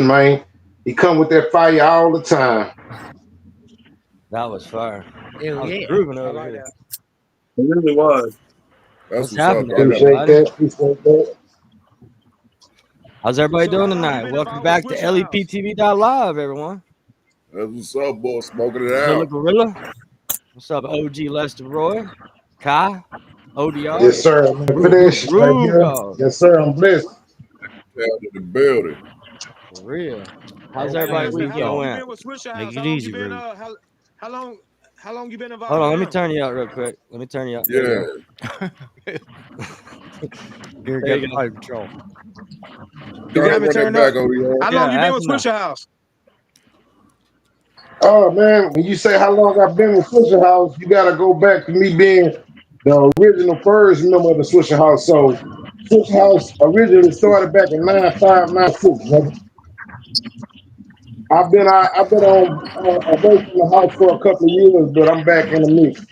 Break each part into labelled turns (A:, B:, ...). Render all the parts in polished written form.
A: man. He come with that fire all the time.
B: That was fire. I
C: Hell
B: was
C: yeah.
B: grooving
C: I
B: over
C: like
B: here.
C: that.
D: It really was.
B: What's
E: That's what's up,
B: happening,
E: though.
A: Appreciate
B: everybody?
A: that. Appreciate that.
B: How's everybody
C: So
B: doing
C: how long you
B: tonight?
C: been
B: Welcome
C: involved with
B: back to
C: Swisha House?
B: LEPtv.Live, everyone.
E: That's what's up, boy. Smoking it
B: Zilla
E: out.
B: Gorilla. What's up, OG Lester Roy? Kai? ODR?
A: Yes, sir. Man, for
B: Rule,
A: this right
B: Rule
A: here.
B: Dog.
A: Yes, sir. I'm blessed.
E: Out in the building.
B: For real. How's
C: Hey,
B: everybody
C: listen, how
B: weekend
C: long you
B: went?
C: been with Swisha
F: Make
C: House?
F: it
C: How long you
F: easy,
C: been
F: Rude.
C: how long you been
B: Hold
C: involved
B: on,
C: with
B: let me
C: them?
B: turn you up real quick. Let me turn you up. There you
E: Yeah.
B: go.
F: Here,
B: There
F: get
B: you go.
F: fire control.
C: You
E: Go
C: got
E: ahead,
C: me
E: run that
C: turned up.
E: back over here.
C: How long
B: Yeah,
C: you been
B: ask
C: with
B: him now.
C: Swisha House?
A: Oh man, when you say how long I've been with Swisha House, you gotta go back to me being the original first member of the Swisha House. So Swisha House originally started back in 95, 96. I've been on away from the house for a couple of years, but I'm back in the mix.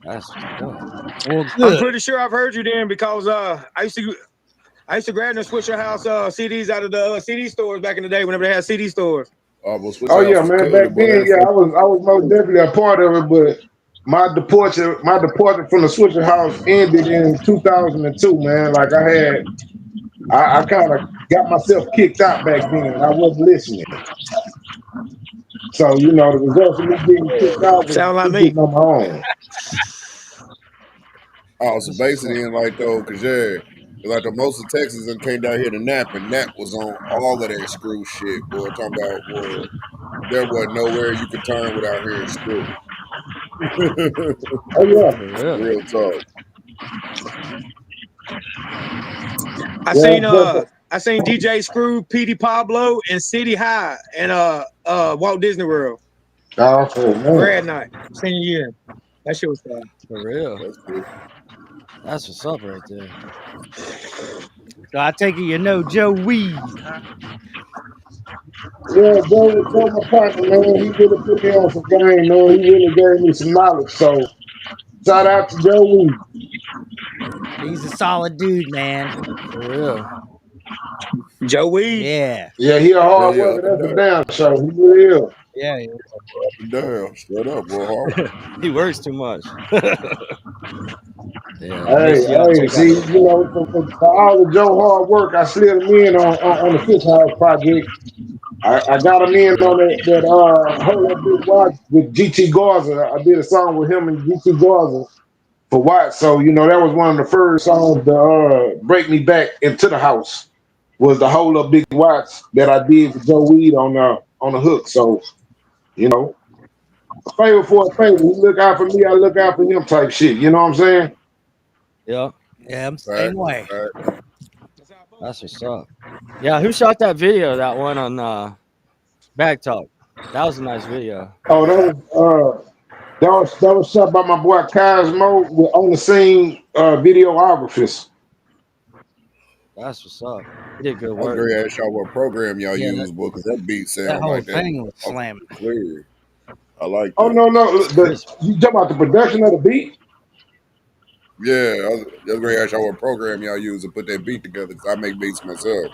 B: That's what's up.
F: Well,
C: I'm
F: good.
C: pretty sure I've heard you then because I used to grab the Swisha House CDs out of the CD stores back in the day whenever they had CD stores.
E: Well, Switch
A: Oh
E: House
A: yeah,
E: was
A: man. Back
E: cooling, boy.
A: then,
E: That
A: yeah,
E: first
A: I was most definitely a part of it, but my departure from the Swisha House ended in 2002, man. Like I kind of got myself kicked out back then. I wasn't listening. So, the results of me getting kicked out was
C: Sound like
A: me
C: me.
A: getting on my own.
E: so
B: That's what's
E: basically,
B: up.
E: in like though, cause yeah, like the most of Texas and came down here to Nap, and Nap was on all of that screw shit, boy. Talking about, boy, there was nowhere you could turn without hearing screw.
A: Oh yeah,
B: For real.
E: Real talk.
C: I
A: yeah,
C: seen
A: just
C: I seen DJ Screw, PD Pablo, and City High and Walt Disney World.
A: oh
C: Grad
A: man.
C: night. Senior year. That shit was fun.
B: For real.
E: That's cool.
B: That's what's up right there.
F: So I take it you know Joe Weed.
A: Yeah, Joe, my partner, man, he really put me on some game, man. He really gave me some knowledge. So shout out to Joe Lee.
F: He's a solid dude, man.
B: For real.
C: Joe Weed.
F: Yeah.
A: Yeah, he a
E: Yeah,
A: hard
E: yeah,
A: worker.
E: up and
A: That's a
E: down,
A: damn show. He really is.
F: Yeah.
E: up and down. Straight up, boy. Hard.
B: He works too much. Yeah, make
A: Hey,
B: sure y'all check out
A: see,
B: his.
A: for all the Joe hard work, I slid him in on the Fish House project. I got him in on that Hold Up Big Watch with GT Garza. I did a song with him and GT Garza for Watch. So, that was one of the first songs to break me back into the house was the Hold Up Big Watch that I did for Joe Weed on the hook. So, a favor for a favor. He look out for me, I look out for him type shit. You know what I'm saying?
B: Yeah,
F: Yeah, I'm the same
E: Fact,
F: way.
E: fact.
C: That's how I'm
B: that's what's up. Yeah, who shot that video? That one on Bag Talk. That was a nice video.
A: Oh, that was shot by my boy Cosmo with on the scene videographers.
B: That's what's up. He did good
E: I was
B: work.
E: very asked y'all what program y'all
F: Yeah,
E: use, boy, because that beat
F: that
E: sound
F: whole
E: like that
F: thing was
E: off
F: slamming.
E: clear. I like
A: Oh
E: that.
A: no, no,
B: It's crisp.
A: you talking about the production of the beat?
E: Yeah, I was going to ask y'all what program y'all use to put that beat together, because I make beats myself.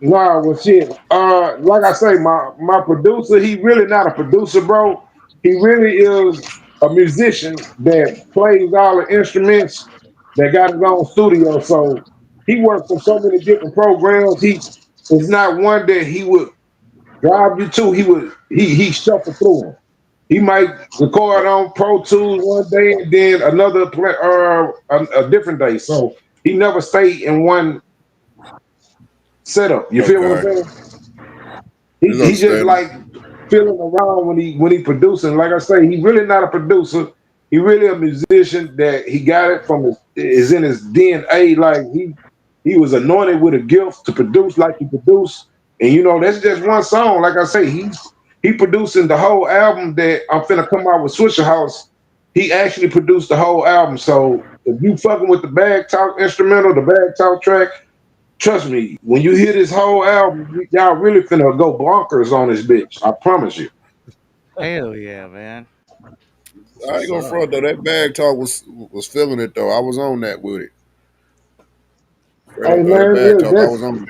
A: Nah, well shit. Like I say, my producer, he really not a producer, bro. He really is a musician that plays all the instruments that got his own studio. So he works on so many different programs. It's not one that he would drive you to. He shuffle through them. He might record on Pro Tools one day and then another a different day. So he never stayed in one setup. You feel what I'm
E: Okay.
A: saying?
E: It's
A: He just
E: understandable.
A: like feeling around when he producing. Like I say, he really not a producer. He really a musician that he got it from his is in his DNA. Like he was anointed with a gift to produce like he produced. And that's just one song. Like I say, he producing the whole album that I'm finna come out with Swisha House. He actually produced the whole album. So if you fucking with the Bag Talk instrumental, the Bag Talk track, trust me, when you hear this whole album, y'all really finna go bonkers on this bitch. I promise you.
F: Hell yeah, man.
B: That's
E: I ain't
B: what's
E: gonna
B: up.
E: front though. That bag talk was feeling it though. I was on that with it. Straight
A: Hey
E: up
A: man,
E: bad
A: yeah,
E: talk. I was on.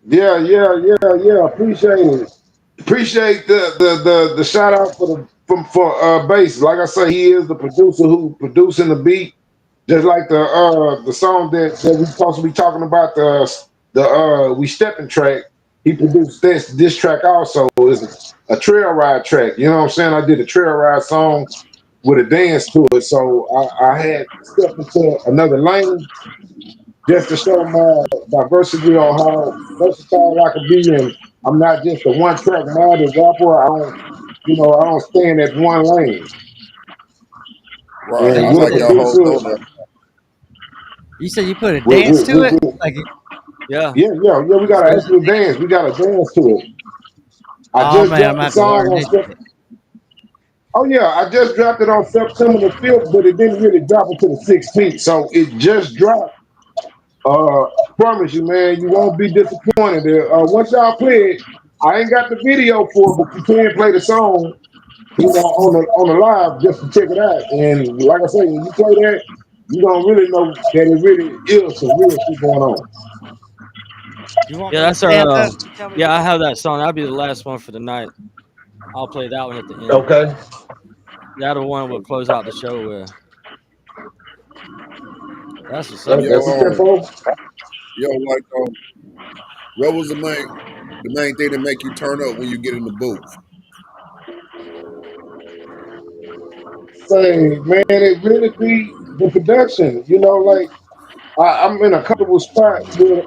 A: yeah. Appreciate it. Appreciate the shout out for bass. Like I say, he is the producer who producing the beat. Just like the song that we supposed to be talking about, the We Steppin' track. He produced this track also. Is a trail ride track. You know what I'm saying? I did a trail ride song with a dance to it. So I had stepped into another lane just to show my diversity on how versatile I could be, and I'm not just a one track minded rapper. I don't stay in that one lane.
E: Right.
F: So
A: And
E: I
F: you
A: with a
F: put
E: like
F: a
E: y'all whole
A: producer,
E: tone.
F: you said you put a
A: with,
F: dance
A: with,
F: to
A: with,
F: it?
A: with
F: Like
B: Yeah.
A: yeah, we got
F: what
A: an
F: is it?
A: actual dance. We got a dance to it. I
F: Oh
A: just
F: man, I'm
A: dropped
F: gonna
A: the
F: have to
A: song
F: learn
A: on
F: this
A: Sep-
F: shit.
A: Oh yeah, I just dropped it on September the 5th, but it didn't really drop until the 16th. So it just dropped. Promise you, man, you won't be disappointed. Once y'all play it, I ain't got the video for it, but you can play the song, on the live just to check it out. And like I say, when you play that, you gonna really know that it really is some real shit going on.
F: You want
B: Yeah,
F: me to
B: that's
F: stand
B: our.
F: up? You tell me
B: Yeah,
F: to
B: I
F: stand
B: have
F: up.
B: that song. That'll be the last one for the night. I'll play that one at the end.
A: Okay.
B: That'll one we'll close out the show with. That's what's up.
E: Yo,
A: That's the tempo.
E: like, what was the main thing that make you turn up when you get in the booth?
A: Say, man, it really be the production. Like I'm in a comfortable spot with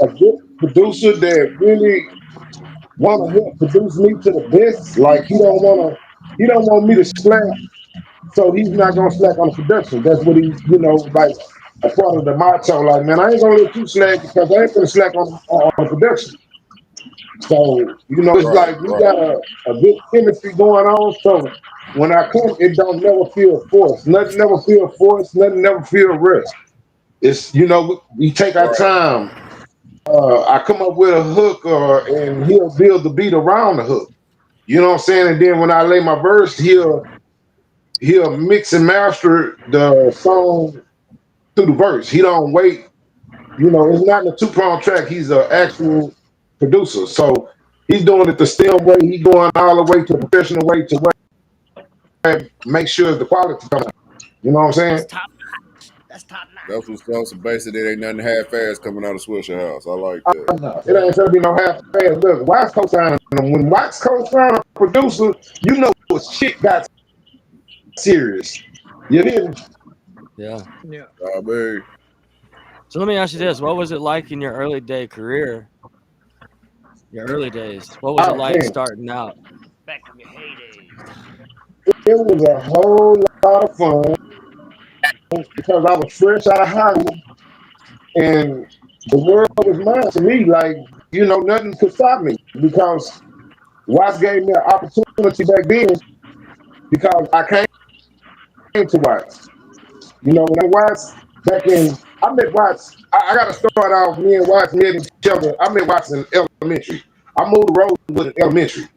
A: a good producer that really want to help produce me to the best. Like he don't want me to slack, so he's not gonna slack on the production. That's what like a part of the motto. Like, man, I ain't gonna let you slack because I ain't gonna slack on the production. So it's
E: Right,
A: like we
E: right,
A: got a good chemistry going on. So when I come, it don't never feel forced. Nothing never feel forced. Nothing never feel rushed. It's we take our
E: right.
A: time. I come up with a hook, and he'll build the beat around the hook. You know what I'm saying? And then when I lay my verse, he'll mix and master the song through the verse. He don't wait. It's not in a two-prong track. He's an actual producer, so he's doing it the STEM way. He's going all the way to a professional way to make sure the quality comes out. You know what I'm
F: That's
A: saying?
F: top notch. That's top
E: That's
F: notch.
E: what's up. So basically, there ain't nothing half-ass coming out of Swisha House. I like that.
A: It ain't gonna be no half fast. Look, Watts co-signing him. When Watts co-sign a producer, his shit got serious. You hear me?
B: Yeah.
C: Yeah.
E: I mean,
B: So let me ask you this: what was it like in your early day career? Your early days. What was it
A: Oh
B: like
A: man,
B: starting out?
F: Back in your heydays.
A: it was a whole lot of fun because I was fresh out of high school and the world was mine to me. Like, nothing could stop me because Watts gave me an opportunity back then because I came to Watts. When I Watts back in, I met Watts. I got to start out. Me and Watts met each other. I met Watts in elementary. I moved to Rosewood in elementary.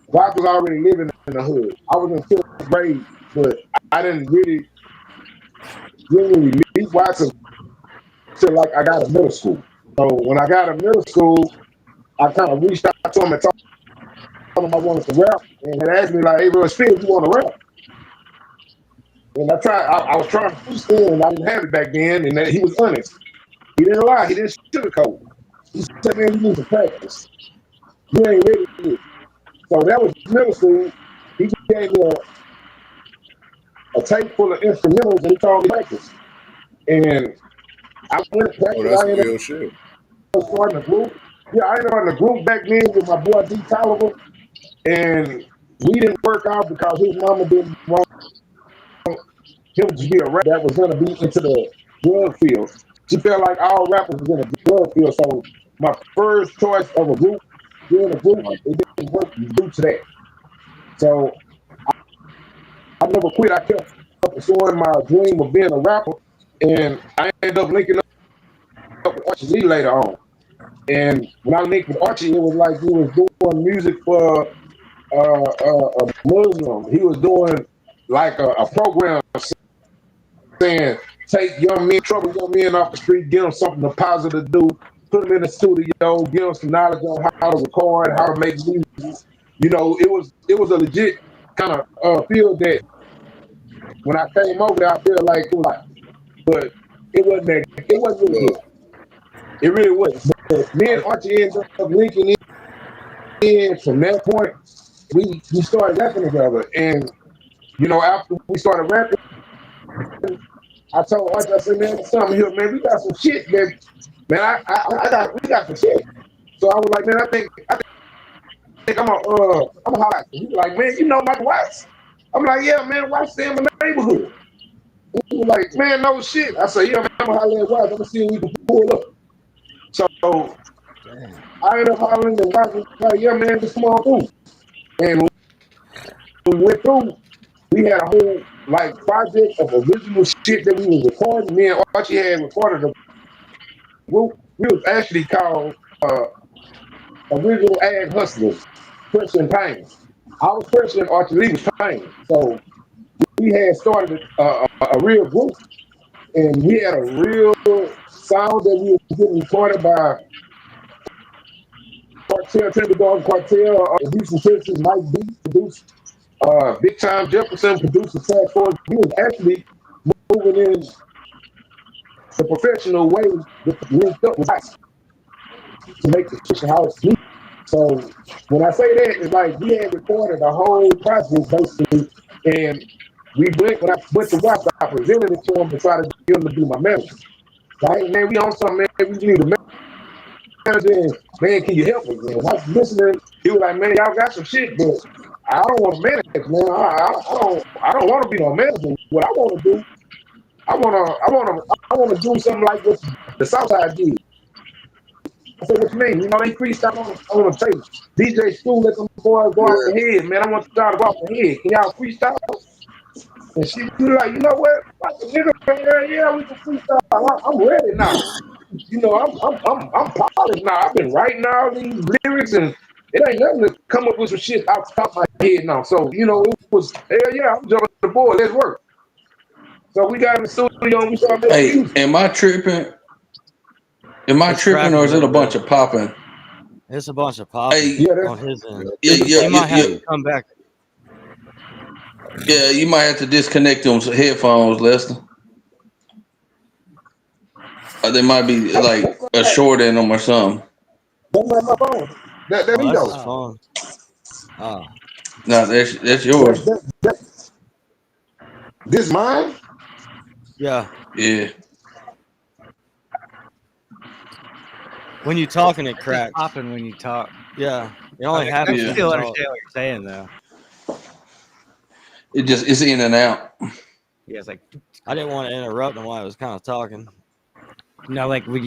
A: Watts was already living in the hood. I was in 5th grade, but I didn't really genuinely meet Watts until like I got to middle school. So when I got to middle school, I kind of reached out to him and told him I wanted to rap, and he asked me like, "Hey, bro, Spin, you want to rap?" And I was trying to freestyle, and I didn't have it back then. And he was honest. He didn't lie. He didn't sugarcoat. He said, "Man, you need to practice. You ain't ready yet." So that was middle school. He gave me a tape full of instrumentals, and he told me to practice. And I went to
E: oh,
A: practice.
E: that's
A: I
E: some
A: ended
E: ill shit.
A: up starting a group. Yeah, I ended up in a group back then with my boy D. Tolliver, and we didn't work out because his mama didn't want him to be a rapper that was going to be into the drug field. She felt like all rappers was in the drug field. So my first choice of a group, being a group,
E: Right.
A: it didn't work due to that. So I never quit. I kept pursuing my dream of being a rapper, and I ended up linking up with Archie Lee later on. And when I linked with Archie, it was like he was doing music for a Muslim. He was doing like a program saying take young men, trouble young men off the street, give them something positive to do, put them in the studio, give them some knowledge on how to record, how to make music. You know, it was a legit kind of field that when I came over there, I feel like it was like, but it wasn't really
E: Look,
A: good. It really wasn't. But me and Archie ended up linking in from that point. We started rapping together, and you know, after we started rapping, I told Archie, I said, man, something here, man, we got some shit that, man, we got some shit. So I was like, man, I think I'm gonna holler at you. He was like, man, you know Michael Watts? I'm like, yeah, man, Watts stay in my neighborhood. He was like, man, no shit. I said, yeah, man, I'm gonna holler at Watts. I'm gonna see if we can pull up. So
B: Damn.
A: I ended up hollering and Watts was like, yeah, man, just come on through. And when we went through, we had a whole like project of original shit that we was recording. Me and Archie had recorded a group. We was actually called Original Ag Hustlers, Pressure and Pain. I was Pressure and Archie Lee was Pain. So we had started a real group, and we had a real sound that we were getting recorded by Cartel, Timber Dog Cartel, Houston, Texas, Mike B produced, Big Time Jefferson produced the Task Force. We was actually moving in the professional way that linked up with us to make the Swisha house music. So when I say that, it's like we had recorded a whole project basically, and when I went to watch, I presented it to him to try to get him to be my manager. Like, man, we on something, man. We need a manager, and man, can you help us? And I was listening. He was like, man, y'all got some shit, but I don't want to manage, man. I don't want to be no manager. What I want to do, I want to do something like what the Southside did. I said, what you mean? You know, they freestyle on the tape. DJ School let them boys go off
E: yeah,
A: the head, man. I want y'all to go off the head. Can y'all freestyle? And she was like, you know what? Like the nigga, yeah, we can freestyle. I'm ready now. You know, I'm polished now. I've been writing all these lyrics, and it ain't nothing to come up with some shit off the top of my head now. So, you know, it was hell yeah, I'm jumping the board. Let's work. So we got in the studio and we started making
G: Hey,
A: music.
G: am I tripping? Am I
B: It's
G: tripping,
B: cracking
G: or
B: a
G: is it a
B: little
G: bunch
B: bit.
G: of popping?
B: It's a bunch of popping
G: Hey,
A: Yeah,
B: on his
E: yeah,
B: end.
E: I
G: yeah,
E: think it's
G: yeah,
B: You
E: like
B: might
G: yeah,
B: have
G: yeah,
B: to come back.
G: yeah. You might have to disconnect them headphones, Lester. Or they might be like a short in them or something.
A: That's not my phone. That
B: Oh,
A: me
B: that's
A: though.
B: his phone. Oh,
G: No, that's yours.
A: This mine?
B: yeah.
G: Yeah.
B: When you talking, it
F: Just
B: cracks.
F: popping when you talk.
B: Yeah. It only
F: Okay, I
B: happens
G: Yeah.
B: when you
F: still
B: talk.
F: understand what you're saying though.
G: It's in and out.
F: Yeah, it's like
B: I didn't want to interrupt him while I was kind of talking.
F: like when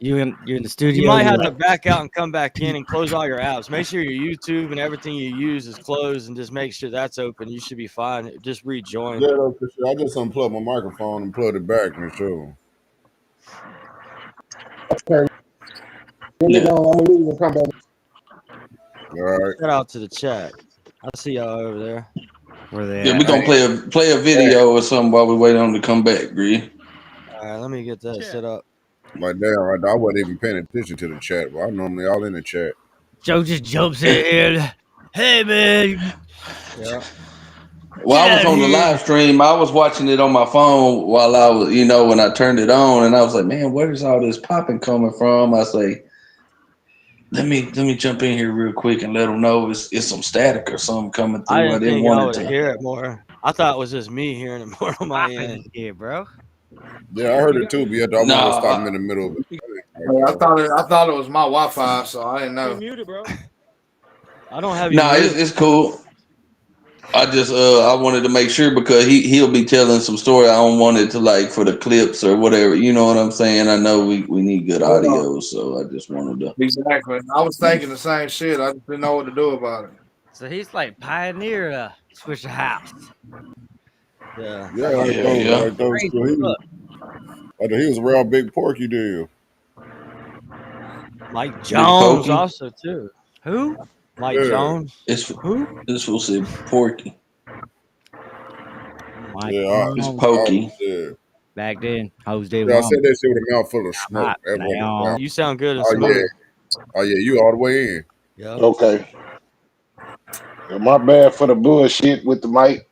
F: you're in the
B: You
F: studio.
B: might
F: You're
B: have to
F: like,
B: back out and come back in and close all your apps. Make sure your YouTube and everything you use is closed, and just make sure that's open. You should be fine. Just rejoin.
E: yeah, though, for sure. I just unplugged my microphone and plugged it back and sure.
A: Okay. Let me
G: Yeah.
A: know. I'm gonna leave and come back.
E: All right.
B: Shout out to the chat. I see y'all over there.
F: where they
G: Yeah,
F: at?
G: we gonna play a video or something while we wait on them to come back, Gree.
B: All right, let me get that set up.
E: Like damn, right now, I wasn't even paying attention to the chat, but I normally all in the chat.
F: Joe just jumps in. Hey man,
B: Yeah.
G: Well,
F: get
G: I was
F: out
G: on the
F: here.
G: live stream. I was watching it on my phone while I was, when I turned it on, and I was like, man, where's all this popping coming from? I say, let me jump in here real quick and let them know it's some static or something coming
B: I
G: through. I
B: didn't
G: didn't
B: think
G: want
B: y'all
G: it
B: would
G: to.
B: hear it more. I thought it was just me hearing it more on my
F: Popping
B: end.
F: here, bro.
E: Yeah, I heard it too, but yet I wasn't gonna stop him
G: No,
E: in the middle of it.
H: I thought it was my Wi-Fi, so I didn't
C: You
H: know.
C: muted, bro.
B: I don't have you
G: no,
B: muted.
G: it's cool. I just I wanted to make sure because he'll be telling some story. I don't want it to like for the clips or whatever. You know what I'm saying? I know we need good
H: Yeah,
G: audio, so I just wanted to.
H: exactly. I was thinking the same shit. I just didn't know what to do about it.
F: So he's like pioneer Swisha house.
B: Yeah.
E: Yeah, I
G: Yeah,
E: thought
G: yeah.
E: like those.
F: Crazy. Look,
E: I thought he was a real big porky dude.
B: Mike
G: Big
B: Jones
G: Pokey.
B: also too.
F: who?
B: Mike
E: Yeah,
B: Jones.
G: It's
F: Who?
G: this will say Porky.
F: Mike
E: yeah,
G: It's
F: Jones.
E: I
G: Pokey.
E: yeah.
F: Back then, hoes didn't
E: Yeah, I
F: want
E: said
F: me.
E: that shit with a mouthful of smoke.
F: Hot
E: That wasn't a
F: now.
E: doubt.
B: You sound good and
E: Oh yeah.
B: smooth.
E: Oh yeah, you all the way in.
B: Yep.
A: Okay. Well, my bad for the bullshit with the mic.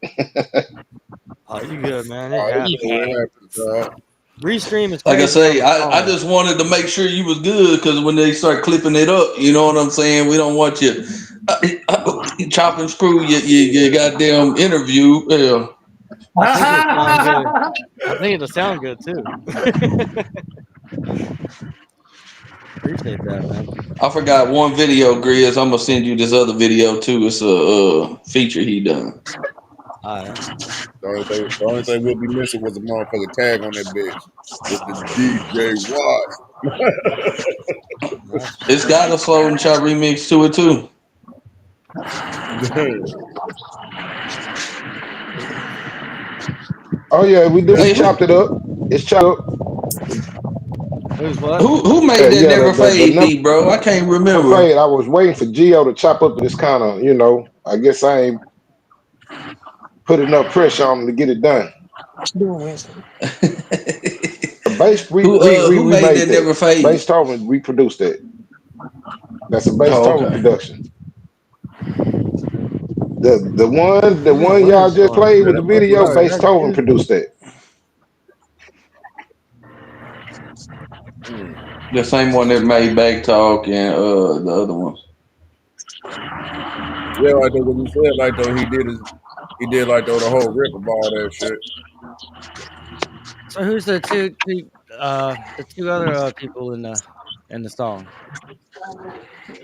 B: Oh, you good, man? It
E: Oh, it's
B: happens.
E: cool. It happens, dog.
B: Restream is
G: Like I
B: crazy on
G: say,
B: the
G: I
B: phone.
G: just wanted to make sure you was good because when they start clipping it up, you know what I'm saying. We don't want you chop and screw your goddamn interview. Yeah.
B: I think it'll sound good. I think it'll sound good too. Appreciate that, man.
G: I forgot one video, Grizz. I'm gonna send you this other video too. It's a feature he done.
B: All right.
E: The only thing we'll be missing was a motherfucking tag on that bitch with the DJ Watts.
B: That's
G: It's got a slow and chop remix to it too.
A: Oh yeah, we did. We
G: Hey,
A: chopped it up. It's chopped up.
B: who's what?
G: who
A: Yeah,
G: made that
A: yeah.
G: Never
A: The
G: Fade
A: number
G: beat, bro? I can't remember.
A: fade. I was waiting for Gio to chop up this kind of, I guess I ain't put enough pressure on him to get it done. The bass
G: Who
A: we
G: made
A: made
G: that
A: that.
G: Never Fade?
A: Bass Tobin reproduced that. That's a Bass
G: Oh,
A: Tobin
G: okay.
A: production. The
B: He's in a
A: one
B: winter
A: y'all just
B: storm.
A: played
E: Yeah,
A: with the
E: that might be
A: video,
B: Oh, is
A: Bass
B: that
A: Tobin
B: you?
A: produced that.
G: The same one that made Back Talk and the other ones.
E: Yeah, like though when you said like though he did like though the whole rip of all that shit.
F: So who's the two other people in the song?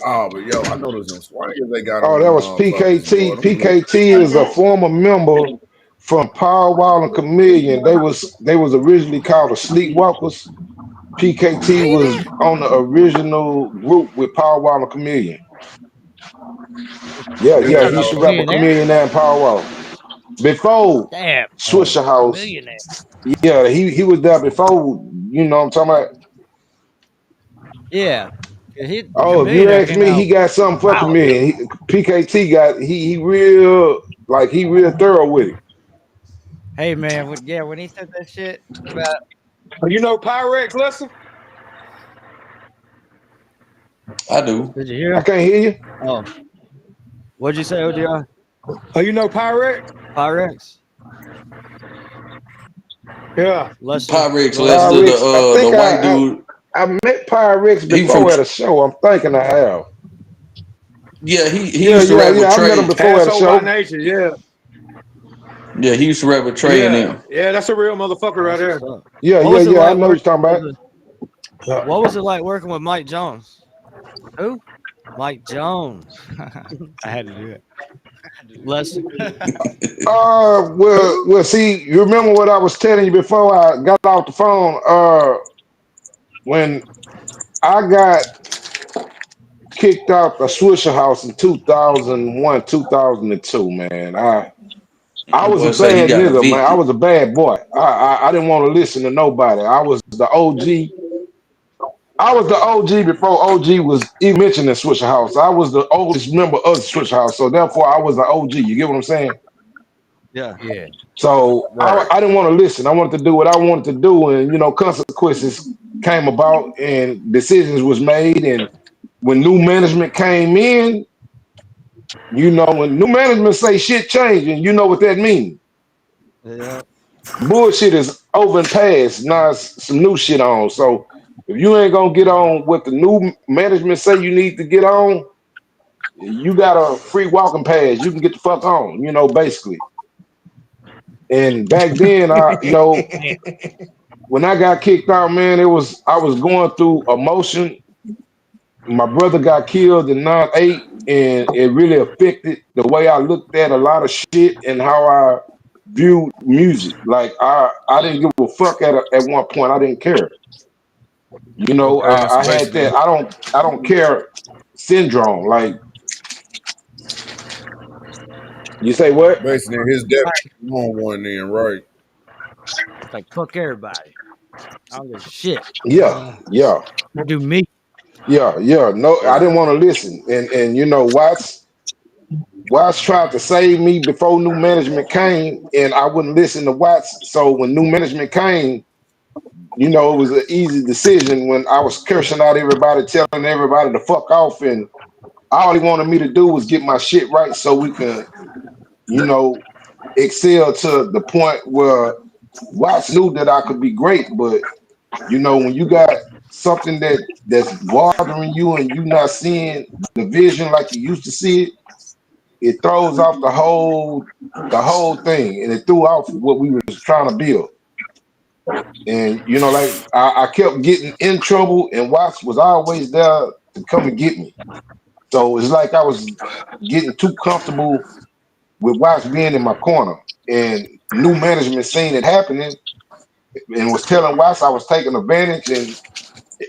E: Oh, but yo, I know there's some swingers they got
A: Oh,
E: on
A: that
E: them
A: was
E: motherfuckers, boy.
A: PKT.
E: Them
A: PKT is a former member from Powerwall and Chameleon. They was originally called the Sleepwalkers. PKT was on the original group with Powerwall and Chameleon. Yeah,
F: He
A: yeah,
E: yeah,
F: talking
A: he
F: about
A: used
E: that
A: to
E: was
A: rap with
F: millionaire?
A: Chameleon and Powerwall. Before
F: Damn,
A: Swisha House.
F: millionaire.
A: Yeah, he was there before, you know what I'm talking about?
F: Yeah,
A: Oh, if you
F: millionaire
A: ask
F: came
A: me, he
F: out
A: got something
F: a
A: for
F: while ago.
A: Chameleon. PKT got he real thorough with it.
F: Hey man, when he said that shit about
C: You know Pyrex, Lester?
G: I do.
B: Did you hear
A: I
B: him?
A: can't hear you.
B: Oh, what'd you say, ODR?
C: Oh, you know Pyrex?
B: Pyrex.
C: Yeah.
B: Lester.
G: Pyrex
B: Lester.
G: Lester,
A: Pyrex. I
G: the
A: think
G: white dude.
A: I met Pyrex
G: He from
A: before at a show. I'm thinking I have.
G: he
A: Yeah,
G: used to
A: yeah,
G: rap with
A: yeah. I met him
G: Trey.
A: before at a
C: Asshole by
A: show.
C: nature. Yeah.
G: Yeah, he used to rap with Trey and
C: Yeah.
G: them.
C: Yeah, that's a real motherfucker right
B: That's what's
C: there.
B: up.
A: Yeah,
B: What
A: yeah,
B: was it
A: yeah. I
B: like
A: know what you're
B: working
A: talking about.
B: with what was it like working with Mike Jones?
F: who?
B: Mike Jones.
F: I had to do it.
B: Lester.
A: Well, see, you remember what I was telling you before I got off the phone? When I got kicked out the Swisha House in 2001, 2002, man. I
G: That
A: was a
G: boy say he
A: bad
G: got
A: nigga, man. I
G: evicted.
A: was a bad boy. I didn't want to listen to nobody. I was the OG. I was the OG before OG was even mentioned in Swisha House. I was the oldest member of the Swisha House, so therefore I was the OG. You get what I'm saying?
B: Yeah.
F: Yeah.
A: So
E: Right.
A: I didn't want to listen. I wanted to do what I wanted to do, and consequences came about, and decisions was made. And when new management came in, when new management say shit changing, you know what that means.
B: Yeah.
A: Bullshit is over and past. Now it's some new shit on. So if you ain't gonna get on what the new management say you need to get on, you got a free walking pass. You can get the fuck on, basically. And back then, when I got kicked out, man, I was going through emotion. My brother got killed in 9/8, and it really affected the way I looked at a lot of shit and how I viewed music. Like I didn't give a fuck at one point. I didn't care.
E: Okay,
A: I
E: so
A: had
E: basically
A: that I don't care syndrome. Like, you say what?
E: his death was on one then, right?
F: It's like fuck everybody. I don't give a shit.
A: Yeah, yeah,
F: I do me.
A: yeah, yeah. No, I
E: Right.
A: didn't want to listen. And Watts tried to save me before new management came, and I wouldn't listen to Watts. So when new management came, you know, it was an easy decision when I was cursing out everybody, telling everybody to fuck off, and all he wanted me to do was get my shit right so we can, you know, excel to the point where Watts knew that I could be great. But you know, when you got something that's bothering you and you not seeing the vision like you used to see it, it throws off the whole thing, and it threw off what we was trying to build. And you know, like I kept getting in trouble, and Watts was always there to come and get me. So it's like I was getting too comfortable with Watts being in my corner, and new management seen it happening and was telling Watts I was taking advantage. And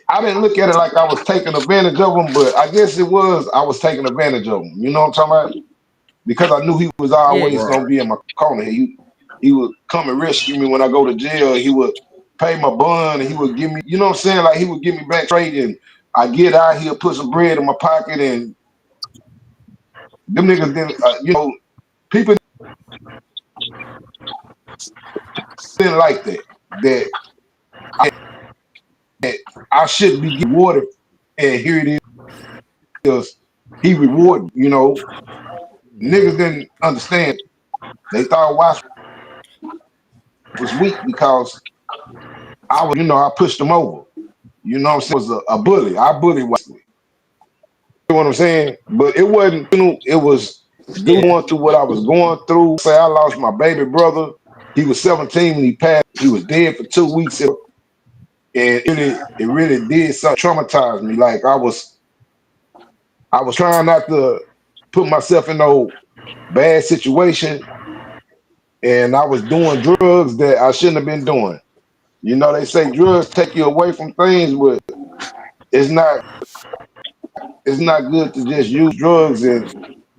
A: I didn't look at it like I was taking advantage of him, but I guess it was I was taking advantage of him. You know what I'm talking about? Because I knew he was
F: Yeah.
A: always gonna be in my corner. He would come and rescue me when I go to jail. He would pay my bond, and he would give me, you know what I'm saying? Like he would give me back straight, and I get out here, put some bread in my pocket, and them niggas didn't, you know, people didn't like that. That I, that I should be getting rewarded, and here it is. He rewarded, you know. Niggas didn't understand. They thought Watts was weak because I was, you know, I pushed him over. You know what I'm saying? I was a bully. I bullied Watts. You know what I'm saying? But it wasn't, you know, it was due
B: Yeah.
A: going through what I was going through. Say I lost my baby brother. He was 17 when he passed. He was dead for 2 weeks. And it really did something, traumatized me. Like I was trying not to put myself in no bad situation, and I was doing drugs that I shouldn't have been doing. You know, they say drugs take you away from things, but it's not it's not good to just use drugs and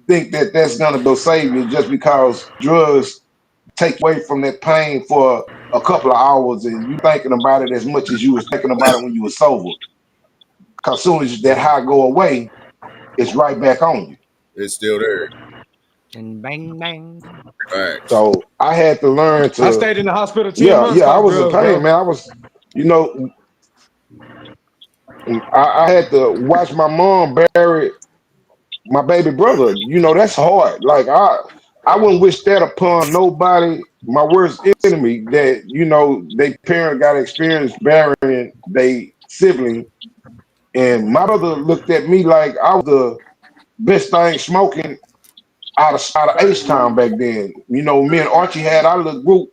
A: think that that's gonna go save you just because drugs take away from that pain for a couple of hours and you thinking about it as much as you was thinking about it when you were sober. Cause soon as that high go away, it's right back on you.
E: It's still there.
F: And bang bang.
E: Facts.
A: So I had to learn
C: I
A: to,
C: stayed in the hospital 10
A: yeah,
C: months
A: I
C: off
A: was in
C: drugs,
A: pain,
C: bro.
A: man. I was, you know, I had to watch my mom bury my baby brother. You know, that's hard. Like I wouldn't wish that upon nobody, my worst enemy, that, you know, they parent got experience burying they sibling. And my brother looked at me like I was the best thing smoking out of H Town back then. You know, me and Archie had our little group.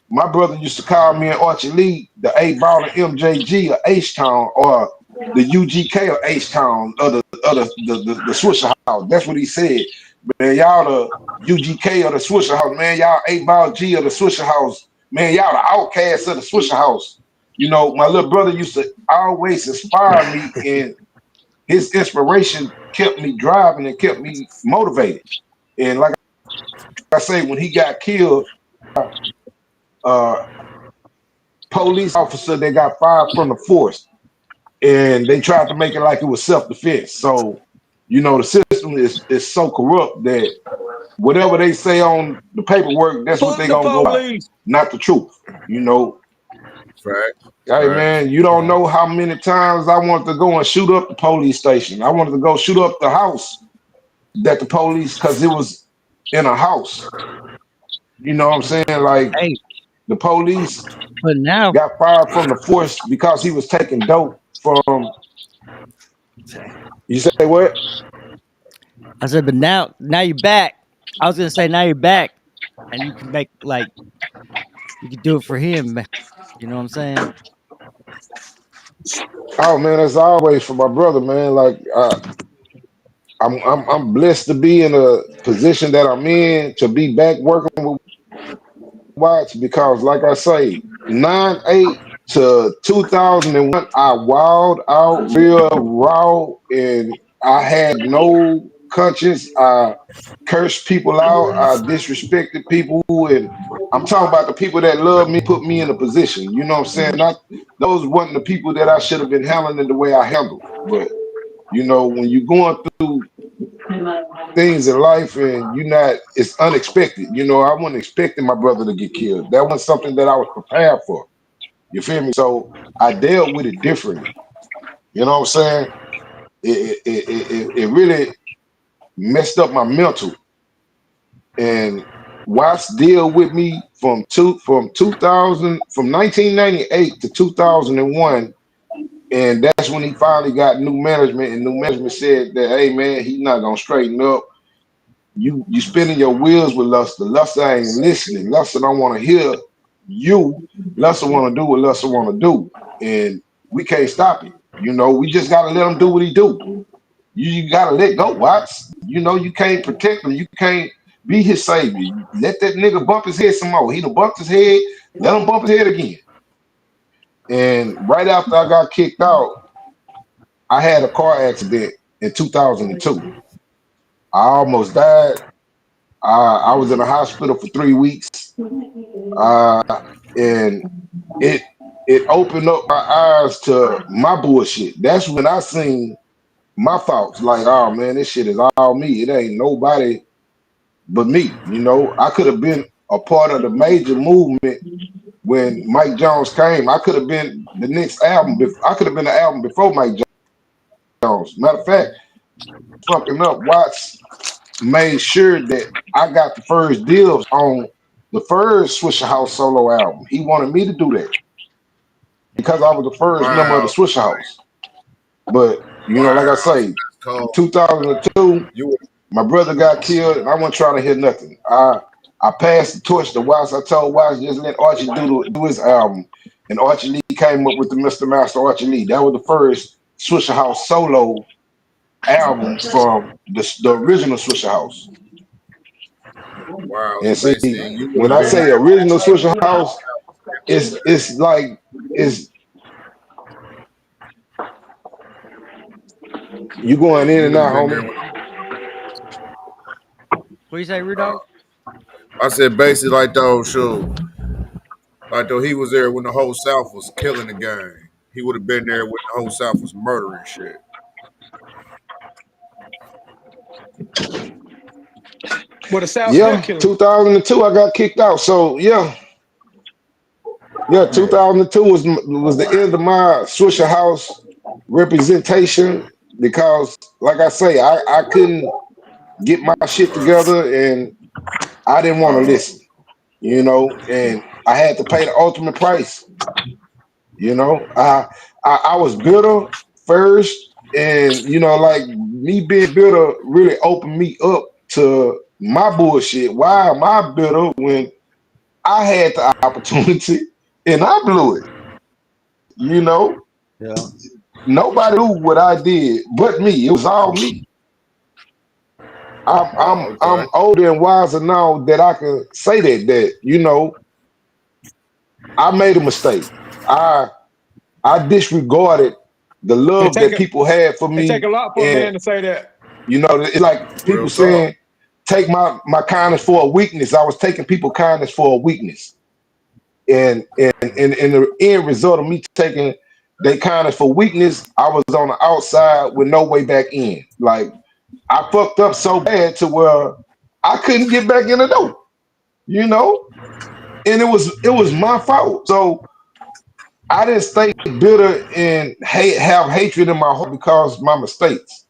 A: My brother used to call me and Archie Lee the A Ball and MJG of H Town, or the UGK of H Town, or the Swisha House. That's what he said. Man, y'all the UGK of the Swisha House. Man, y'all 8 Ball G of the Swisha House. Man, y'all the outcasts of the Swisha House. You know, my little brother used to always inspire me, and his inspiration kept me driving and kept me motivated. And like I say, when he got killed, uh, police officer that got fired from the force, and they tried to make it like it was self-defense. So, you know, the system is so corrupt that whatever they say on the paperwork, that's what
C: Fuck
A: they
C: the
A: gonna go by,
C: police.
A: not the truth. You know,
E: Facts.
A: hey
E: Facts.
A: man, you don't know how many times I wanted to go and shoot up the police station. I wanted to go shoot up the house that the police, because it was in a house. You know what I'm saying? Like
F: Hey,
A: the police
F: but now
A: got fired from the force because he was taking dope from. You say what?
F: I said, but now you're back. I was gonna say now you're back, and you can make like you can do it for him. You know what I'm saying?
A: Oh man, as always for my brother, man. Like I'm blessed to be in a position that I'm in, to be back working with Watts, because like I say, 98 to 2001, I wilded out real raw, and I had no conscience. I cursed people out. I disrespected people, and I'm talking about the people that love me, put me in a position. You know what I'm saying? Not those wasn't the people that I should have been handling the way I handled. But you know, when you're going through things in life and you not, it's unexpected. You know, I wasn't expecting my brother to get killed. That wasn't something that I was prepared for. You feel me? So I dealt with it differently. You know what I'm saying? It really messed up my mental. And Watts deal with me from 1998 to 2001, and that's when he finally got new management, and new management said that, hey man, he's not gonna straighten up. You spinning your wheels with Luster. Luster ain't listening. Luster don't want to hear you. Luster want to do what Luster want to do, and we can't stop it. You know, we just gotta let him do what he do. You gotta let go, Watts. You know, you can't protect him. You can't be his savior. Let that nigga bump his head some more. He done bumped his head. Let him bump his head again. And right after I got kicked out, I had a car accident in 2002. I almost died. I was in the hospital for 3 weeks, uh, and it it opened up my eyes to my bullshit. That's when I seen my thoughts. Like, oh man, this shit is all me. It ain't nobody but me. You know, I could have been a part of the major movement when Mike Jones came. I could have been the next album. I could have been the album before Mike Jones. Matter of fact, fucking up, Watts made sure that I got the first deals on the first Swisha House solo album. He wanted me to do that because I was the first member of the
E: Wow,
A: Swisha House. But you know, like I
E: wow,
A: say,
E: that's cold.
A: 2002,
E: You were
A: my brother got killed, and I wasn't trying to hear nothing. I passed the torch to Watts. I told Watts just let Archie do his album, and Archie Lee came up with the Mr. Master Archie Lee. That was the first Swisha House solo album from the original Swisha House.
E: wow. So
A: And see,
E: basically, you would
A: when
E: have
A: I
E: been
A: say
E: there.
A: original Swisha House, it's like it's you going in
E: You
A: and
E: would have
A: out,
E: been there
A: homie.
E: when
F: What you say,
E: uh,
F: Rudolph?
E: I said basically like though, sure, like though he was there when the whole South was killing the game. He would have been there when the whole South was murdering shit.
C: Well, the South still
A: Yeah,
C: killing.
A: 2002, I got kicked out. So yeah, 2002 was the end of my Swisha House representation because, like I say, I couldn't get my shit
E: Right.
A: together and I didn't want to listen, you know, and I had to pay the ultimate price. You know, I was bitter first, and you know, like me being bitter really opened me up to my bullshit. Why am I bitter when I had the opportunity and I blew it? You know,
B: Yeah.
A: nobody knew what I did but me. It was all me.
E: Okay.
A: I'm older and wiser now that I can say that you know I made a mistake. I I disregarded the
C: It
A: love
C: take
A: that
C: a
A: people had for
C: it take
A: me,
C: a lot for a
A: and
C: man to say that.
A: you know, it's like
E: Real
A: people
E: talk.
A: saying, "Take my kindness for a weakness." I was taking people kindness for a weakness, and the end result of me taking their kindness for weakness, I was on the outside with no way back in. Like I fucked up so bad to where I couldn't get back in the door. You know, and it was my fault. So I didn't stay bitter and have hatred in my heart because of my mistakes.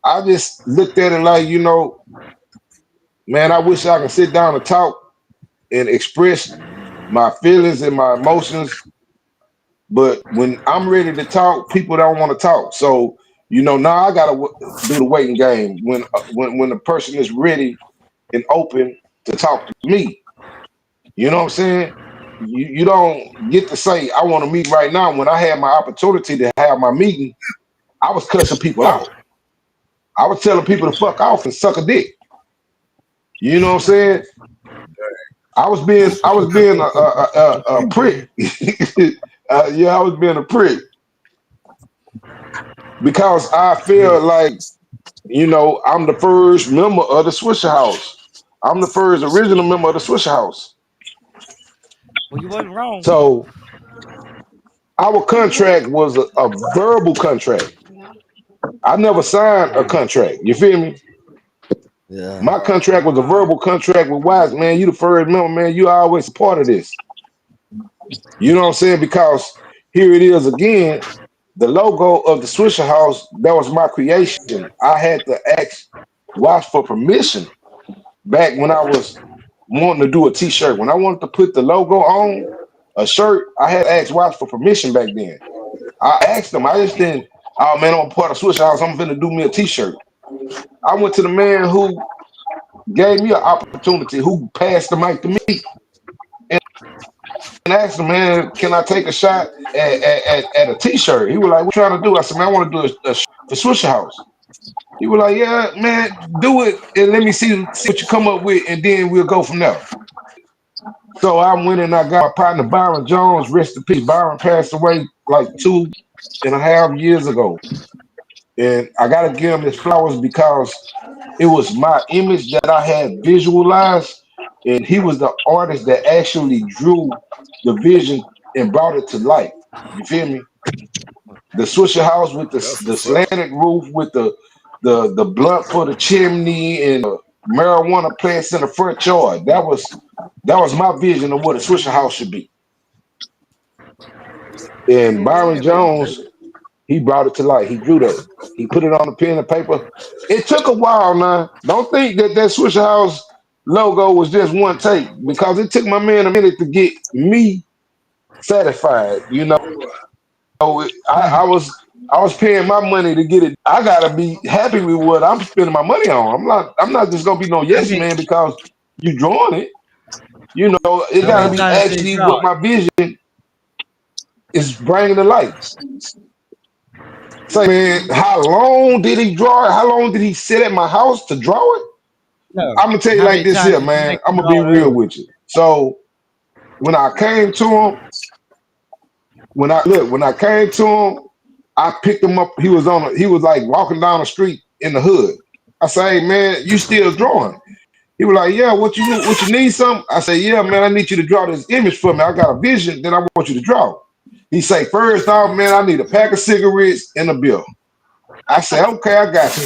A: I just looked at it like, you know, man, I wish I could sit down and talk and express my feelings and my emotions. But when I'm ready to talk, people don't want to talk. So, you know, now I gotta do the waiting game when the person is ready and open to talk to me. You know what I'm saying? You don't get to say I want to meet right now. When I had my opportunity to have my meeting, I was cussing people out. I was telling people to fuck off and suck a dick. You know what I'm saying? I was being a prick. Yeah, I was being a prick because I feel like, you know, I'm the first member of the Swisha House. I'm the first original member of the Swisha House.
F: Well, you wasn't wrong.
A: So our contract was a verbal contract. I never signed a contract. You feel me?
B: Yeah.
A: My contract was a verbal contract with Wise. Man, you the first member, man. You always a part of this. You know what I'm saying? Because here it is again, the logo of the Swisha House, that was my creation. I had to ask Watch for permission back when I was wanting to do a t-shirt. When I wanted to put the logo on a shirt, I had to ask Watch for permission back then. I asked them. I just didn't, oh man, I'm part of Swisha House. I'm finna do me a t-shirt. I went to the man who gave me an opportunity, who passed the mic to me, and asked him, man, can I take a shot at a t-shirt? He was like, what you trying to do? I said, man, I want to do a for Swisha House. He was like, yeah, man, do it and let me see what you come up with, and then we'll go from there. So I went and I got my partner Byron Jones, rest in peace. Byron passed away like 2.5 years ago. And I gotta give him his flowers because it was my image that I had visualized, and he was the artist that actually drew the vision and brought it to life. You feel me? The Swisher House with
E: That's
A: the
E: what's up.
A: slanted roof with the blunt for the chimney and the marijuana plants in the front yard. That was my vision of what a Swisher House should be. And Byron Jones, he brought it to life. He drew that. He put it on the pen and paper. It took a while now. Don't think that Swisher House logo was just one take, because it took my man a minute to get me satisfied. You know, I was paying my money to get it. I gotta be happy with what I'm spending my money on. I'm not just gonna be no
F: How
A: yes
F: many
A: man because you drawing it. You know, it
F: how
A: gotta
F: many
A: be
F: times did he
A: actually
F: draw
A: what
F: it?
A: my vision is bringing to life. Say, man, how long did he draw it? How long did he sit at my house to draw it?
F: No.
A: I'm gonna tell you
F: How
A: like
F: many
A: this
F: times
A: here,
F: did you
A: man.
F: make
A: I'm
F: him
A: gonna be
F: draw it
A: real
F: over?
A: with you. So when I came to him, when I came to him, I picked him up. He was like walking down the street in the hood. I say, hey man, you still drawing? He was like, yeah, what you need something? I say, yeah, man, I need you to draw this image for me. I got a vision that I want you to draw. He say, first off, man, I need a pack of cigarettes and a bill. I said, okay, I got you.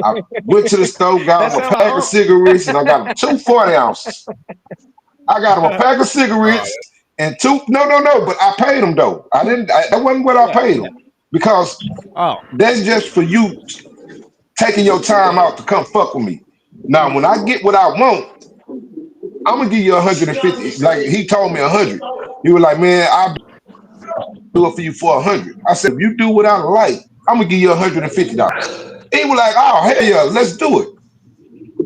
A: I went to the store, got
C: That
A: him a
C: sound like
A: pack of
C: Unc.
A: cigarettes, and I got him two 40 ounces. I got him a pack of
E: Oh,
A: cigarettes and two. No, but I paid him though. I didn't. That wasn't what I
C: Yeah,
A: paid him, because
F: Oh,
A: that's just for you taking your time out to come fuck with me. Now, when I get what I want, I'm gonna give you 150. Like he told me 100. He was like, man, I'll do it for you for 100. I said, if you do what I like, I'm gonna give you $150. He was like, oh hell yeah, let's do it.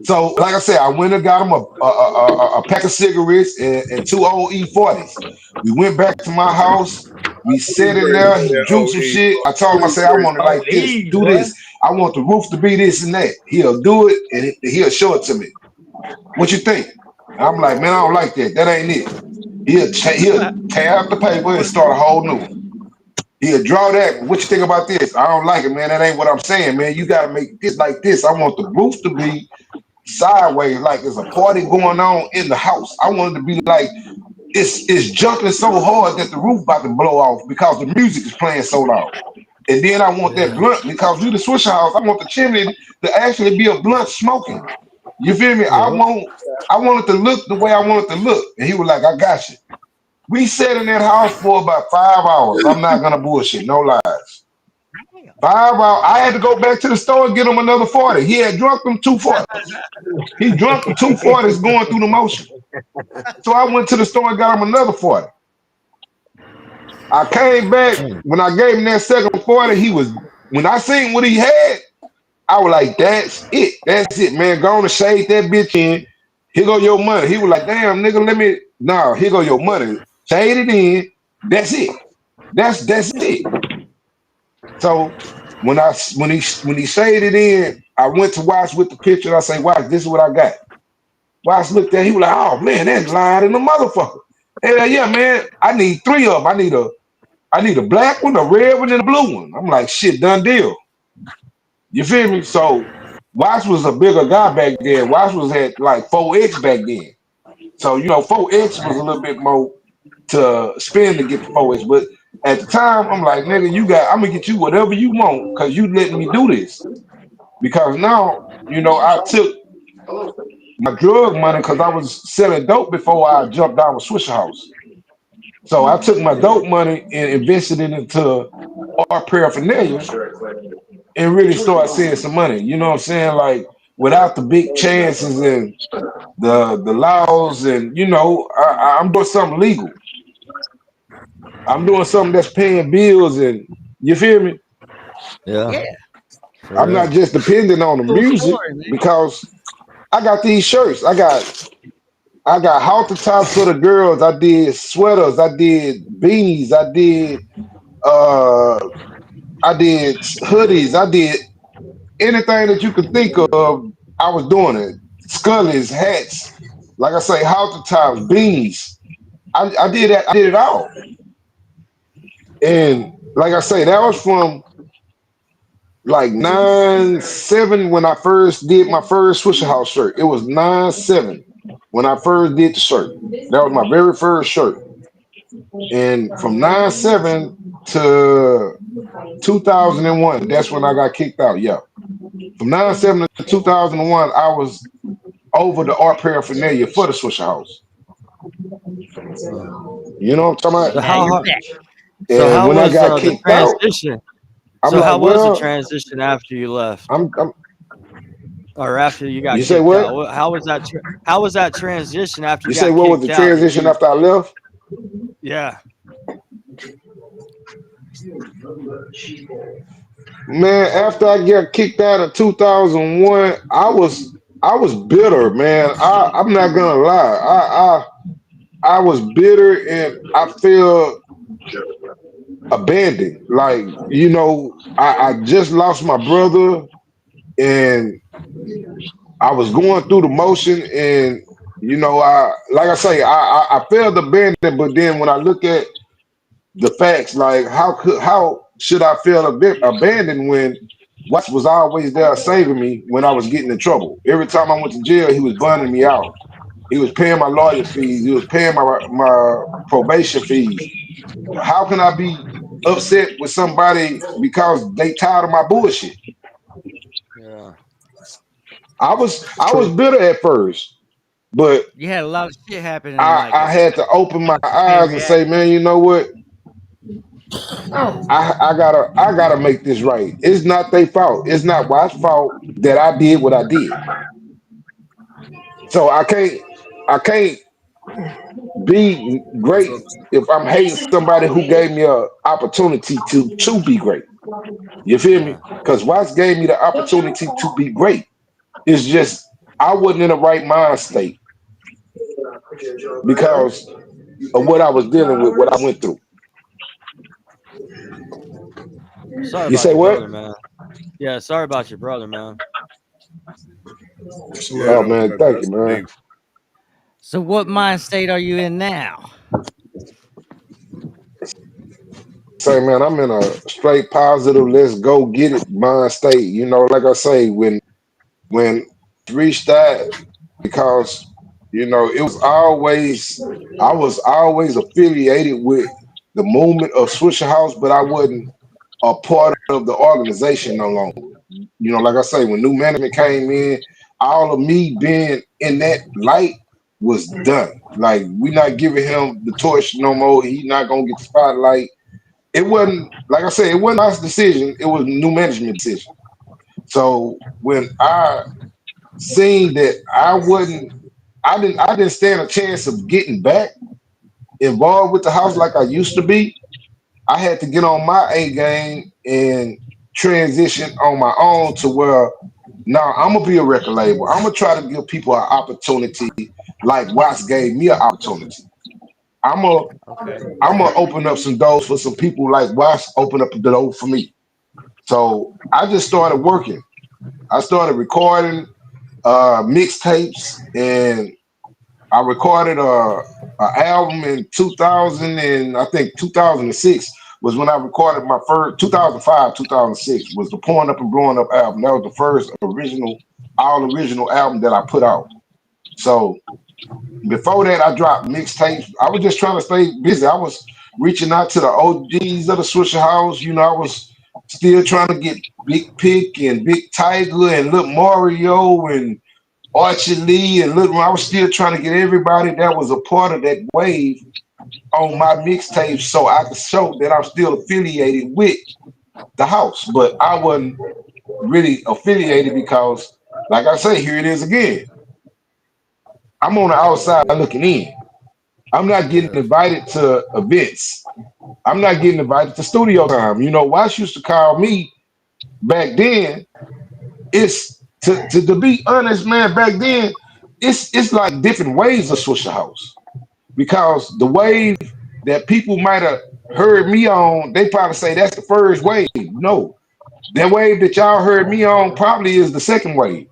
A: So, like I said, I went and got him a pack of cigarettes and two old E40s. We went back to my house. We sat in
E: crazy
A: there.
E: with
A: He
E: that
A: drew some
E: OE,
A: shit. I told him, I
E: bro.
A: said, I want it
C: Oh,
A: like this.
C: these,
A: Do
C: boy.
A: this. I want the roof to be this and that. He'll do it and he'll show it to me. What you think? I'm like, man, I don't like that. That ain't it. He'll tear up the paper and start a whole new one. He'll draw that. What you think about this? I don't like it, man. That ain't what I'm saying, man. You gotta make this like this. I want the roof to be sideways, like there's a party going on in the house. I want it to be like it's jumping so hard that the roof about to blow off because the music is playing so loud. And then I want that blunt, because we the Swisher House. I want the chimney to actually be a blunt smoking. You feel me? I
C: Yeah.
A: want it to look the way I want it to look. And he was like, I got you. We sat in that house for about 5 hours. I'm not gonna bullshit, no lies. 5 hours. I had to go back to the store and get him another 40. He had drunk them 240s. He drunk the 240s going through the motion. So I went to the store and got him another 40. I came back. When I gave him that second 40, when I seen what he had, I was like, that's it. That's it, man. Go on and shade that bitch in. Here go your money. He was like, damn, nigga, here go your money. Shade it in. That's it. That's it. So when he shaded in, I went to Watch with the picture. I say, Watch, this is what I got. Watch looked at it, he was like, oh man, that's lying in the motherfucker. Hell yeah, man. I need three of them. I need a black one, a red one, and a blue one. I'm like, shit, done deal. You feel me? So Watch was a bigger guy back then. Watch was at like 4X back then. So, 4X was a little bit more to spend to get the 4X. But at the time, I'm like, nigga, I'm gonna get you whatever you want because you letting me do this. Because now, I took my drug money because I was selling dope before I jumped down with Swisher House. So I took my dope money and invested it into art paraphernalia and really started seeing some money. You know what I'm saying? Like without the big chances and the laws, and I'm doing something legal. I'm doing something that's paying bills, and you feel me?
B: Yeah,
F: Yeah.
B: for
A: I'm
B: real.
A: not just depending on the
F: Cool
A: music
F: story, man.
A: because I got these shirts. I got halter tops for the girls. I did sweaters. I did beanies. Uh I did hoodies. I did anything that you could think of. I was doing it. Scullies, hats, like I say, halter tops, beanies. I did that. I did it all. And like I say, that was from like 9/7 when I first did my first Swisher House shirt. It was 9/7 when I first did the shirt. That was my very first shirt. And from 9/7 to 2001, that's when I got kicked out. Yeah. From 9/7 to 2001, I was over the art paraphernalia for the Swisher House.
B: Uh,
A: You know what I'm talking
B: so
A: about?
F: Now
B: how
F: you're
B: hard?
F: back.
B: So
A: And
B: how
A: when I
B: was
A: got
B: the
A: kicked out,
B: transition?
A: I'm
B: So
A: like,
B: how was the
A: well,
B: transition after you left,
A: I'm
B: or after you got
A: you say
B: kicked
A: what?
B: out? How was that? How was that transition after
A: You
B: you
A: say
B: got
A: what was the
B: kicked out? Did
A: transition
B: you?
A: after I left?
B: Yeah.
A: Man, after I got kicked out in 2001, I was bitter, man. I'm not gonna lie. I was bitter and I felt abandoned. Like, I just lost my brother and I was going through the motion, and I like I say, I felt abandoned, but then when I look at the facts, like how should I feel abandoned when Watts was always there saving me when I was getting in trouble? Every time I went to jail, he was burning me out. He was paying my lawyer fees. He was paying my probation fees. How can I be upset with somebody because they tired of my bullshit?
B: Yeah.
A: I was
B: True.
A: bitter at first, but
F: You had a lot of shit happening
A: I,
F: like
A: I
F: a
A: had to open my
F: chain
A: eyes and say,
F: reaction.
A: man, you know what? I gotta make this right. It's not their fault. It's not Watts' fault that I did what I did. So I can't be
E: What's
A: great
E: up?
A: if I'm hating somebody who gave me a opportunity to be great. You feel me?
B: Yeah.
A: Because Watts gave me the opportunity to be great. It's just I wasn't in the right mind state because of what I was dealing with, what I went through.
B: Sorry
A: You
B: about
A: say
B: your
A: what?
B: brother, man. Yeah. Sorry about your brother, man.
E: Yeah,
A: Oh man, thank you,
E: that's
A: man.
E: deep.
F: So what mind state are you in now?
A: Say, man, I'm in a straight positive, let's go get it mind state. Like I say, when reached that, because it was always I was always affiliated with the movement of Swisher House, but I wasn't a part of the organization no longer. Like I say, when new management came in, all of me being in that light was done. Like we not giving him the torch no more. He not gonna get the spotlight. It wasn't, like I said, it wasn't my decision. It was new management decision. So when I seen that I didn't stand a chance of getting back involved with the house like I used to be. I had to get on my A game and transition on my own to where now I'm gonna be a record label. I'm gonna try to give people an opportunity like Watts gave me an opportunity. I'm gonna
F: Okay.
A: I'm gonna open up some doors for some people like Watts open up the door for me. So I just started working. I started recording mixtapes, and I recorded a album in 2000, and I think 2006 was when I recorded my first. 2005, 2006 was the Pouring Up and Blowing Up album. That was the first all original album that I put out. So before that, I dropped mixtapes. I was just trying to stay busy. I was reaching out to the OGs of the Swisher House. I was still trying to get Big Pick and Big Tiger and Lil Mario and Archie Lee and Lil. I was still trying to get everybody that was a part of that wave on my mixtape so I could show that I'm still affiliated with the house. But I wasn't really affiliated because, like I say, here it is again. I'm on the outside looking in. I'm not getting
E: Yeah.
A: invited to events. I'm not getting invited to studio time. You know, Watts used to call me back then. It's to be honest, man. Back then, it's like different waves of Swisher House because the wave that people might have heard me on, they probably say that's the first wave. No, that wave that y'all heard me on probably is the second wave.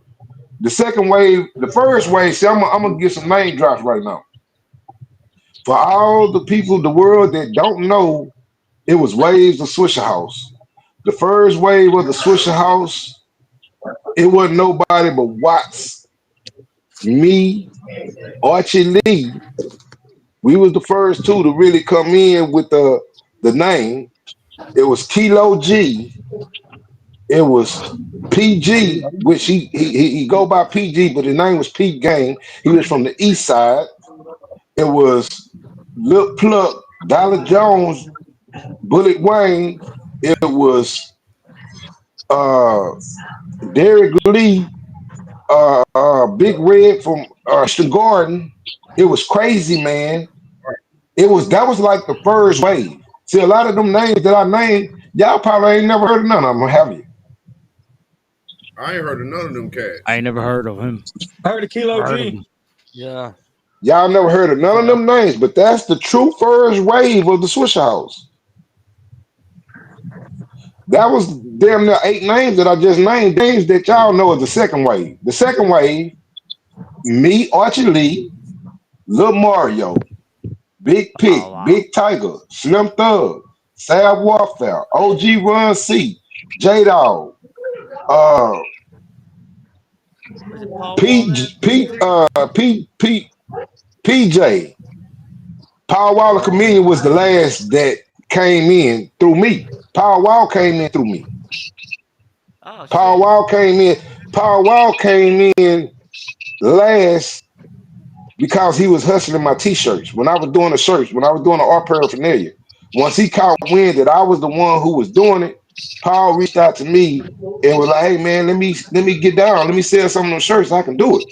A: The second wave, the first wave. See, I'm gonna get some name drops right now. For all the people, the world that don't know, it was waves of Swisher House. The first wave of the Swisher House, it wasn't nobody but Watts, me, Archie Lee. We was the first two to really come in with the name. It was Kilo G. It was PG, which he go by PG, but his name was Pete Game. He was from the East Side. It was Lil Pluck, Dollar Jones, Bullet Wayne. It was uh Derek Lee, Big Red from Garden. It was Crazy Man. That was like the first wave. See, a lot of them names that I named, y'all probably ain't never heard of none of them, have you?
E: I ain't heard of none of them
F: I
E: cats.
F: ain't never heard of him.
C: I heard of Kilo
F: Heard of
C: G.
F: him.
B: Yeah.
A: Y'all never heard of none of them names, but that's the true first wave of the Swish House. That was damn near 8 names that I just named. Names that y'all know is the second wave. The second wave, me, Archie Lee, Lil Mario, Big
F: Oh
A: Pig,
F: wow.
A: Big Tiger, Slim Thug, Sad Warfare, OG Run C, J Dog, uh,
F: Was it Paul Wall
A: P,
F: there
A: P,
F: too?
A: PJ. Power Wall of Communion was the last that came in through me. Power Wall came in through me.
F: Oh
A: Power
F: shit.
A: Wall came in. Power Wall came in last because he was hustling my t-shirts. When I was doing the shirts, when I was doing the art paraphernalia, once he caught wind that I was the one who was doing it, Paul reached out to me and was like, "Hey man, let me get down. Let me sell some of those shirts. I can do it."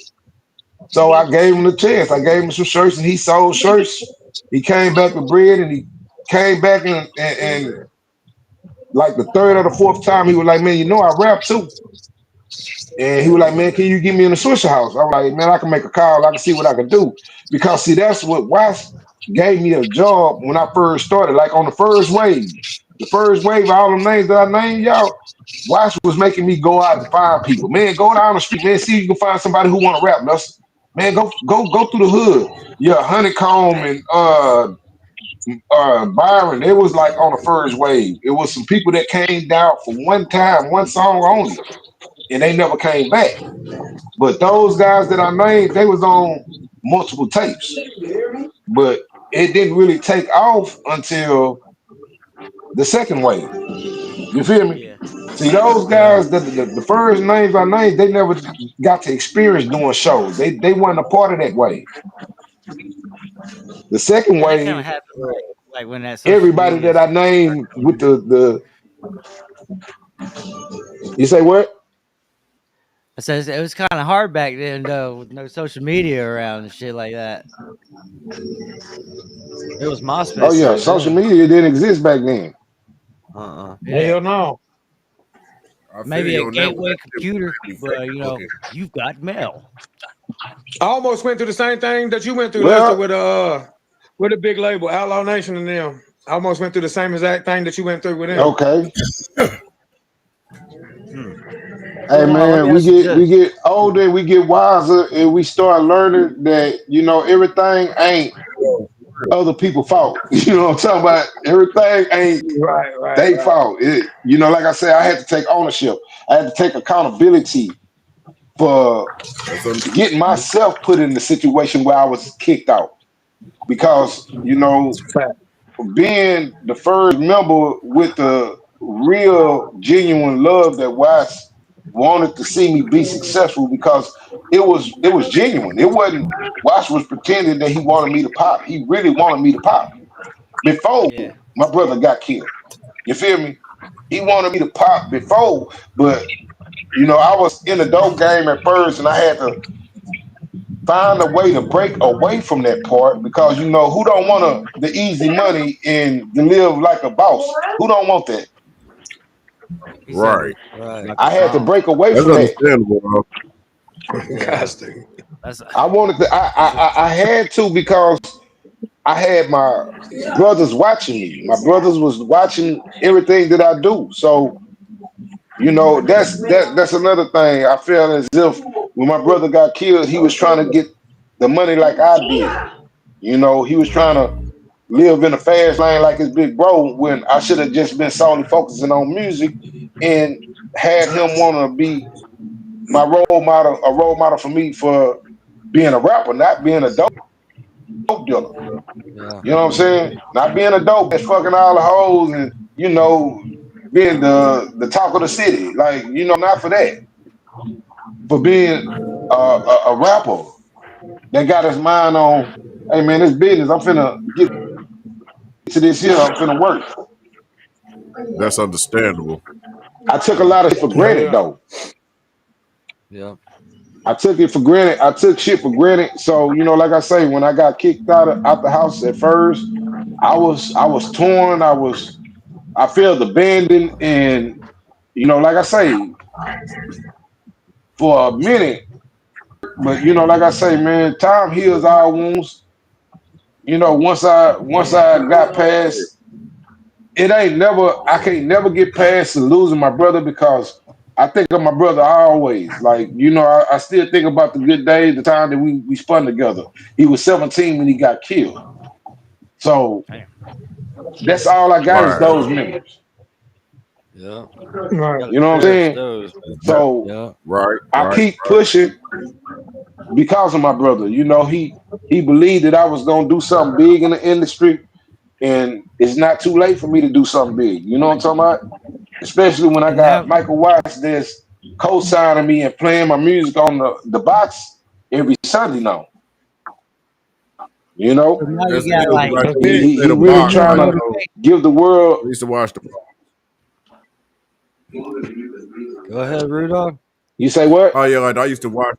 A: So I gave him the chance. I gave him some shirts, and he sold shirts. He came back with bread, and he came back and like the third or the fourth time, he was like, "Man, you know I rap too." And he was like, "Man, can you get me in the Swisher House?" I was like, "Man, I can make a call. I can see what I can do." Because see, that's what Watts gave me a job when I first started. Like on the first wave, all the names that I named y'all, Watts was making me go out and find people. Man, go down the street, man, see if you can find somebody who want to rap. Man, go through the hood. Yeah, Honeycomb and Byron, it was like on the first wave. It was some people that came down for one time, one song only, and they never came back. But those guys that I named, they was on multiple tapes. But it didn't really take off until the second wave. You feel me?
F: Yeah.
A: See, those
B: Yeah.
A: guys, the first names I named, they never got to experience doing shows. They weren't a part of that wave. The second
F: Yeah, that kind of
A: wave,
F: happened like when that social
A: everybody
F: media
A: that I named with the you say what?
F: I said it was kind of hard back then though, with no social media around and shit like that.
B: It was
A: Oh
B: MySpace
A: yeah,
B: back
A: social
B: then.
A: media didn't exist back then.
F: Yeah.
C: Hell no.
E: I feel
F: Maybe a
E: you on that one.
F: gateway
E: That shit was
F: computer,
E: definitely
F: but
E: fake booking.
F: you've got mail.
C: I almost went through the same thing that you went through, Lester,
A: Well,
C: with a big label, Outlaw Nation and them. I almost went through the same exact thing that you went through with them.
A: okay.
B: Hmm.
A: Hey
B: Hold on, let me
A: man, we
B: ask you
A: get we
B: this.
A: get older, we get wiser, and we start learning that everything ain't other people fault. You know what I'm talking about? Everything ain't
C: Right, right,
A: they
C: right.
A: fault. Like I said, I had to take ownership. I had to take accountability for
E: That's what
A: getting myself put in the situation where I was kicked out. Because,
C: Fact.
A: being the first member with the real genuine love that Watts wanted to see me be successful because it was genuine. It wasn't Wash was pretending that he wanted me to pop. He really wanted me to pop before
F: Yeah.
A: my brother got killed. You feel me? He wanted me to pop before, but I was in the dope game at first, and I had to find a way to break away from that part because who don't want the easy money and to live like a boss? Who don't want that?
E: Right.
F: Exactly.
B: Right.
F: Like a
A: I had to
F: dog.
A: break away
E: That's
A: from that.
E: understandable, bro.
B: Yeah.
F: That's
A: I wanted to. I had to because I had my brothers watching me. My brothers was watching everything that I do. So that's another thing. I feel as if when my brother got killed, he was trying to get the money like I did. He was trying to live in a fast lane like his big bro when I should have just been solely focusing on music and had him want to be my role model, a role model for me for being a rapper, not being a dope dealer.
B: Yeah.
A: You know what I'm saying? Not being a dope that's fucking all the hoes and being the talk of the city. Like not for that. For being a rapper that got his mind on, hey man, this business. I'm finna get to this here. I'm finna work.
E: That's understandable.
A: I took a
B: Yeah.
A: lot of shit for
C: Yeah,
A: granted
C: yeah.
A: though.
B: Yeah.
A: I took it for granted. I took shit for granted. So like I say, when I got kicked out the house at first, I was torn. I felt abandoned, and like I say, for a minute. But like I say, man, time heals all wounds. Once I got past, it ain't never. I can't never get past to losing my brother because I think of my brother always. Like I still think about the good days, the time that we spun together. He was 17 when he got killed. So
F: damn.
A: that's all I got is
E: Right.
A: those memories.
B: Yeah.
C: Right.
B: Gotta
A: You know what I'm
B: cherish
A: saying?
B: those.
A: So
B: Yeah.
E: Right.
A: I
E: Right.
A: keep pushing because of my brother. He believed that I was gonna do something big in the industry, and it's not too late for me to do something big. You know what I'm talking about? Especially when I
F: And
A: got
F: now,
A: Michael Watts that's co-signing me and playing my music on the box every Sunday now. You
F: so
A: know,
F: now
E: That's
F: you got
E: good.
F: like
E: Like
C: That's
E: when
A: he
C: big.
E: you
A: he,
E: say
A: he
E: the
A: really
E: box,
F: more
A: trying
E: I
A: to
E: know.
F: motivation.
A: give the
E: I
A: world.
E: used to watch the.
B: Go ahead, Rudolph.
A: You say what?
E: Oh yeah, like I used to watch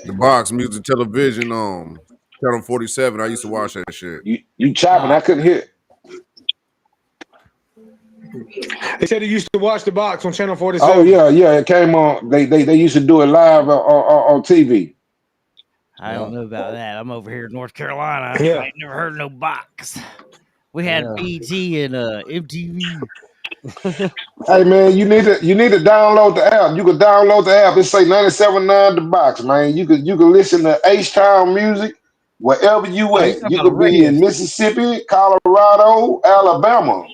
E: the box music television channel 47. I used to watch that shit.
A: You chopping?
F: Uh,
A: I couldn't hear.
C: They said he used to watch the box on Channel
A: Oh
C: 47.
A: yeah. It came on. They used to do it live on TV.
F: I don't
B: Yeah.
F: know about that. I'm over here in North Carolina. I
C: Yeah.
F: ain't never heard of no box. We had
B: Yeah.
F: BT and MTV.
A: Hey man, you need to download the app. You can download the app. It say 97.9 the box, man. You can listen to H Town music wherever you
F: Oh, you
A: at.
F: talking
A: You
F: about a
A: could be
F: radio
A: in
F: station?
A: Mississippi, Colorado, Alabama.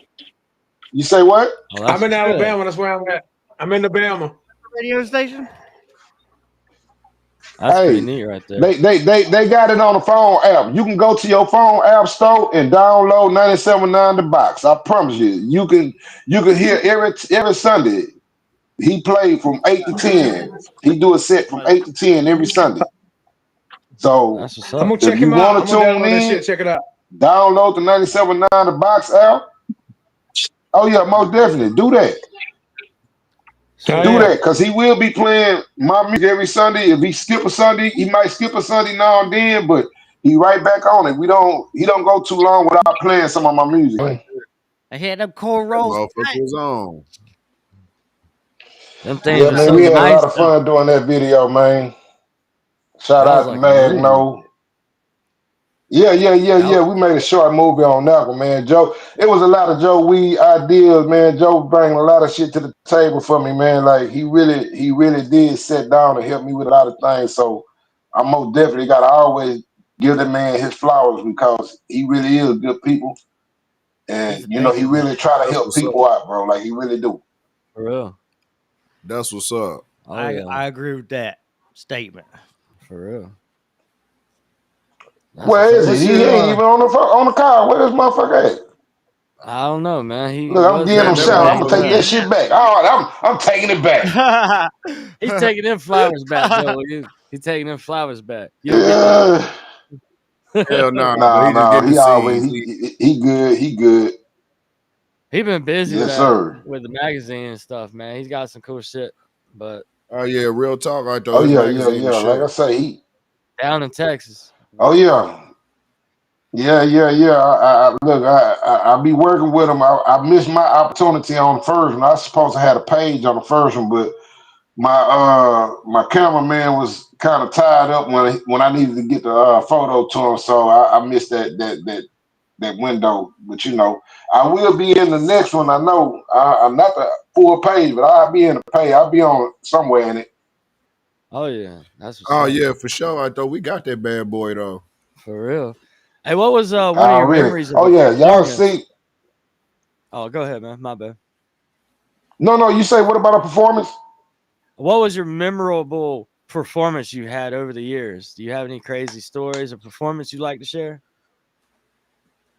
A: You say what?
B: Oh,
C: I'm
B: that's
C: in
B: good.
C: Alabama. That's where I'm at. I'm in Alabama.
F: Radio station?
B: That's pretty
A: Hey,
B: neat right there.
A: they got it on the phone app. You can go to your phone app store and download 97.9 the box. I promise you. You can hear every Sunday. He played from 8 to 10. He do a set from 8 to 10 every Sunday. So
B: That's what's
C: I'm
B: up.
C: gonna
A: if
C: check
A: you
C: him out.
A: want
C: I'm
A: to
C: gonna
A: tune
C: download that
A: in,
C: shit. Check it out.
A: download the 97.9 the box app. Oh yeah, most definitely do that.
C: Oh
A: Do
B: Sweet.
C: yeah.
A: that because he will be playing my music every Sunday. If he skip a Sunday, he might skip a Sunday now and then, but he right back on it. He don't go too long without playing some of my music.
F: I had them cornrows.
E: Motherfucker was on.
B: Them things
A: Yeah,
B: were
A: man,
B: so
A: we had a
B: nice
A: lot of
B: though.
A: fun doing that video, man. Shout
B: That was
A: out to
B: like a movie.
A: Magno. Yeah, yeah, yeah,
F: That
A: yeah.
F: was,
A: We made a short movie on that one, man. Joe, it was a lot of Joe Weed ideas, man. Joe bringing a lot of shit to the table for me, man. Like he really did sit down and help me with a lot of things. So I most definitely gotta always give the man his flowers because he really is good people, and
F: he's a
A: he
F: decent man.
A: really try to
E: That's
A: help
E: what's up.
A: people out, bro. Like he really do.
B: For real.
E: That's what's up.
B: Oh yeah.
F: I agree with that statement.
B: For real. That's
A: Where
B: what's up.
A: is he?
C: What's
B: What's
A: He
B: your
A: ain't even on the car. Where this motherfucker at?
B: I don't know, man. He
A: Look, I'm
B: was
A: getting
E: Man,
A: them
B: having
E: that
A: shout. I'm gonna take
E: motherfucker.
A: that shit back. All right, I'm taking it back.
B: He's taking them flowers back, Joe. He's taking them flowers back. You don't get
A: Yeah.
E: Hell nah, but
A: Nah,
E: he just
A: nah.
E: getting the
A: He always
E: seeds.
A: he good. He good.
B: He been busy with
A: Yes,
B: that
A: sir.
B: with the magazine and stuff, man. He's got some cool shit. But
E: Oh yeah, real talk. I thought
A: Oh
E: his
A: yeah, yeah,
E: magazine
A: yeah.
E: the
A: Like I
E: shit.
A: say, he.
B: down in Texas.
A: Oh yeah. Yeah, yeah, yeah. Look, I be working with him. I missed my opportunity on the first one. I was supposed to have a page on the first one, but my cameraman was kind of tied up when I needed to get the photo to him, so I missed that window. But you know, I will be in the next one. I know I'm not the full page, but I'll be in the page. I'll be on somewhere in it.
B: Oh yeah, that's what's
E: Oh
B: up.
E: yeah, for sure. I thought we got that bad boy though.
B: For real. Hey, what was one of your
A: Already.
B: memories of
A: Oh
B: a
A: yeah, y'all
B: performance?
A: see.
B: Oh, go ahead, man. My bad.
A: No. You say what about a performance?
B: What was your memorable performance you had over the years? Do you have any crazy stories or performance you'd like to share?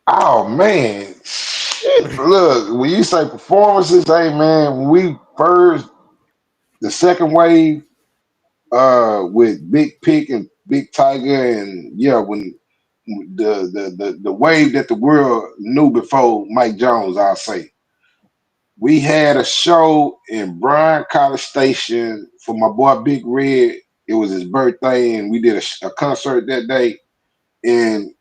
A: Oh man, shit. Look, when you say performances, hey man, when we first the second wave with Big Pick and Big Tiger and yeah, when the wave that the world knew before Mike Jones, I'll say. We had a show in Bryan College Station for my boy Big Red. It was his birthday, and we did a concert that day. And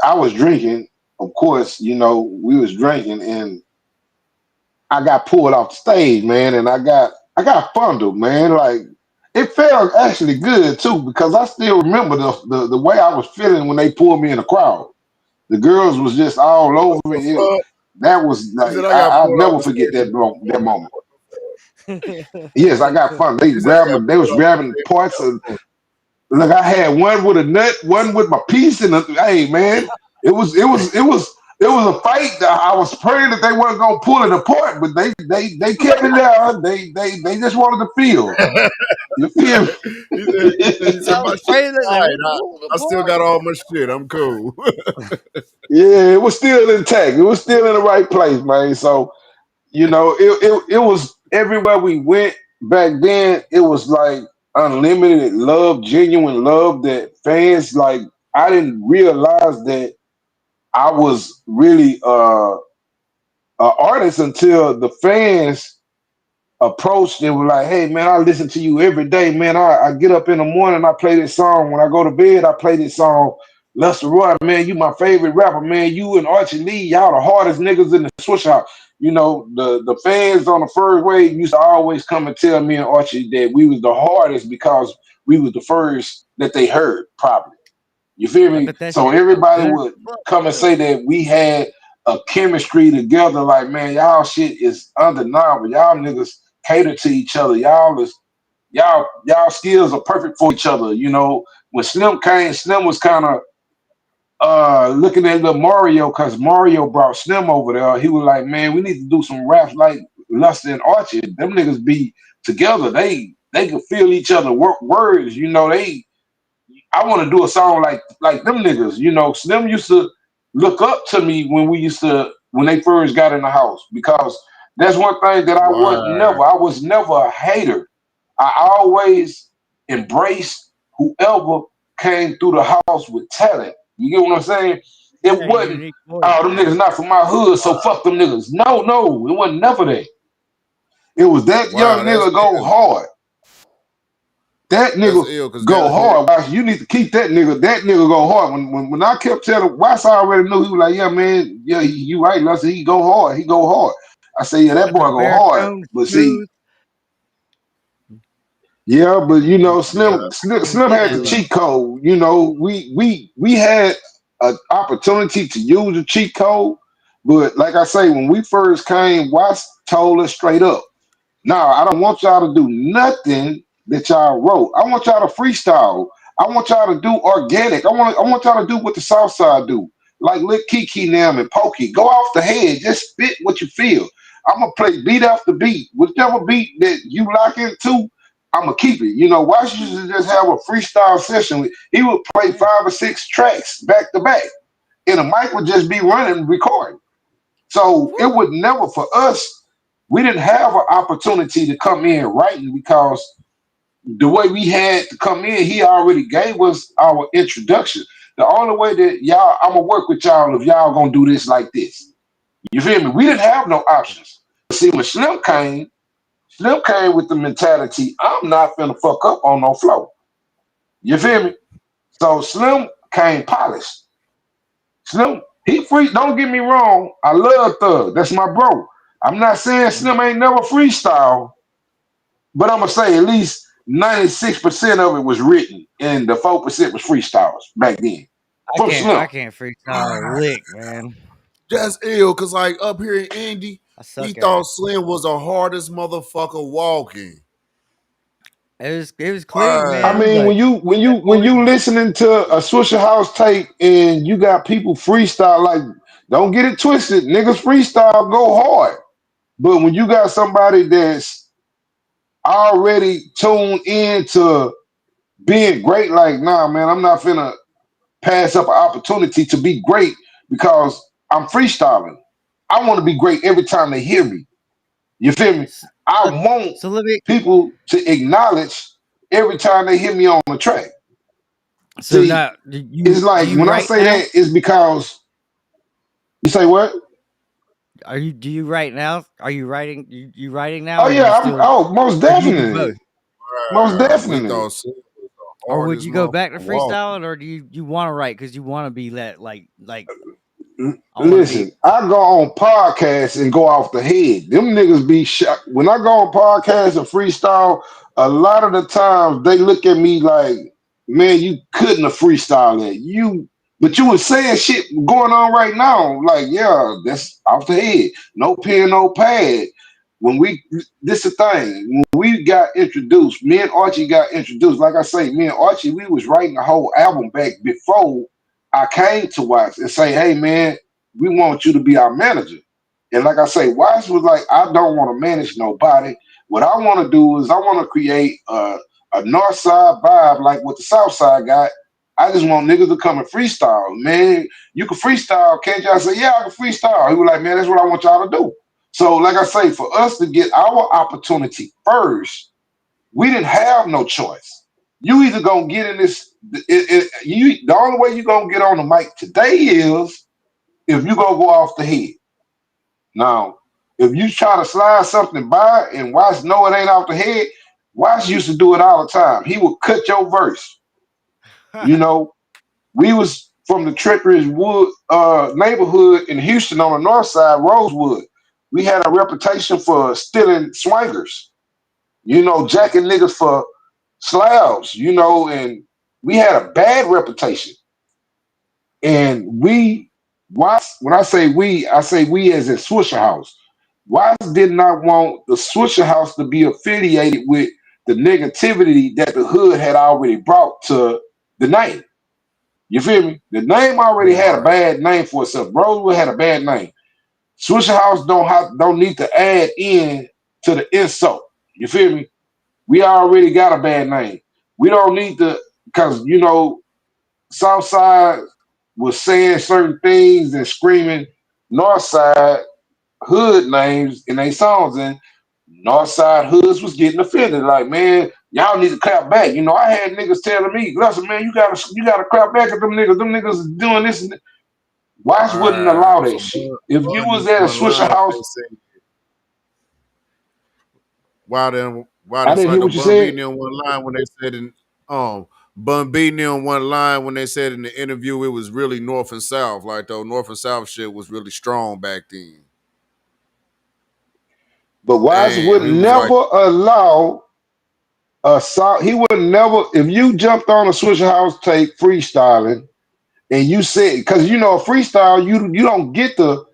A: I was drinking, of course, you know, we was drinking, and I got pulled off the stage, man, and I got fondled, man. Like it felt actually good too, because I still remember the way I was feeling when they pulled me in the crowd. The girls was just all over
E: The
A: me.
E: fuck?
A: That was
E: He
A: like
E: said I got
A: I'll
E: pulled off
A: never
E: the
A: forget
E: stage.
A: that moment. Yes, I got fun.
E: He said I got
A: They
E: pulled
A: was
E: off
A: grabbing parts of. Look, I had one with a nut, one with my piece, and hey, man, it was a fight. I was praying that they weren't gonna pull it apart, but they kept it there. They just wanted to feel.
E: the stage.
A: You feel
E: He said
B: I
E: my
B: was
E: shit
B: afraid that they
E: alright.
B: wouldn't pull it
E: I still
B: apart.
E: got all my shit. I'm cool.
A: Yeah, it was still intact. It was still in the right place, man. So you know, it was everywhere we went back then. It was like unlimited love, genuine love that fans like. I didn't realize that I was really an artist until the fans approached and were like, "Hey, man, I listen to you every day, man. I get up in the morning, I play this song. When I go to bed, I play this song. Lester Roy, man, you my favorite rapper, man. You and Archie Lee, y'all the hardest niggas in the Swisha. You know, the fans on the first wave used to always come and tell me and Archie that we was the hardest because we was the first that they heard, probably. You feel
F: I
A: me?
F: bet that
A: So
F: shit felt
A: everybody
F: good.
A: would
F: Fuck,
A: come and
F: too.
A: say that we had a chemistry together. Like, man, y'all shit is undeniable. Y'all niggas cater to each other. Y'all skills are perfect for each other. You know, when Slim came, Slim was kind of looking at little Mario because Mario brought Slim over there. He was like, man, we need to do some raps like Luster and Archie. Them niggas be together. They can feel each other words. You know, I want to do a song like them niggas. You know, Slim used to look up to me when they first got in the house because that's one thing that
E: Word.
A: I was never a hater. I always embraced whoever came through the house with talent. You get what I'm saying? It
F: Yeah,
A: wasn't,
F: unique voice.
A: oh, them niggas not from my hood, so fuck them niggas. No, it wasn't never that. It was that
E: Wow,
A: young
E: that's
A: nigga go
E: ill.
A: hard. That
E: That's
A: nigga
E: ill because
A: go
E: they'll hear.
A: hard. You need to keep that nigga. That nigga go hard. When I kept telling Watts, I already knew he was like, yeah, man, yeah, you right, Lucy. He go hard. He go hard. I say, yeah, that
F: With the
A: boy go hard.
F: baritone
A: But see,
F: smooth.
A: yeah, but you know,
E: Yeah.
A: Slim had the
F: Yeah,
A: cheat code. You know, we had an opportunity to use the cheat code, but like I say, when we first came, Watts told us straight up. Now, I don't want y'all to do nothing that y'all wrote. I want y'all to freestyle. I want y'all to do organic. I want y'all to do what the South Side do. Like Lil Kiki Nam and Pokey. Go off the head. Just spit what you feel. I'm gonna play beat after beat. Whichever beat that you lock into, I'm gonna keep it. You know, why should you just have a freestyle session? He would play 5 or 6 tracks back to back, and the mic would just be running, recording. So it would never for us. We didn't have an opportunity to come in writing because the way we had to come in, he already gave us our introduction. The only way that y'all, I'm gonna work with y'all if y'all gonna do this like this. You feel me? We didn't have no options. See, when Slim came with the mentality, I'm not finna fuck up on no flow. You feel me? So Slim came polished. Slim, he free. Don't get me wrong. I love Thug. That's my bro. I'm not saying Slim ain't never freestyle, but I'm gonna say at least 96% of it was written, and the 4% was freestyles back then. From
F: I
A: Slim.
F: can't freestyle a lick, man.
E: That's ill, cause like up here in Indy,
F: I
E: he
F: suck at
E: thought
F: it.
E: Slim was the hardest motherfucker walking.
F: It was clean,
A: I
E: Wow.
F: man.
A: mean,
F: But
A: when you listening to a Swisha House tape and you got people freestyle, like don't get it twisted, niggas freestyle go hard. But when you got somebody that's already tuned into being great, like nah, man, I'm not finna pass up an opportunity to be great because I'm freestyling. I want to be great every time they hear me. You feel me?
F: so,
A: I want
F: so let me.
A: people to acknowledge every time they hear me on the track.
F: So
A: See,
F: now,
A: it's
F: do
A: like
F: you
A: when I
F: write
A: say
F: now?
A: that, it's because you say what?
F: Do you write now? Are you writing? You writing now,
A: Oh
F: or you
A: yeah,
F: still,
A: oh most
F: or do you do both?
A: definitely, most
E: We
A: definitely.
E: thought Slim was the
F: Or would
E: hardest
F: you go
E: motherfucker
F: back to
E: walking.
F: freestyling, or do you want to write because you want to be that like I want to be.
A: Listen, I go on podcasts and go off the head. Them niggas be shot. When I go on podcasts and freestyle, a lot of the times they look at me like, man, you couldn't have freestyled that. But you was saying shit going on right now. Like, yeah, that's off the head. No pen, no pad. This the thing. When we got introduced, me and Archie got introduced. Like I say, me and Archie, we was writing the whole album back before I came to Wax and say, hey man, we want you to be our manager. And like I say, Wax was like, I don't want to manage nobody. What I want to do is I want to create a north side vibe like what the south side got. I just want niggas to come and freestyle. Man, you can freestyle, can't y'all? Say, yeah, I can freestyle. He was like, man, that's what I want y'all to do. So, like I say, for us to get our opportunity first, we didn't have no choice. You either gonna get in this. The only way you gonna get on the mic today is if you gonna go off the head. Now, if you try to slide something by and Watch know it ain't off the head, Watch used to do it all the time. He would cut your verse. You know, we was from the treacherous wood neighborhood in Houston on the north side, Rosewood. We had a reputation for stealing swingers. You know, jacking niggas for slabs, you know, and we had a bad reputation. And when I say we as a Swisher House. Watts did not want the Swisher House to be affiliated with the negativity that the hood had already brought to the name. You feel me? The name already
F: Yeah.
A: had a bad name for itself. Rosewood had a bad name. Swisher House don't need to add in to the insult. You feel me? We already got a bad name. We don't need to, because you know, Southside was saying certain things and screaming Northside hood names in their songs, and Northside hoods was getting offended. Like, man, y'all need to clap back. You know, I had niggas telling me, listen, man, you gotta clap back at them niggas. Them niggas is doing this. And Watts wouldn't allow that
E: So
A: shit. If you
E: Bud
A: was
E: in
A: at a
E: one
A: Swisher
E: line,
A: House,
E: they said, why
A: I
E: then
A: didn't hear
E: Swagger
A: what you
E: Bun
A: said.
E: beating in one line when they said in Bun beating in one line when they said in the interview it was really North and South. Like though North and South shit was really strong back then.
A: But Watts would
E: Damn, he was like,
A: never allow a song. He would never, if you jumped on a Swisher House tape freestyling and you said, because you know, freestyle, you don't get to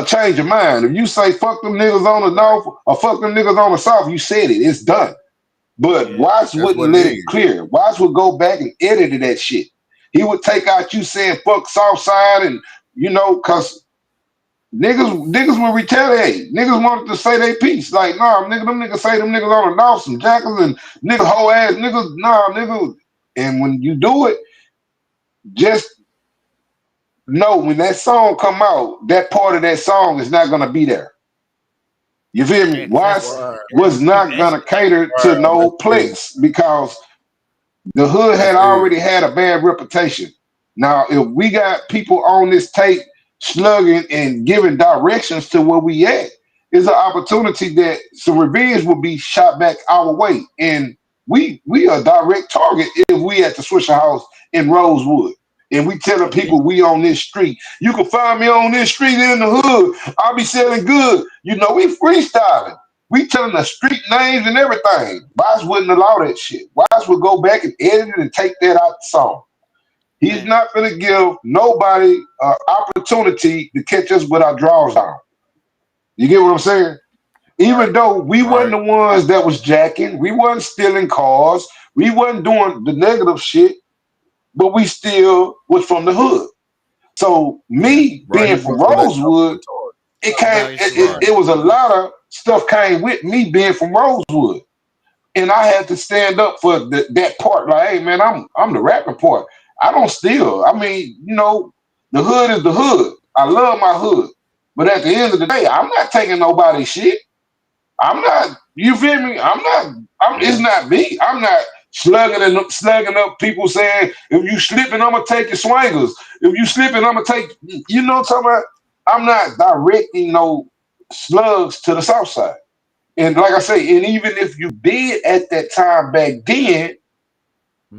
A: change your mind. If you say fuck them niggas on the north or fuck them niggas on the south, you said it. It's done. But
B: Yeah.
A: Watts
E: that's
A: wouldn't
E: what it
A: let it
E: is.
A: clear. Watts would go back and edit that shit. He would take out you saying fuck Southside and you know, cause niggas would retaliate. Niggas wanted to say they piece. Like, nah, nigga, them niggas say them niggas on the north, some jackals and niggas whole ass niggas, nah, nigga. And when you do it, just no, when that song come out, that part of that song is not gonna be there. You feel me?
F: Yeah, 'cause
A: Watts
E: Right,
A: was not
F: that's
A: gonna cater to
E: right.
A: no
E: That's crazy.
A: Plex because the hood
E: That's
A: had
E: it.
A: already had a bad reputation. Now, if we got people on this tape slugging and giving directions to where we at, is an opportunity that some revenge will be shot back our way. And we are a direct target if we at the Swisha House in Rosewood. And we telling people we on this street. You can find me on this street in the hood. I'll be selling good. You know, we freestyling. We telling the street names and everything. Boss wouldn't allow that shit. Boss would go back and edit it and take that out the song. He's
F: man.
A: not going to give nobody an opportunity to catch us with our draws down. You get what I'm saying?
E: Right,
A: Even though we wasn't
E: right.
A: the ones that was jacking, we wasn't stealing cars, we wasn't doing the negative shit, but we still was from the hood. So
F: Yeah.
A: me
E: Right. He
A: being from
E: busted that top of
A: Rosewood,
E: the torch.
A: it came.
F: Dog,
A: It,
E: Right.
A: it was a lot of stuff came with me being from Rosewood, and I had to stand up for that part. Like, hey man, I'm the rapping part. I don't steal. I mean, you know, the hood is the hood. I love my hood, but at the end of the day, I'm not taking nobody's shit. I'm not. You feel me? I'm not. It's
B: Yeah.
A: not me. I'm not slugging up people saying if you slipping, I'm gonna take your swangers. If you slipping, I'm gonna take. You know what I'm talking about? I'm not directing no slugs to the south side. And like I say, and even if you did at that time back then,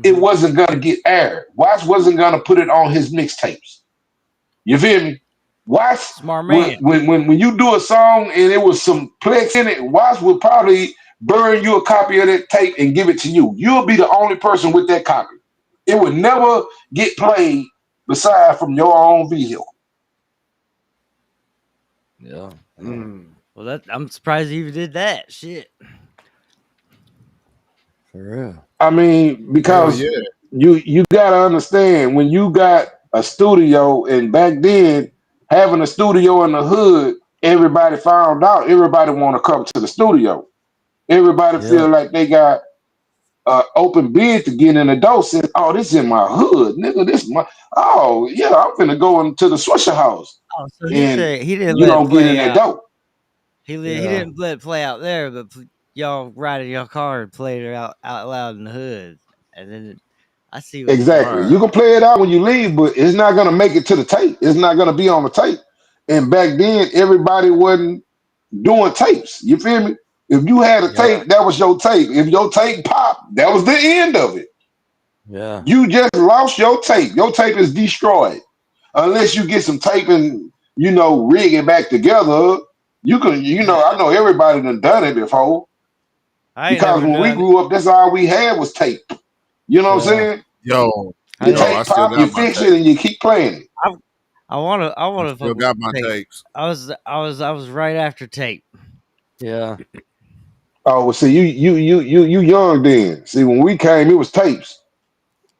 A: it
F: Mm-hmm.
A: wasn't gonna get aired. Watts wasn't gonna put it on his mixtapes. You feel me? Watts
F: Smart
A: when
F: man.
A: when you do a song and it was some plex in it, Watts would probably burn you a copy of that tape and give it to you. You'll be the only person with that copy. It would never get played beside from your own vehicle.
B: Yeah.
F: Well, that I'm surprised he even did that. Shit.
B: For real.
A: I mean,
E: Hell
A: because
E: yeah.
A: you gotta understand when you got a studio, and back then having a studio in the hood, everybody found out. Everybody want to come to the studio. Everybody
B: Yeah.
A: feel like they got open bid to get in the door. Said, "Oh, this in my hood, nigga. This my oh yeah, I'm finna go into the Swisher House,
F: Oh, so he
A: and
F: said he didn't
A: you
F: let it
A: don't get in
F: play
A: that
F: out.
A: door."
F: He
B: Yeah.
F: didn't let it play out there, but y'all ride in your car and played it out loud in the hood, and then I see what he did.
A: Exactly.
E: Right.
A: You can play it out when you leave, but it's not gonna make it to the tape. It's not gonna be on the tape. And back then, everybody wasn't doing tapes. You feel me? If you had a
B: Yeah.
A: tape, that was your tape. If your tape popped, that was the end of it.
B: Yeah.
A: You just lost your tape. Your tape is destroyed. Unless you get some tape and, you know, rig it back together. You can, you know, I know everybody done it before.
F: I ain't
A: Because
F: never
A: when we
F: done it.
A: grew up, that's all we had was tape. You know what I'm
B: Yeah.
A: saying?
E: Yo,
F: I
A: The
E: yo,
F: never.
E: I
A: tape
E: still
A: pop, you
E: got my
A: fix it,
E: tape.
A: and you keep playing it.
F: I
E: I
F: wanna
E: still
F: fuck with
E: got my
F: tape.
E: tapes.
F: I was right after tape.
B: Yeah.
A: Oh, well, see, you young then. See, when we came, it was tapes.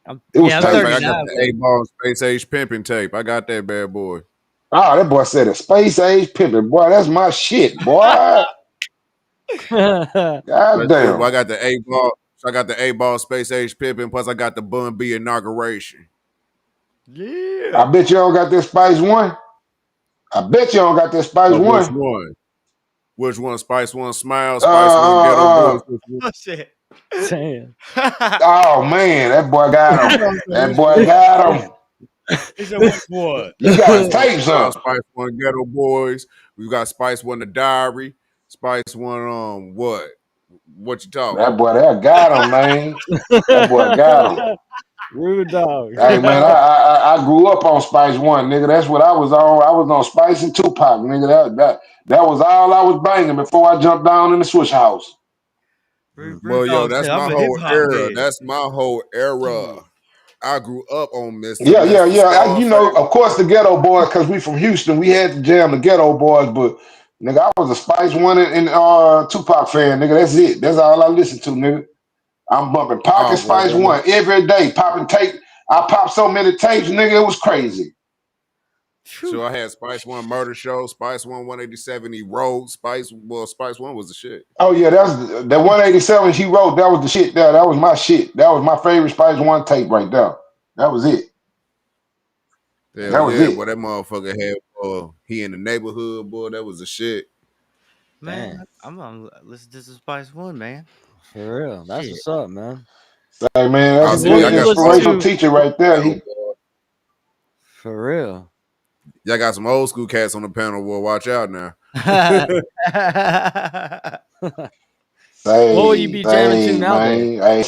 A: It was
F: Yeah, I'm
E: Matter of fact, I
A: tapes.
E: got
F: 39.
E: the A-Ball Space Age pimping tape. I got that bad boy.
A: Oh, that boy said a space age pimping. Boy, that's my shit, boy. God
E: Let's see.
A: damn.
E: I got the A-Ball. So I got the A-Ball Space Age pimping. Plus, I got the Bun B inauguration.
A: I
F: Yeah.
A: bet you don't got that Spice One. I bet you don't got that Spice
E: Which
A: One.
E: one? Which one? Spice One Smile,
A: Uh,
E: Spice One Ghetto
A: uh, uh.
E: Boys. Which one?
F: Oh shit.
B: Damn.
A: Oh man, that boy got him. That
B: Which
A: boy got him.
F: He said which one?
A: You got the
E: Spice One
A: tapes,
E: Smile,
A: huh?
E: Spice One Ghetto Boys. We got Spice One The Diary. Spice One what? What you talking
A: That
E: about?
A: boy that got him, man. That boy got him.
B: Rude dog.
A: Hey man, I grew up on Spice One, nigga. That's what I was on. I was on Spice and Tupac, nigga. That was all I was banging before I jumped down in the Swish House.
F: Rude
E: Well, yo,
F: dog
E: that's
F: said I'm
E: my
F: a hip
E: whole
F: hop
E: era.
F: head.
E: That's my whole era.
F: Shit.
E: I grew up on
A: Yeah, yeah,
E: Mr.
A: yeah. You know,
E: Scarface.
A: of course, the Ghetto Boys, because we from Houston, we had to jam the Ghetto Boys. But nigga, I was a Spice One and Tupac fan, nigga. That's it. That's all I listen to, nigga. I'm bumping Pocket
E: Oh well,
A: Spice One every day, popping tape. I popped so many tapes, nigga. It was crazy.
F: Phew.
E: so I had Spice One Murder Show, Spice One 187. He rode Spice One was the shit.
A: Oh yeah, that's the 187 she wrote. That was the shit. There, that was my shit. That was my favorite Spice One tape right there. That was it.
E: Hell
A: That was
E: yeah,
A: it.
E: boy, that motherfucker had he in the neighborhood, boy, that was the shit.
F: Man,
B: Dang.
F: I'm gonna listen to some Spice One, man.
B: For real. That's
F: Shit.
B: what's up, man.
A: Say, man, that's
E: Oh,
A: a
E: see,
B: What
A: good
B: would
E: y'all
B: you
E: got some
B: listen
E: old
A: inspirational
B: to?
A: teacher right there.
E: panel,
A: He
E: boy.
B: For real.
E: Y'all got some old school cats on the panel, boy. Watch out now.
B: What would you be jamming to nowadays?
A: man. Hey,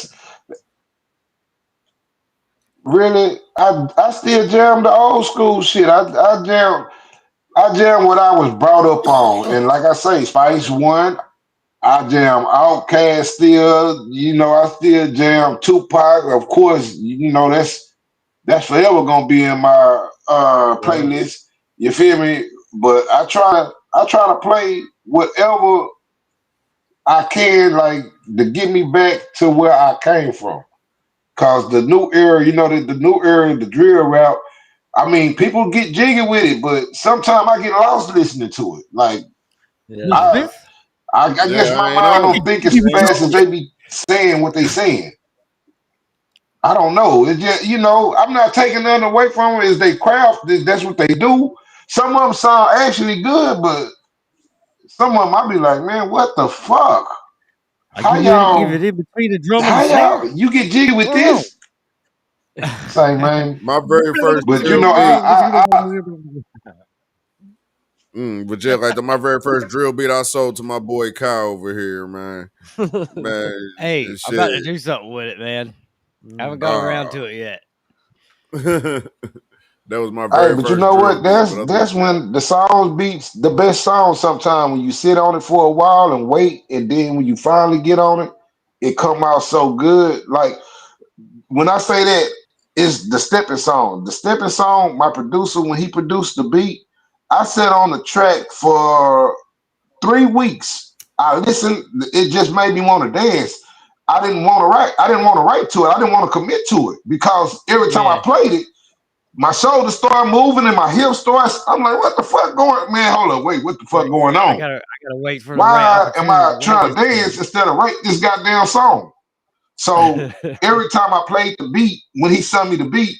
A: really, I still jam the old school shit. I jam what I was brought up on, and like I say, Spice One. I jam Outkast still. You know, I still jam Tupac. Of course, you know that's forever gonna be in my
B: Yeah.
A: playlist. You feel me? But I try to play whatever I can, like, to get me back to where I came from. Cause the new era, you know, the new era, the drill rap. I mean, people get jiggy with it, but sometimes I get lost listening to it. Like
F: Will
B: Yeah.
A: I,
F: Smith?
A: I guess
E: Yeah,
A: my
E: I ain't
A: mind
E: on
A: don't
E: it.
A: think
F: You
A: as
F: be
E: I ain't
A: fast as
E: on
A: they
E: it.
A: be saying what they saying. I don't know. It just, you know, I'm not taking nothing away from it. Is they craft? That's what they do. Some of them sound actually good, but some of them I be like, man, what the fuck?
F: Are
A: How
F: you even
A: y'all?
F: in between the drum and the
A: How
F: snare?
A: y'all? You get jiggy with
F: What's going
A: this? Say, man.
E: My very first
A: But you
E: drill
A: know,
E: beat, but yeah, like my very first drill beat I sold to my boy Kyle over here, man. Man,
F: Hey,
E: and
F: I'm about
E: shit.
F: to do something with it, man. I haven't
B: Mm.
F: got around
E: Uh,
F: to it yet.
E: that was my
A: hey,
E: very
A: but you
E: first
A: know
E: drill
A: what?
E: beat. But other than
A: That's when the songs beats the best song. Sometimes when you sit on it for a while and wait, and then when you finally get on it, it come out so good. Like when I say that, it's the stepping song. The stepping song, my producer, when he produced the beat, I sat on the track for 3 weeks. I listened, it just made me want to dance. I didn't want to write to it. I didn't want to commit to it because every time I
F: Yeah,
A: played it, my shoulders started moving and my hips started. I'm like, what the fuck going, man? Hold up, wait, what the fuck
F: like,
A: going
F: I
A: on?
F: gotta wait for the right
A: Why am
F: opportunity
A: I
F: to write
A: trying
F: this
A: to dance instead of write this goddamn song? So
F: thing.
A: every time I played the beat, when he sent me the beat,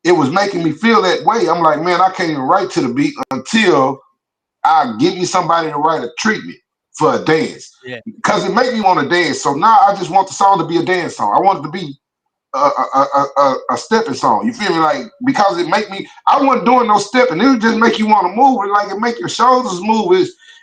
A: it was making me feel that way. I'm like, man, I can't even write to the beat until I get me somebody to write a treatment for a dance.
F: Yeah,
A: Because it make me want to dance. So now I just want the song to be a dance song. I want it to be a stepping song. You feel me? Like, because it make me, I wasn't doing no stepping. It would just make you want to move. It like it make your shoulders move.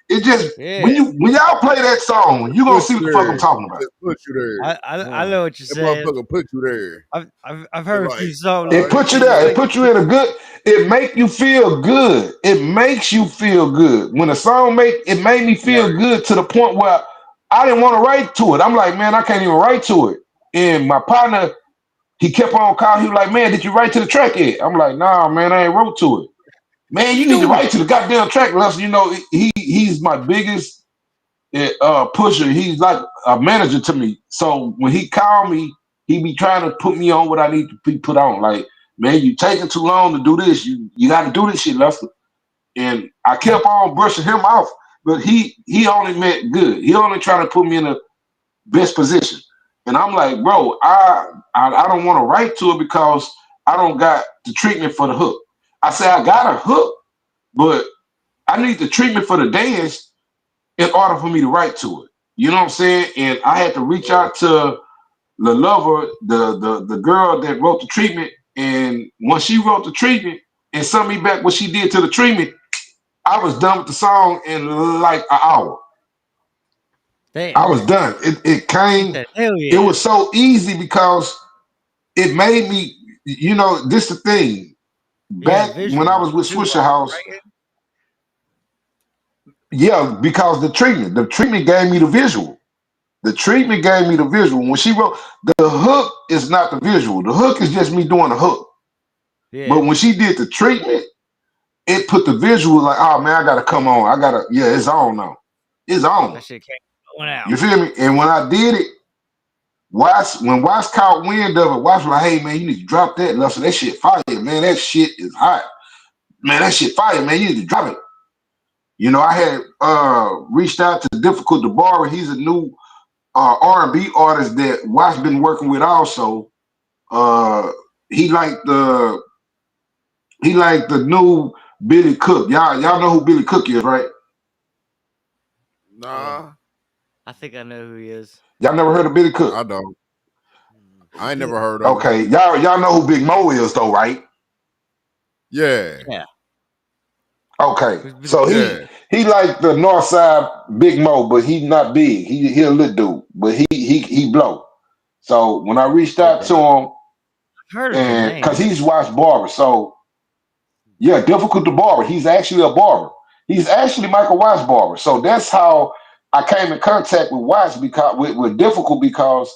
A: It just
F: yeah.
A: when y'all play that song, you gonna
E: put
A: see
E: you
A: what the fuck I'm
E: there,
A: talking
E: it
A: about.
E: just put you there.
F: I
B: Huh.
F: know what you're
E: That
F: saying.
E: motherfucker put you there.
F: I've
E: It's
F: heard a
E: like,
F: few songs.
A: It put you
F: It just
A: there. It
F: make
A: put you in a good. It make you feel good. It makes you feel good. When a song made me feel
E: right,
A: good to the point where I didn't want to write to it. I'm like, man, I can't even write to it. And my partner, he kept on calling. He was like, man, did you write to the track yet? I'm like, nah, man, I ain't wrote to it. Man, you need to
F: shoot.
A: write to the goddamn track, Lester. You know, he's my biggest pusher. He's like a manager to me. So when he called me, he be trying to put me on what I need to be put on. Like, man, you taking too long to do this. You got to do this shit, Lester. And I kept on brushing him off, but he only meant good. He only trying to put me in the best position. And I'm like, bro, I don't want to write to it because I don't got the treatment for the hook. I say I got a hook, but I need the treatment for the dance in order for me to write to it. You know what I'm saying? And I had to reach out to the lover, the girl that wrote the treatment. And when she wrote the treatment and sent me back what she did to the treatment, I was done with the song in like an hour. I
F: Damn.
A: was done. It
F: She
A: came,
F: said, hell
A: it
F: yeah.
A: was so easy because it made me, you know, this the thing.
F: Yeah,
A: Back when I
F: visual
A: was with
F: too
A: Swisha
F: on it,
A: House,
F: right?
A: yeah, because the treatment gave me the visual. The treatment gave me the visual. When she wrote, the hook is not the visual. The hook is just me doing the hook. But
F: Yeah,
A: when she did the treatment, it put the visual like, oh man, I gotta come on. Yeah, it's on now. It's on.
F: that shit came going out.
A: You feel me? And when I did it, when Watts caught wind of it, Watts was like, hey man, you need to drop that, Lester. That shit fire, man. That shit is hot. Man, that shit fire, man. You need to drop it. You know, I had reached out to Difficult DeBarra. He's a new R&B artist that Watts been working with also. He liked the He like the new Billy Cook. Y'all know who Billy Cook is, right?
E: Nah,
F: I think I know who he is.
A: Y'all never heard of Billy Cook?
E: I don't. I ain't never heard of him.
A: Okay, y'all know who Big Mo is though, right?
E: Yeah,
F: Yeah.
A: Okay,
F: Who's Billy
A: so
F: Cook?
E: yeah.
A: he like the North Side Big Mo, but he not big. He a little dude, but he blow. So when I reached out to
E: Okay.
A: him,
F: I've heard of the
A: and because
F: name.
A: he's watched barber, so yeah, difficult to barber. He's actually a barber. He's actually Michael Watts barber. So that's how I came in contact with Watts because with difficult because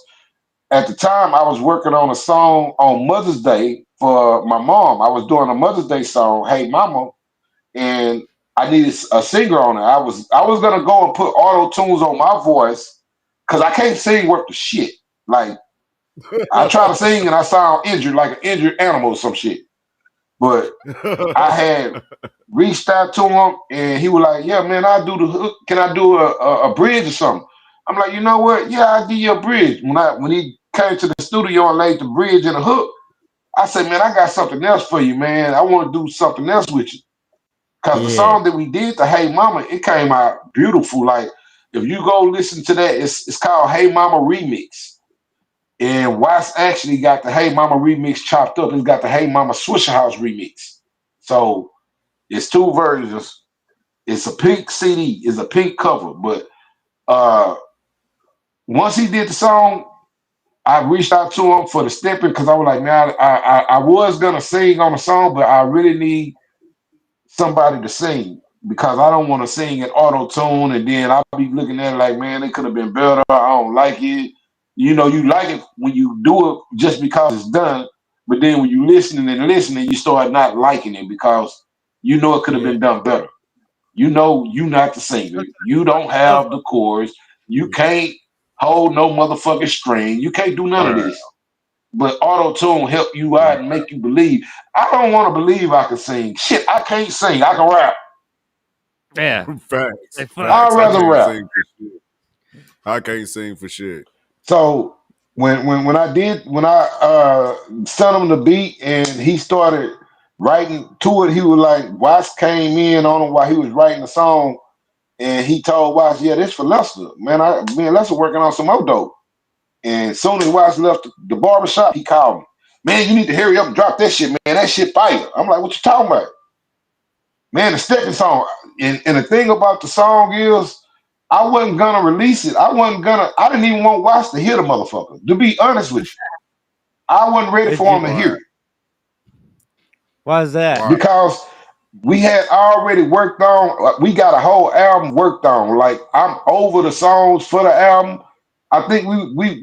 A: at the time I was working on a song on Mother's Day for my mom. I was doing a Mother's Day song, Hey Mama, and I needed a singer on it. I was gonna go and put auto tunes on my voice because I can't sing worth the shit. Like I try to sing and I sound injured like an injured animal or some shit. But I had reached out to him and he was like, "Yeah, man, I'll do the hook. Can I do a bridge or something?" I'm like, "You know what? Yeah, I'll give you a bridge." When he came to the studio and laid the bridge and the hook, I said, "Man, I got something else for you, man. I want to do something else with you." Because the
F: Yeah.
A: song that we did, the Hey Mama, it came out beautiful. Like if you go listen to that, it's called Hey Mama Remix. And Watts actually got the Hey Mama remix chopped up. It's got the Hey Mama Swisha House remix. So it's two versions. It's a pink CD, it's a pink cover. But uh once he did the song, I reached out to him for the stepping because I was like, man, I was gonna sing on the song, but I really need somebody to sing because I don't want to sing in auto tune and then I'll be looking at it like, man, it could have been better. I don't like it. You know, you like it when you do it just because it's done, but then when you listening, you start not liking it because you know it could have
F: Yeah.
A: been done better. You know you not the singer. You don't
F: Oh,
A: have the chords. You can't hold no motherfucking string. You can't do none of
E: Right.
A: this. But auto tune help you out and make you believe. I don't want to believe I can sing. Shit, I can't sing. I can rap.
F: yeah.
E: Facts.
F: They fuck.
A: I'd
E: Facts. I
A: rather
E: can't
A: rap.
E: sing for shit. I can't sing for shit.
A: So when I sent him the beat and he started writing to it, he was like Watts came in on him while he was writing the song and he told Watts, yeah, this for Lester. Man, me and Lester working on some more dope. And as soon as Watts left the barbershop, he called me. Man, you need to hurry up and drop that shit, man. That shit fire. I'm like, what you talking about? Man, the stepping song. And the thing about the song is, I wasn't gonna release it. I didn't even want Watts to hear the motherfucker. To be honest with you, I wasn't ready
F: Did
A: for
F: you?
A: him to hear
E: Right.
A: it
F: Why is that?
E: Right.
A: because we had already worked on. We got a whole album worked on. Like I'm over the songs for the album. I think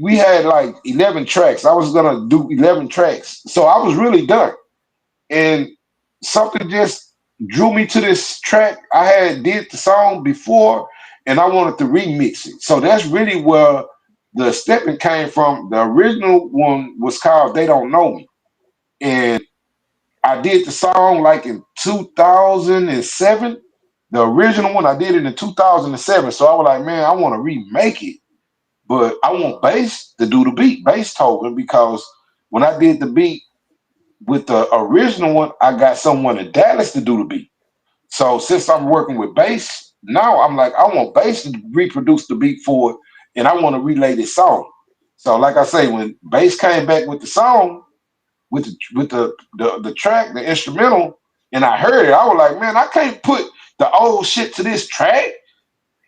A: we had like 11 tracks. I was gonna do 11 tracks, so I was really done. And something just drew me to this track. I had did the song before, and I wanted to remix it. So that's really where the stepping came from. The original one was called "They Don't Know Me," and I did the song like in 2007. The original one I did it in 2007. So I was like, man, I want to remake it, but I want Bass to do the beat. Bass told me because when I did the beat with the original one, I got someone in Dallas to do the beat. So since I'm working with Bass, now I'm like, I want Bass to reproduce the beat for it, and I want to relay this song. So like I say, when Bass came back with the song, with the track, the instrumental, and I heard it, I was like, man, I can't put the old shit to this track.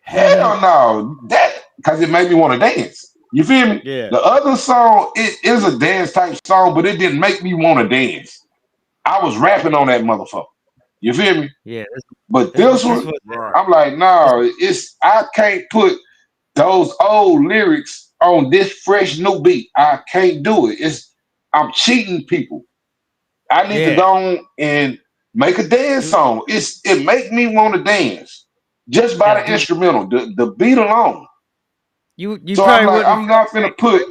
A: Hell no, that because it made me want to dance. You feel me?
F: Yeah.
A: The other song, it is a dance type song, but it didn't make me want to dance. I was rapping on that motherfucker. You feel me?
F: Yeah.
A: But
F: This
A: this
F: this
A: one,
F: was
E: Right.
A: I'm like,
F: this,
A: no, I can't put those old lyrics on this fresh new beat. I can't do it. I'm cheating people. I need to go
F: yeah.
A: on and make a dance
F: Do
A: song. It make me want to dance just by
F: gotta
A: the
F: do it.
A: instrumental, the beat alone.
F: You
A: So I'm
F: probably
A: like,
F: wouldn't
A: I'm
F: feel
A: not gonna
F: right.
A: put.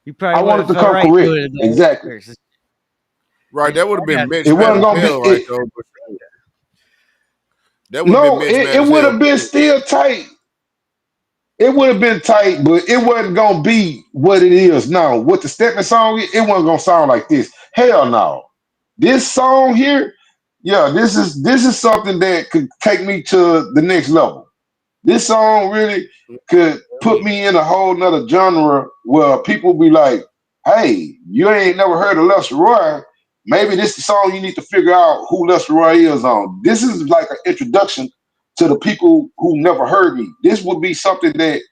F: You probably
A: I want it
F: wouldn't
A: to
F: feel
A: come
F: right
A: correct.
F: doing it the whole
A: Exactly.
F: verse.
E: Right. That would have
F: I got
E: been
A: It
E: mixed mad
A: wasn't
E: as
A: gonna be
E: hell, right
A: it.
E: though. But that would have been
A: No,
E: mixed
A: it,
E: mad
A: it
E: as
A: would
E: hell.
A: have been
E: Too.
A: still tight. It would have been tight, but it wasn't gonna be what it is now. What the stepping song is, it wasn't gonna sound like this. Hell no. this song here, yeah, this is something that could take me to the next level. This song really could put me in a whole nother genre where people be like, hey, you ain't never heard of Lester Roy. Maybe this is the song you need to figure out who Lester Roy is on. This is like an introduction to the people who never heard me. This would be something that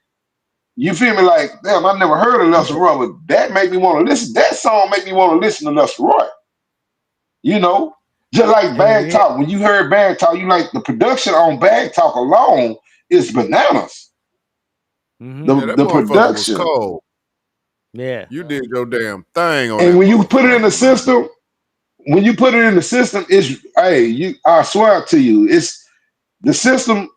A: you feel me like, damn, I never heard of Lester Roy, but that make me want to listen. That song make me want to listen to Lester Roy. You know, just like Bag Talk. When you heard Bag Talk, you like the production on Bag Talk alone is bananas.
E: Yeah, that
A: The
E: motherfucker was
A: production.
E: cold.
F: Yeah.
E: You did your damn thing on
A: And
E: that.
A: when you put it in the
E: motherfucker, man.
A: system, it's I swear to you, it's the system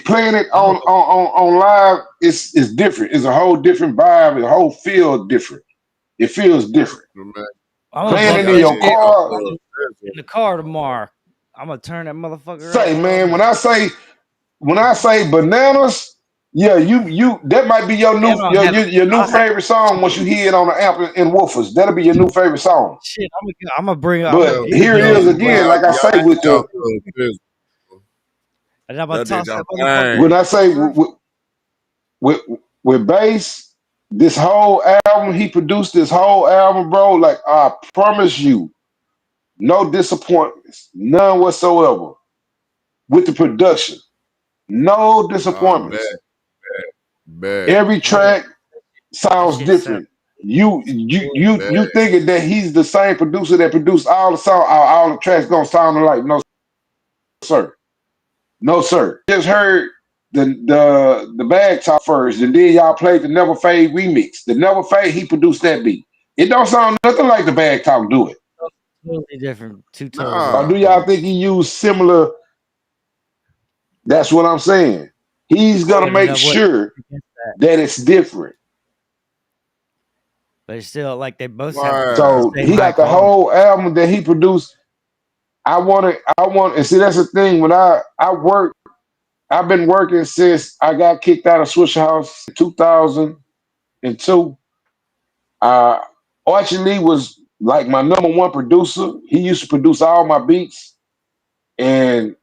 A: playing it on live is different. It's a whole different vibe, a whole feel different. It feels different.
F: I'm
A: Playing
F: gonna
A: it
F: bump
A: in
F: that
A: your
F: shit
A: car.
F: in the car tomorrow. I'm gonna turn that motherfucker
A: Say,
F: up.
A: man, when I say bananas, yeah, you that might be your new favorite song once you hear it on the amp in woofers. That'll be your new favorite song.
F: Shit, I'm gonna bring.
A: But here it is again, like I say with the
F: and I'm gonna toss that
A: when I say with bass, this whole album, he produced this whole album, bro. Like I promise you, no disappointments, none whatsoever with the production. No disappointments. Every track sounds different. You thinking that he's the same producer that produced all the song, all the tracks gonna sound alike? No, sir. No, sir. Just heard the Bag Talk first, and then y'all played the Never Fade remix. The Never Fade, he produced that beat. It don't sound nothing like the Bag Talk do it.
F: Totally different. Two tones.
A: Or do y'all think he used similar? That's what I'm saying. He's gonna make sure that it's different.
F: But it's still like they both
A: So he got the whole album that he produced. I want, and see that's the thing. When I work, I've been working since I got kicked out of Swisha House in 2002. Archie Lee was like my number one producer. He used to produce all my beats, and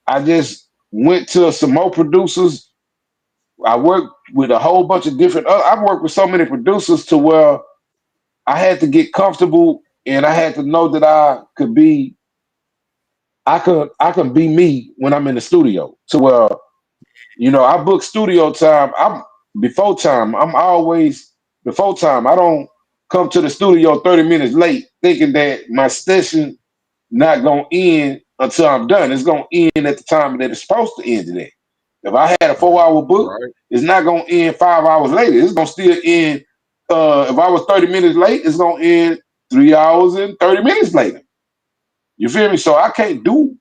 A: I just went to some more producers. I worked with a whole bunch of different. I've worked with so many producers to where I had to get comfortable, and I had to know that I could be me when I'm in the studio. So I book studio time. I'm before time. I'm always before time. I don't come to the studio 30 minutes late thinking that my session not gonna end until I'm done. It's gonna end at the time that it's supposed to end today. If I had a 4-hour book, it's not gonna end 5 hours later. It's gonna still end. If I was 30 minutes late, it's gonna end 3 hours and 30 minutes later. You feel me? So I can't do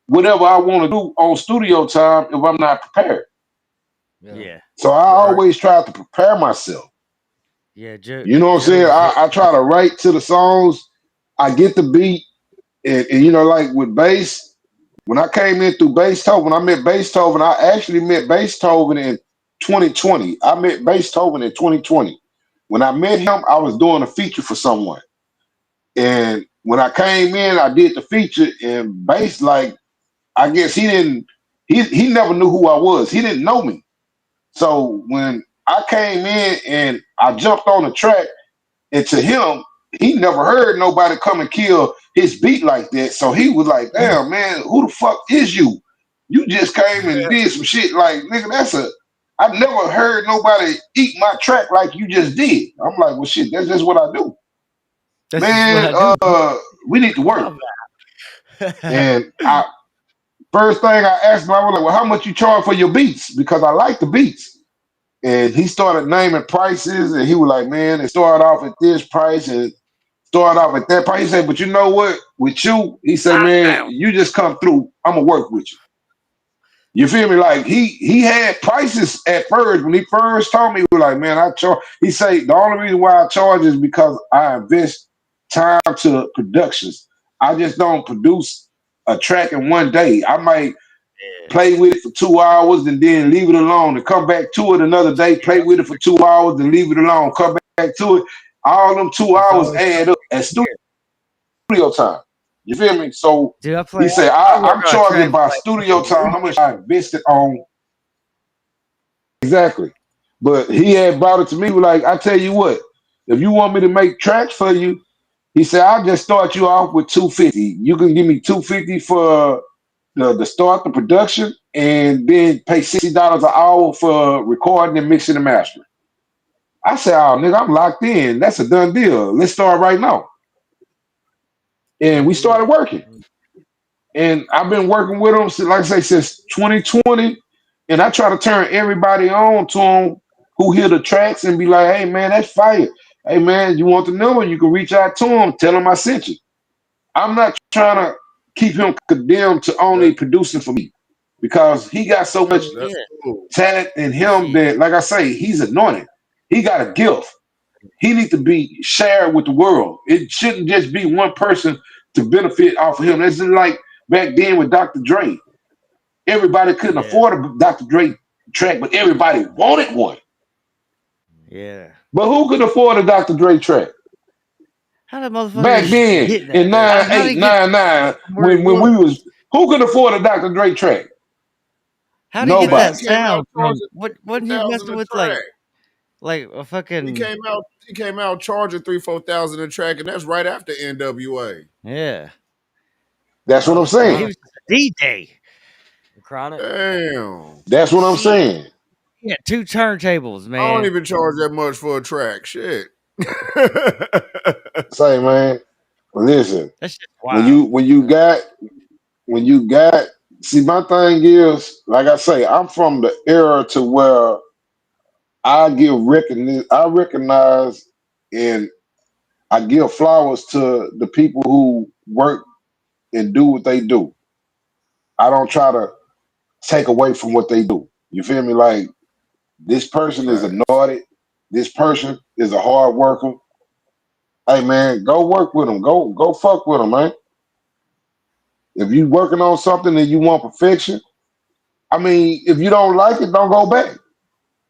A: whatever I want to do on studio time if I'm not prepared.
F: Yeah.
A: So I always try to prepare myself.
F: Yeah,
A: you know what I'm saying? I try to write to the songs. I get the beat, and like with bass, when I came in through Beethoven, I met Beethoven. I actually met Beethoven in 2020. I met Beethoven in 2020. When I met him, I was doing a feature for someone. And when I came in, I did the feature, and Bass, like, I guess he never knew who I was. He didn't know me. So when I came in and I jumped on the track, and to him, he never heard nobody come and kill his beat like that. So he was like, damn, man, who the fuck is you? You just came and did some shit like, nigga, I never heard nobody eat my track like you just did. I'm like, well, shit, that's just what I do. We need to work. And first thing I asked him, I was like, well, how much you charge for your beats? Because I like the beats. And he started naming prices, and he was like, man, it started off at this price and started off at that price. He said, but you know what? With you, he said, man, you just come through. I'm going to work with you. You feel me? Like he had prices at first. When he first told me, he was like, man, I charge. He said, the only reason why I charge is because I invest time to productions. I just don't produce a track in one day. I might play with it for 2 hours and then leave it alone and come back to it another day, play with it for 2 hours and leave it alone, come back to it. All them 2 hours add up at studio. studio time. You feel me? So
F: Dude, I play.
A: he said,
F: I work
A: I'm
F: on a
A: charging
F: track for
A: by
F: like
A: studio
F: fucking
A: time. How much I invested on exactly? But he had brought it to me like, I tell you what, if you want me to make tracks for you, he said, I'll just start you off with 250. You can give me 250 for the start the production, and then pay $60 an hour for recording and mixing and mastering. I said, oh nigga, I'm locked in. That's a done deal. Let's start right now. And
B: Heck
A: we
B: yeah.
A: started working. And I've been working with him since, like I say, since 2020. And I try to turn everybody on to him who hear the tracks and be like, hey man, that's fire. Hey man, you want the number? You can reach out to him, tell him I sent you. I'm not trying to keep him condemned to only
E: That,
A: producing for me because he got so much
F: hell yeah,
E: that's cool.
A: talent in him
F: shit,
A: that, like I say, he's anointed. He got a gift. He needs to be shared with the world. It shouldn't just be one person to benefit off of him. It's just like back then with Dr. Dre. Everybody couldn't
F: yeah,
A: afford a Dr. Dre track, but everybody wanted one.
F: yeah.
A: But who could afford a Dr. Dre track?
F: How did motherfucker
A: Back
F: just
A: then
F: get
A: in
F: that?
A: nine
F: How did
A: eight
F: he get
A: nine nine,
F: from where he
A: when
F: was?
A: we was who could afford a Dr. Dre track?
F: How did he get
E: Man,
F: that
A: Nobody.
E: he came out
F: sound from?
E: charging
F: What? Wasn't he
E: 3,000
F: messing
E: a
F: with
E: track.
F: like a
E: He
F: fucking
E: came out. He came out charging 3,000-4,000 a track, and that's right after NWA.
F: yeah?
A: That's what I'm
B: Oh,
F: And he
A: saying.
B: Chronic.
F: was just a DJ.
B: Chronic.
E: Damn,
A: That's what I'm
F: Shit,
A: saying.
F: he had 2 turntables,
E: I don't
F: man.
E: even charge that much for a track. Shit.
A: Say man, listen,
F: That's just
A: when
F: wild.
A: you got see my thing is, like I say, I'm from the era to where I recognize and I give flowers to the people who work and do what they do. I don't try to take away from what they do. You feel me? Like this person is
E: Facts.
A: anointed. This person is a hard worker. Hey man, go work with them. Go fuck with them, man. If you working on something and you want perfection, I mean, if you don't like it, don't go back.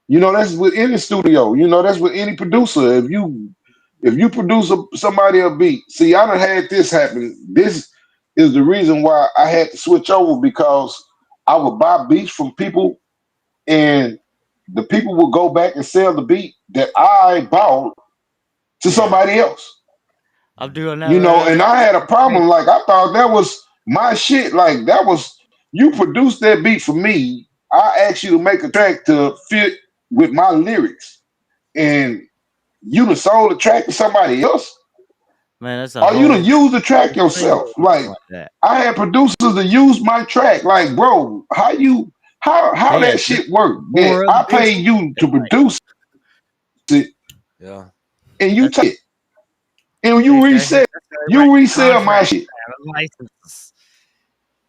A: That's with any studio. That's with any producer. If you produce somebody a beat, see, I done had this happen. This is the reason why I had to switch over because I would buy beats from people and the people would go back and sell the beat that I bought to
F: Yeah,
A: somebody else.
F: I'm doing that right
A: And
F: now.
A: I had a problem. Like I thought that was my shit. Like that was you produced that beat for me. I asked you to make a track to fit with my lyrics, and you done sold the track to somebody else,
F: Man, that's a
A: or you
F: whole
A: done used the track
F: thing
A: yourself. Like
F: like that.
A: I had producers that use my track. Like, bro, how
F: They
A: that
F: got
A: shit work? That
F: 4 other
A: I
F: beats.
A: paid you
F: They
A: to produce it,
B: Yeah.
A: and you
F: That's
A: take it, and
F: that's how they write
A: you resell my
F: contracts,
A: shit.
F: man, licenses.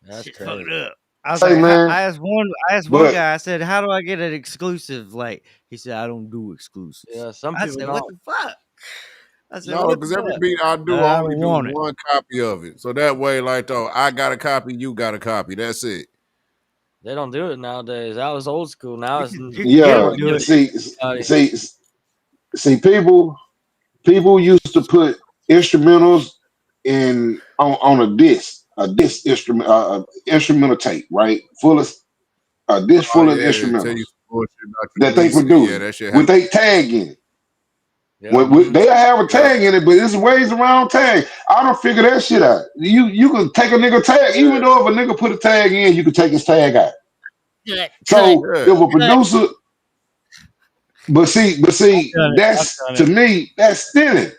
B: That's
F: Shit fucked
B: crazy.
F: up. I was
A: Say,
F: like,
A: man,
F: I asked one
A: but
F: guy. I said, "How do I get an exclusive?" Like he said, "I don't do exclusives."
B: Yeah. Some
F: I
B: people
F: said, "What
B: don't.
F: the fuck?" I said,
E: No,
F: "What the
E: because every
F: fuck?"
E: beat I do, I
F: I
E: only
F: don't
E: do
F: want it.
E: one copy of it. So that way, like, though, I got a copy, you got a copy. That's it.
B: They don't do it nowadays. That was old school. Now it's
F: You can get them
A: yeah,
F: to
B: everybody
F: do
B: gives
F: it.
B: it
A: see,
B: to everybody.
A: see, people used to put instrumentals in on a disc instrument, instrumental tape, right? A disc
E: Oh,
A: full of
E: yeah, tell
A: instrumentals
E: you some bullshit about you
A: that they
E: releasing it. Yeah,
A: produced
E: that shit
A: with
E: happen.
A: a tag in it.
B: Yeah.
A: They have a
E: Yeah.
A: tag in it, but there's ways around tag. I don't figure that shit out. You can take a nigga tag, even though if a nigga put a tag in, you can take his tag out.
F: Cut,
A: So
E: Yeah.
A: if a
F: cut.
A: producer, but see,
F: Done it. I've
A: that's
F: done
A: to
F: it.
A: me, that's stealing.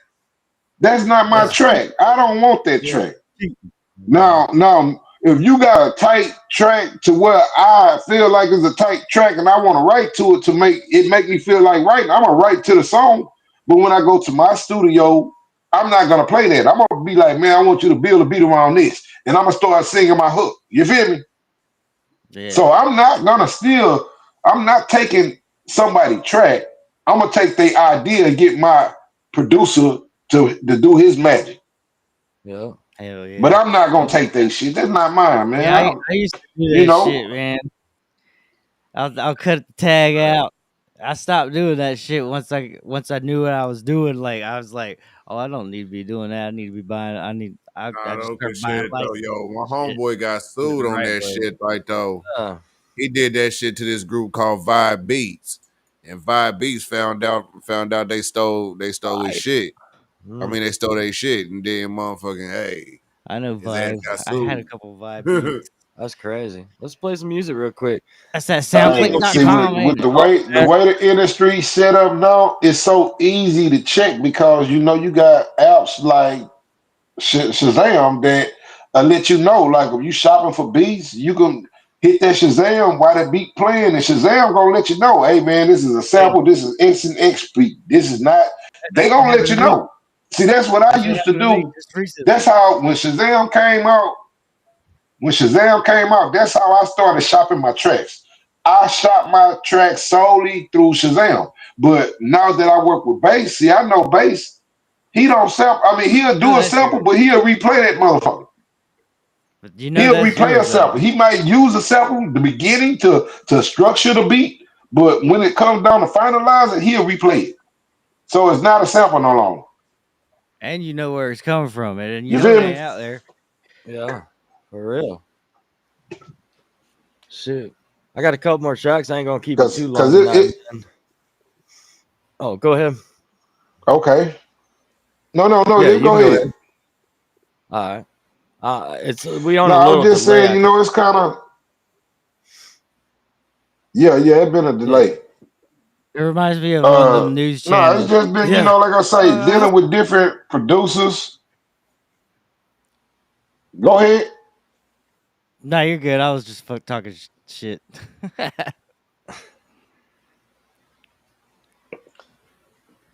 A: That's not my
F: That's
B: Yeah.
F: cheap.
A: track. I don't want that
F: Yeah,
A: track.
F: cheap.
B: Mhm.
A: Now, if you got a tight track to where I feel like it's a tight track and I want to write to it to make me feel like writing, I'm gonna write to the song. But when I go to my studio, I'm not gonna play that. I'm gonna be like, man, I want you to build a beat around this, and I'm gonna start singing my hook. You feel me?
F: Yeah,
A: So I'm not gonna steal. I'm not taking somebody track. I'm gonna take their idea and get my producer to do his magic.
B: Yeah.
F: hell
A: But
F: yeah.
A: I'm not gonna
B: Yep.
A: take their shit. That's not mine, man.
F: Yeah, I used to do
A: You
F: that
A: know,
F: shit, man. I'll cut the tag out. I stopped doing that shit once I knew what I was doing. Like I was like, Oh, I don't need to be doing that. I need to be buying. I
E: Nah,
F: just
E: no good
F: start buying
E: shit though,
F: licenses
E: yo. My
F: and shit
E: homeboy got
F: the
E: sued on
F: right
E: that
F: way.
E: shit, right though.
B: Yeah.
E: He did that shit to this group called Vibe Beats, and Vibe Beats found out they stole his
F: Right.
E: shit. I
B: Mm.
E: mean, they stole their shit, and then motherfucking hey,
F: I know
E: his ass
F: Vibe.
E: got
F: I had a
E: sued.
F: couple Vibe beats.
B: That's crazy. Let's play some music real quick.
F: That's that
B: We ain't gonna keep
A: See,
B: it.
F: soundclick.com,
A: with
F: ain't
A: the
F: it?
A: way the industry set up now, it's so easy to check because you got apps like Shazam that let you know. Like if you shopping for beats, you can hit that Shazam while that beat playing, and Shazam gonna let you know, hey man, this is a
F: Hey,
A: sample, this is instant X beat. This is not.
F: that
A: They
F: shit
A: gonna let
F: happened
A: you
F: to me.
A: know. See, that's what I
F: That shit
A: used to
F: happened to me
A: do.
F: just
A: That's
F: recently.
A: how when Shazam came out. When Shazam came out, that's how I started shopping my tracks. I shop my tracks solely through Shazam. But now that I work with Bass, see, I know Bass. He don't sample. I mean, he'll
F: No,
A: do a
F: that's
A: sample,
F: yours.
A: but he'll replay that motherfucker.
F: But you know
A: He'll
F: that's
A: replay a
F: yours though.
A: sample. He might use a sample, the beginning to structure the beat, but when it comes down to finalize it, he'll replay it. So it's not a sample no longer.
F: And you know where it's coming from, and you
A: You
F: know it
A: feel me?
F: ain't out there.
B: Yeah, for real. Shoot. I got a couple more tracks. I ain't gonna keep it too
A: Cause
B: long
A: it,
B: tonight,
A: it
B: man. Oh, go ahead.
A: okay. No,
B: Yeah,
A: you
B: you
A: go
B: can go
A: ahead.
B: ahead. All right. It's we on
A: No,
B: a
A: I was
B: little
A: just
B: delay.
A: saying,
B: I think.
A: it's kind of yeah, it's been a
B: Yeah.
A: delay.
F: It reminds me of one of them news
A: No, it's
F: channels.
A: just been,
B: Yeah.
A: like I say, dealing with different producers. Go ahead.
F: No, you're good. I was just talking shit.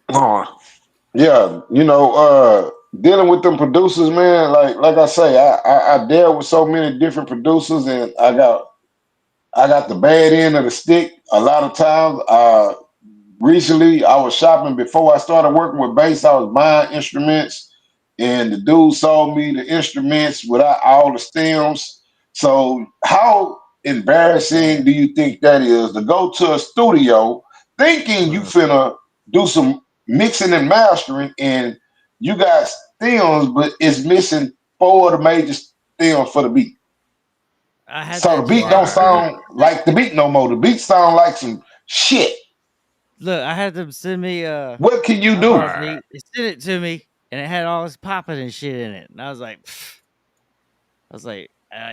A: Oh, yeah, dealing with them producers, man. Like I say, I deal with so many different producers, and I got the bad end of the stick a lot of times. Recently, I was shopping before I started working with bass. I was buying instruments, and the dude sold me the instruments without all the stems. So, how embarrassing do you think that is to go to a studio thinking you
B: Mm.
A: finna do some mixing and mastering, and you got stems, but it's missing four of the major stems for the beat.
F: I had
A: So the
F: that
A: beat
F: shit
A: don't
B: Right.
F: happen to me.
A: sound like the beat no more. The beat sound like some shit.
F: Look, I had them send me
A: What can you
F: I
A: do?
F: bought me. They sent it to me, and it had all this popping and shit in it. And I was like, pfft.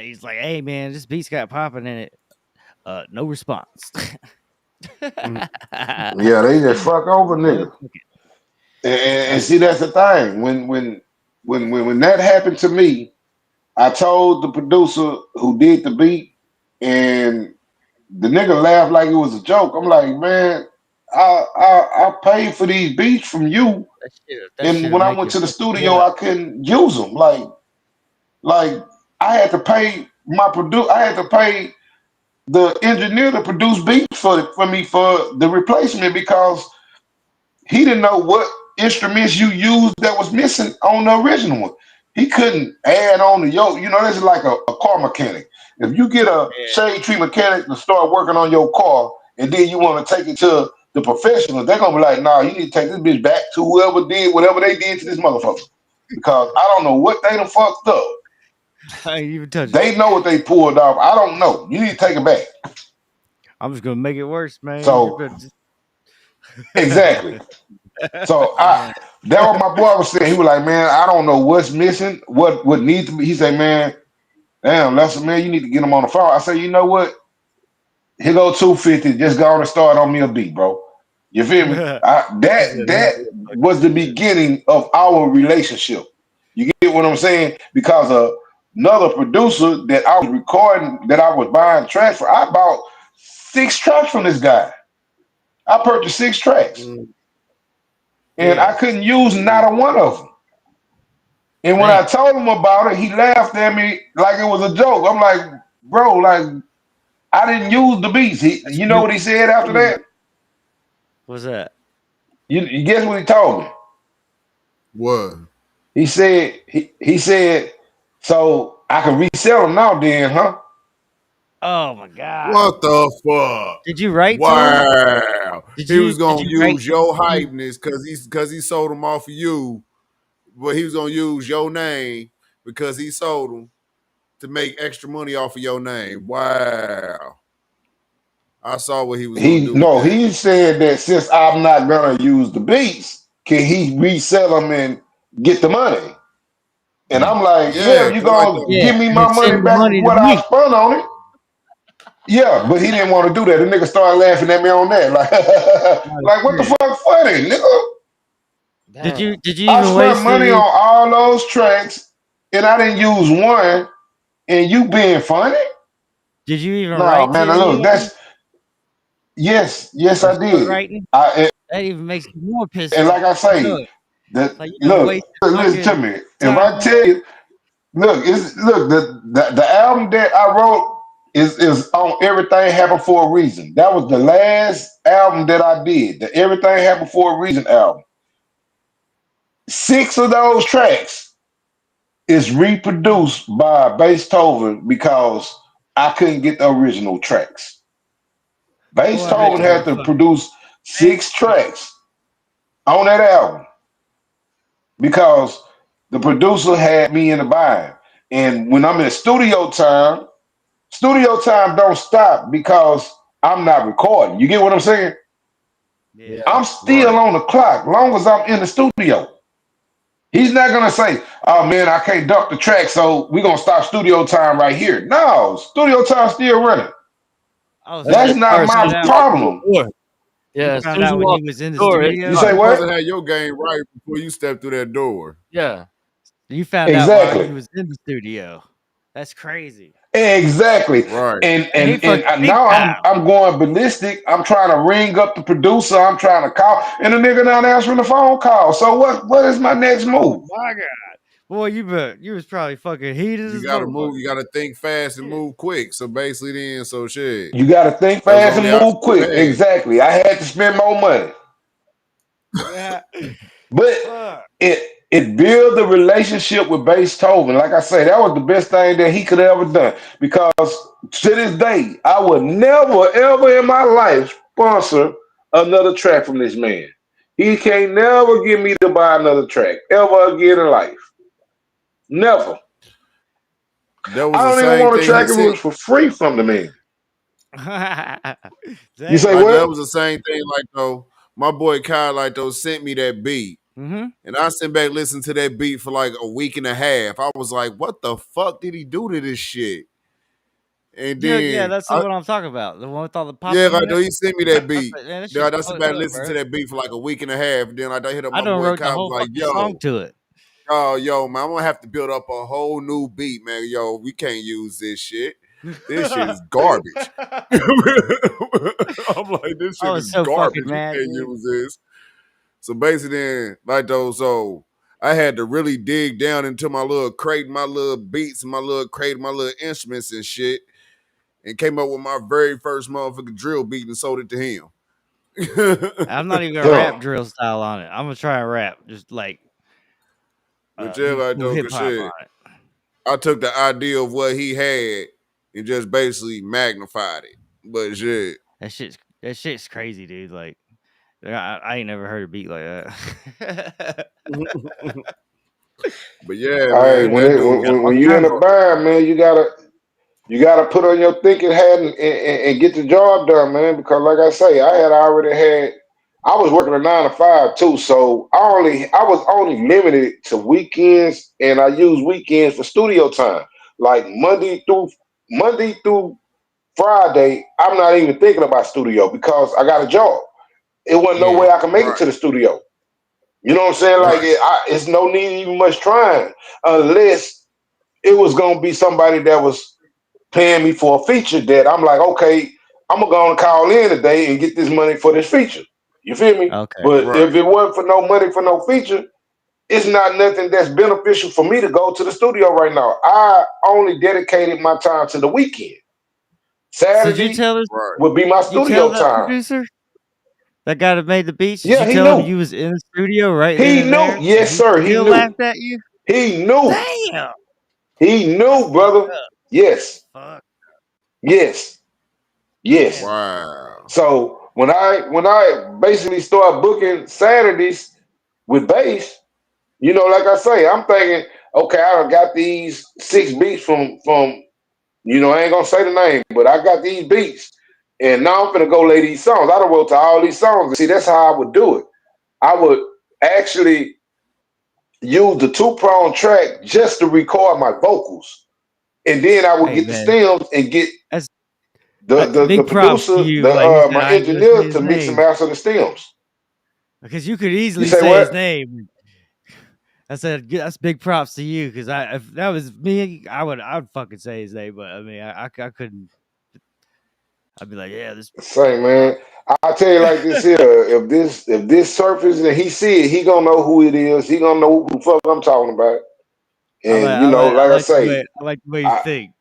F: He's like, hey man, this beat's got popping in it. No response.
B: Mm.
A: Yeah, they just fuck over
F: No,
A: niggas.
F: okay.
A: And
B: That's
A: see, that's the thing. When that happened to me, I told the producer who did the beat, and the nigga laughed like it was a joke. I'm like, man, I paid for these beats from you,
F: That
A: and
F: shit'll
A: when I
F: make
A: went
F: you
A: to the
F: fucking
A: studio,
F: nut.
A: I couldn't use them. Like I had to pay I had to pay the engineer to produce beats for me for the replacement because he didn't know what instruments you used that was missing on the original one. He couldn't add on the yoke. This is like a car mechanic. If you get a
F: Yeah,
A: shade tree mechanic to start working on your car and then you want to take it to the professional, they're gonna be like, nah, you need to take this bitch back to whoever did whatever they did to this motherfucker. Because I don't know what they done fucked up.
F: I ain't even touch it.
A: They know what they pulled off. I don't know. You need to take it back.
F: I'm just gonna make it worse, man. You
A: So
F: better just...
A: exactly. So that what my boy was saying. He was like, man, I don't know what's missing, what needs to be. He said, man, damn, Lester, man, you need to get him on the phone. I said, you know what? Here go 250. Just go on and start on me a beat, bro. You feel me?
F: He
A: That
F: said, "Man,
A: that
F: be a
A: was
F: fucking
A: the
F: loser."
A: beginning of our relationship. You get what I'm saying? Because another producer that I was recording, that I was buying tracks for, I bought 6 tracks from this guy. I purchased 6 tracks,
B: mm,
A: and
B: yeah.
A: I couldn't use not a one of them. And when
F: Dang,
A: I told him about it, he laughed at me like it was a joke. I'm like, bro, like I didn't use the beats.
F: that's
A: You know what he said after that?
F: what's that?
A: You guess what he told me?
E: What?
A: He said, so I can resell them now, then, huh?
F: Oh my god!
E: What the fuck?
F: Did you write to him?
E: Wow.
F: Did
E: He
F: you
E: was
F: did
E: gonna
F: you write?
E: use your
F: Did you
E: hypeness because he sold them off of you. but he was gonna use your name because he sold them to make extra money off of your name. Wow. I saw what he was gonna do with that.
A: He said that since I'm not gonna use the beats, can he resell them and get the money? And I'm like, yeah,
E: Yeah,
A: if you
E: like
A: gonna
F: Yeah,
A: give me
F: and then
A: my money
F: send the
A: back
F: money to
A: what I
F: me.
A: spent on it. Yeah, but he didn't want to do that. The nigga started laughing at me on that. Like,
F: Oh,
A: like what the
F: shit.
A: fuck funny, nigga?
F: Did you
A: I
F: even
A: spent
F: waste
A: money
F: any?
A: on all those tracks and I didn't use one and you being funny?
F: Did you even
A: No,
F: write to
A: man,
F: any
A: look,
F: of them
A: that's yes,
F: or
A: I
F: start
A: did.
F: writing?
A: I
F: That even makes me more
A: and
F: pissed
A: like
F: off.
A: I say,
F: Look,
A: that
F: like you done
A: look,
F: wasted
A: listen to
F: fucking
A: me. If
F: time.
A: I tell you, look, the album that I wrote is on Everything Happened for a Reason. That was the last album that I did. The Everything Happened for a Reason album. 6 of those tracks is reproduced by Beethoven because I couldn't get the original tracks.
F: Boy, I bet
A: Beethoven
F: you
A: had
F: were
A: to
F: fucking
A: produce
F: mad.
A: 6 tracks on that album because the producer had me in the bind. And when I'm in studio time don't stop because I'm not recording. You get what I'm saying?
F: Yeah.
A: I'm still
E: right.
A: on the clock long as I'm in the studio. He's not gonna say, "Oh man, I can't duck the track, so we're gonna stop studio time right here." No, studio time still running.
F: Oh,
B: That's
F: so
A: That's
B: that car
A: not
B: as
F: you
B: soon
F: found
B: as
A: my
B: you
F: out
B: walk through
A: problem.
B: the door.
F: you
B: Yeah, as
F: found
B: soon as
F: out
B: you
F: when
B: walk
F: he was
B: through
F: in the
B: the door, it's
A: You
F: studio?
A: say
E: You're
B: done.
E: supposed
A: what?
E: to have your game right before you step through that door.
B: Yeah.
F: You found out while he
A: Exactly.
F: was in the studio. That's crazy.
A: Exactly.
E: Right.
A: And
F: And he
A: and and
F: fucking
A: uh,
F: big
A: now I'm
F: time.
A: I'm going ballistic. I'm trying to ring up the producer. I'm trying to call, and the nigga not answering the phone call. So what is my next
F: Oh
A: move?
F: my god. Boy, you was probably fucking heated
E: You
F: as
E: gotta move,
F: motherfucker.
E: you gotta think fast and
F: Shit.
E: move quick. So basically then, so shit.
A: You got to think
E: That was the
A: fast and
E: only
A: move
E: option you
A: quick.
E: had.
A: Exactly. I had to spend more money,
F: Yeah.
A: but
F: Fuck.
A: it built the relationship with Beethoven. Like I say, that was the best thing that he could have ever done. Because to this day, I would never ever in my life sponsor another track from this man. He can't never get me to buy another track ever again in life. Never.
E: That was
A: I
E: the
A: don't even
E: same
A: want a
E: thing he
A: track if it
E: said.
A: was for free from the man. You say
F: Damn.
E: Like
A: what?
E: that was the same thing. Like though, my boy Kyle like though sent me that beat.
F: Mm-hmm.
E: And I sent back listened to that beat for like a week and a half. I was like, what the fuck did he do to this shit? And
F: Yeah,
E: then
F: that's the one I'm talking about. The one with all the
E: yeah,
F: popping
E: like
F: in
E: though
F: it.
E: he sent me that
F: I
E: beat.
F: said, man, that
E: Then
F: shit's
E: I sent
F: fucked
E: back
F: up,
E: listened to
F: bro.
E: that beat for like a week and a half. Then like, I hit up
F: I
E: my
F: done
E: boy
F: wrote the
E: Kyle was
F: whole
E: like,
F: fucking song
E: yo,
F: to it.
E: yo, man, I'm gonna have to build up a whole new beat, man. Yo, we can't use this shit. This shit is garbage. I'm like, this
F: I
E: shit
F: was
E: is
F: so fucking
E: garbage. We
F: mad,
E: can't
F: dude.
E: use this. So basically, then, like those, so I had to really dig down into my little crate, my little beats, and my little crate, my little instruments and shit, and came up with my very first motherfucking drill beat and sold it to him.
F: I'm not even gonna rap
A: Yeah.
F: drill style on it. I'm gonna try and rap, just like
E: But yeah,
F: do
E: like
F: full
E: though,
F: hip
E: cause
F: hop on
E: shit,
F: it.
E: I took the idea of what he had and just basically magnified it. But shit.
F: That shit's crazy, dude. Like I ain't never heard a beat like that.
E: But yeah,
A: All right,
E: man,
A: when
E: that
A: it
E: dude was
A: when
F: All
A: you in
F: kinds
A: the
F: of
A: bind, man, you gotta put on your thinking hat and get the job done, man. Because like I say, I was working a 9 to 5 too, so I was only limited to weekends, and I use weekends for studio time. Like Monday through Friday, I'm not even thinking about studio because I got a job. It wasn't no
F: yeah.
A: way I can make it
E: right,
A: to the studio. You know what I'm saying? Like
E: right,
A: it's no need even much trying unless it was gonna be somebody that was paying me for a feature that I'm like, okay, I'm gonna go and call in today and get this money for this feature. You feel me?
F: Okay.
A: But
E: right.
A: if it wasn't for no money for no feature, it's not nothing that's beneficial for me to go to the studio right now. I only dedicated my time to the weekend.
F: So did you
A: Saturday
F: tell us?
E: Right.
A: would be my
F: Did you tell
A: studio
F: that
A: time.
F: producer, that guy that made the beats? Did
A: Yeah,
F: you
A: he
F: tell him
A: knew.
F: you was in the studio right then
A: He
F: and
A: knew.
F: there, and
A: Yes,
F: he
A: sir. He
F: still
A: knew.
F: laughed at you?
A: He knew.
F: Damn,
A: He
F: that's
A: knew,
F: fucked
A: brother.
F: up.
A: Yes.
F: Fuck.
A: Yes. Yes.
F: Damn.
E: Wow.
A: So when I basically started booking Saturdays with bass, You know, like I say, I'm thinking, okay, I done got these 6 beats from you know, I ain't gonna say the name, but I got these beats, and now I'm gonna go lay these songs. I done wrote to all these songs. And see, that's how I would do it. I would actually use the 2-prong track just to record my vocals, and then I would
F: Hey
A: get the
F: man,
A: stems and get
F: that's
A: the
F: big props to
A: producer,
F: you. Like you said,
A: my
F: I ain't gonna say
A: engineer
F: his
A: to mix and
F: name
A: master the stems.
F: because you could
A: You
F: easily
A: say
F: say
A: what?
F: his name. I said that's big props to you because if that was me, I'd fucking say his name, but I mean I couldn't. I'd be like, yeah, this.
A: Say, man, I tell you like this here. If this surface and he see it, he gonna know who it is. He gonna know who the fuck I'm talking about. And you know, like I say,
F: I like the way you
A: I,
F: think.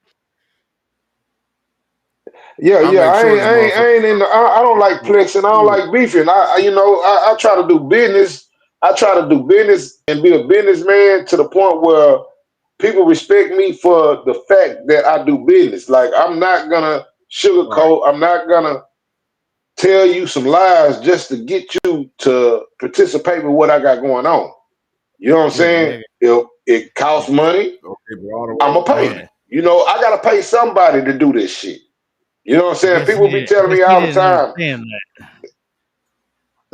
A: yeah,
E: I
A: yeah.
E: make sure this motherfucker.
A: I ain't in. I don't like flexing. I don't like beefing. You know, I try to do business. I try to do business and be a businessman to the point where people respect me for the fact that I do business. Like I'm not gonna
F: Right.
A: sugarcoat. I'm not gonna tell you some lies just to get you to participate with what I got going on. You know what I'm saying?
F: Yeah,
A: If it costs money,
E: Okay, but all the way.
A: I'ma pay
F: yeah.
A: you. You know, I gotta pay somebody to do this shit. You know what I'm saying? People be
F: I
A: telling
F: guess
A: me
F: he
A: all the
F: didn't
A: time,
F: understand that.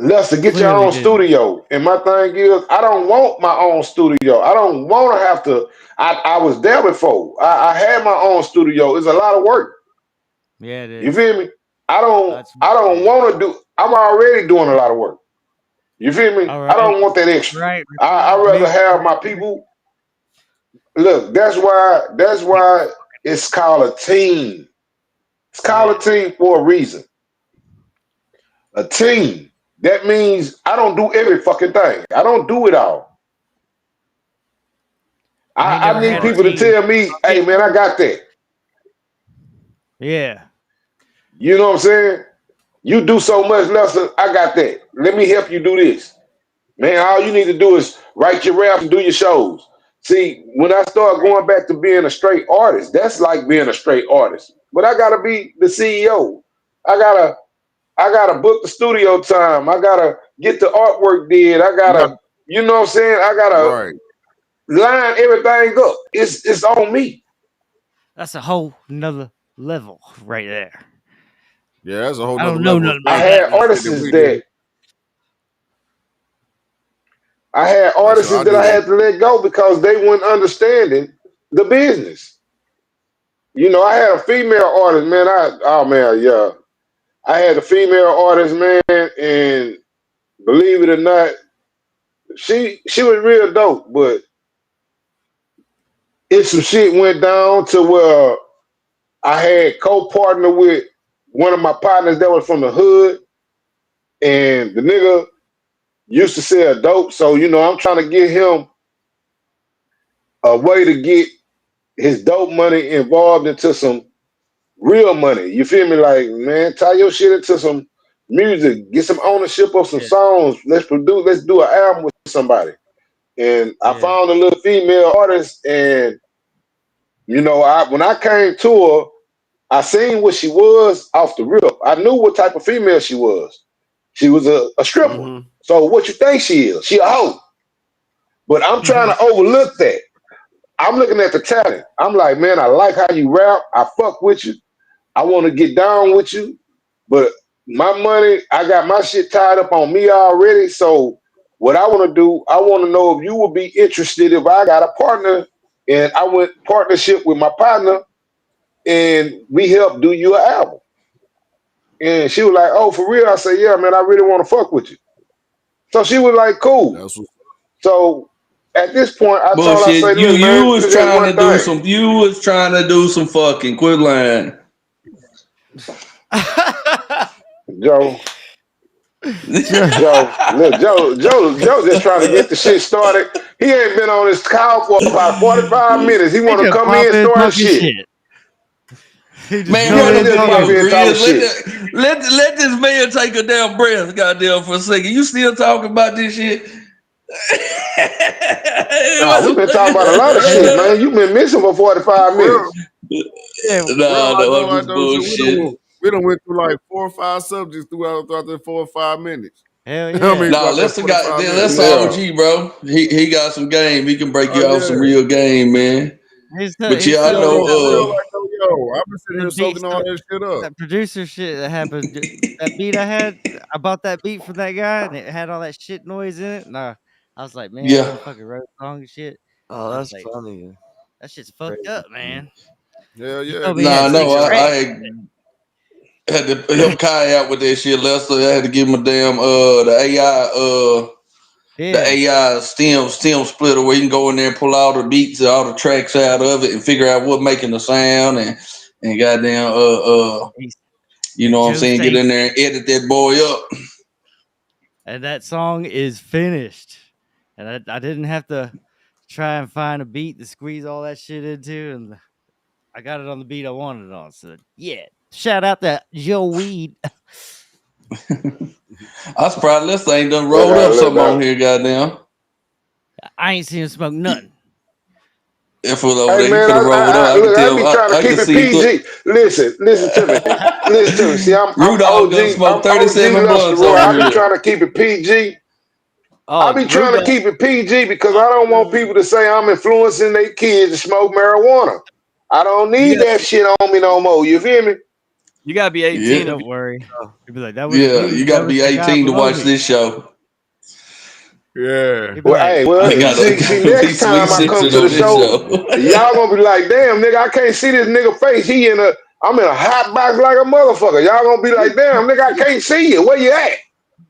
A: Lester, get your
F: Clearly
A: own
F: didn't.
A: studio. And my thing is, I don't want my own studio. I don't want to have to. I was there before. I had my own studio. It's a lot of work.
F: Yeah, it
A: You
F: is.
A: feel me? I don't.
F: That's
A: I don't
F: yeah.
A: want to do. I'm already doing a lot of work. You feel me?
F: All
A: I
F: right,
A: don't want that extra.
F: right.
A: I
F: Record,
A: rather
F: mix.
A: have my people. Look, that's why. That's why it's called a team. It's called a
F: Yeah,
A: team for a reason. A team. That means I don't do every fucking thing. I don't do it all.
F: I ain't
A: I
F: never
A: need
F: had a
E: Right.
A: people to
F: team.
A: tell me,
F: Yeah,
A: hey man, I got that.
F: yeah,
A: You know what I'm saying? You do so much, Lester. I got that. Let me help you do this. Man, all you need to do is write your raps and do your shows. See, when I start going back to being a straight artist, that's like being a straight artist. But I gotta be the CEO. I gotta I gotta book the studio time. I gotta get the artwork did. I
E: You got
A: gotta, you know what I'm saying? I gotta
E: right.
A: line everything up. It's on me.
F: that's a whole nother level right there.
E: Yeah, that's a whole
F: I
E: nother
F: don't know
E: level of
F: nothing
A: I
F: about
E: thinking.
F: that
A: had
F: level.
E: Shit that
A: artists
E: we did.
A: that I had
E: Yeah, so I
A: artists that
E: do
A: I
E: that.
A: had to let go because they weren't understanding the business. You know, I had a female artist, man. Oh man, yeah. I had a female artist, man, and believe it or not, she was real dope, but if some shit went down to where I had co-partner with one of my partners that was from the hood, and the nigga used to sell dope. So, you know, I'm trying to get him a way to get his dope money involved into some real money. You feel me? Like, man, tie your shit into some music, get some ownership of some
F: Yeah,
A: songs. Let's do an album with somebody. And I
F: yeah,
A: found a little female artist, and you know, when I came to her, I seen what she was off the rip. I knew what type of female she was. She was a stripper.
E: Mm-hmm.
A: So what you think she is? She a hoe. But I'm trying to overlook that. I'm looking at the talent. I'm like, man, I like how you rap. I fuck with you. I want to get down with you. But my money, I got my shit tied up on me already. So what I want to do, I want to know if you would be interested if I got a partner and I went partnership with my partner and we help do you an album. And she was like, oh, for real? I said, yeah, man, I really want to fuck with you. So she was like, cool.
E: That's what.
A: So at this point, I told her, I
G: Bullshit.
A: say,
G: You
A: look,
G: you
A: man,
G: was
A: it's just
G: trying
A: one
G: to do
A: thing.
G: some. You was trying to do some fucking. Quit lying.
A: Joe,
F: Sure.
A: look, Joe just trying to get the shit started. He ain't been on this call for about 45 minutes. He
F: He
A: want to
F: just
A: come
F: pop
A: in
F: in
A: starting
F: talking
A: shit.
F: shit. He just
G: Man,
A: Yeah,
F: come
G: what
A: he
G: the
F: in
A: just pop
F: talking.
G: video,
A: in talking
G: Grizz?
A: shit.
G: Let this man take a damn breath, goddamn, for a second. You still talking about this shit?
A: Nah, we've been talking about a lot of shit, man. You've been missing for 45
E: Real,
A: minutes.
F: Yeah,
E: real
G: No,
E: like
G: no, I'm
E: though,
G: just
E: so we
G: bullshit.
E: we done went through like 4 or 5 subjects throughout the 4 or 5 minutes.
F: Hell
E: I
F: yeah.
E: mean,
G: Nah,
E: about that
G: Lester got
E: 45 minutes.
G: that's
A: Yeah.
G: OG, bro. He got some game. He can break
E: Oh
G: you off some
E: yeah.
G: real game, man.
F: He's
G: But
F: he's
G: yeah, I
E: Yeah,
F: still
E: no,
F: got
E: for
F: little
E: real, like, yo, I've been sitting
F: the
E: here
F: beats,
E: soaking all that shit up.
F: that producer shit that happened. That beat I had, I bought that beat from that guy, and it had all that shit noise in it. Nah, I was like, man, I
G: Yeah.
F: could have fucking wrote a song and shit.
B: Oh,
F: I was
B: that's
F: like,
B: funny.
F: that shit's fucked
B: Crazy.
F: up, man.
E: Hell
F: You
E: yeah,
F: told me he
E: because
G: Nah,
F: had
E: you
G: no,
F: 6
E: hear
F: tracks.
G: I had to help Kai out with that shit, Lester. I had to give him a damn the
F: Yeah,
G: AI stem splitter where you can go in there and pull all the beats and all the tracks out of it and figure out what making the sound and goddamn
F: he's
G: you
F: the
G: know what I'm
F: Joe
G: saying, get
F: Saint,
G: in there and edit that boy up.
F: and that song is finished. And I didn't have to try and find a beat to squeeze all that shit into, and I got it on the beat I wanted it on. So yeah, shout out to Joe Weed.
G: I surprised Lester ain't done
A: Yeah,
G: rolled
A: gotta
G: up
A: let
G: something on
A: that.
G: here, goddamn.
F: I ain't seen him smoke nothing.
G: That fool over
A: Hey
G: there, he
A: man,
G: could have rolled up. I could
A: look, I
G: tell.
A: be trying to
G: I
A: keep
G: could
A: it
G: see.
A: PG. Listen to me. Listen to me. See, I'm
G: Rudolph done
A: OG. I'm
G: smoked
A: OG
G: 37
A: Luster
G: blunts
A: Roy.
G: over
A: I be
G: here.
A: trying to keep it PG. I
B: Oh,
A: be trying to
B: Rudolph.
A: keep it PG because I don't want people to say I'm influencing their kids to smoke marijuana. I don't
B: You
A: need
B: got
A: that shit on me no more. You feel me?
B: you gotta be
G: Yeah,
B: 18 to
F: Don't
B: be.
F: worry.
B: Oh,
F: He'd be like, that was
G: yeah.
F: me.
G: You got
F: That
G: to
F: was
G: be
F: the guy
G: 18 to
F: below
G: watch
F: me.
G: this show.
E: Yeah.
F: He'd be
A: Well,
F: like,
A: hey,
F: I
A: well,
G: You
F: was
G: got
F: the
A: see,
G: to be
A: next time
G: sweet
A: I come
G: sensing
A: to the
G: on this
A: show,
G: show.
A: y'all gonna be like, damn, nigga, I can't see this nigga face. I'm in a hot box like a motherfucker. Y'all gonna be like, damn, nigga, I can't see you. Where you at?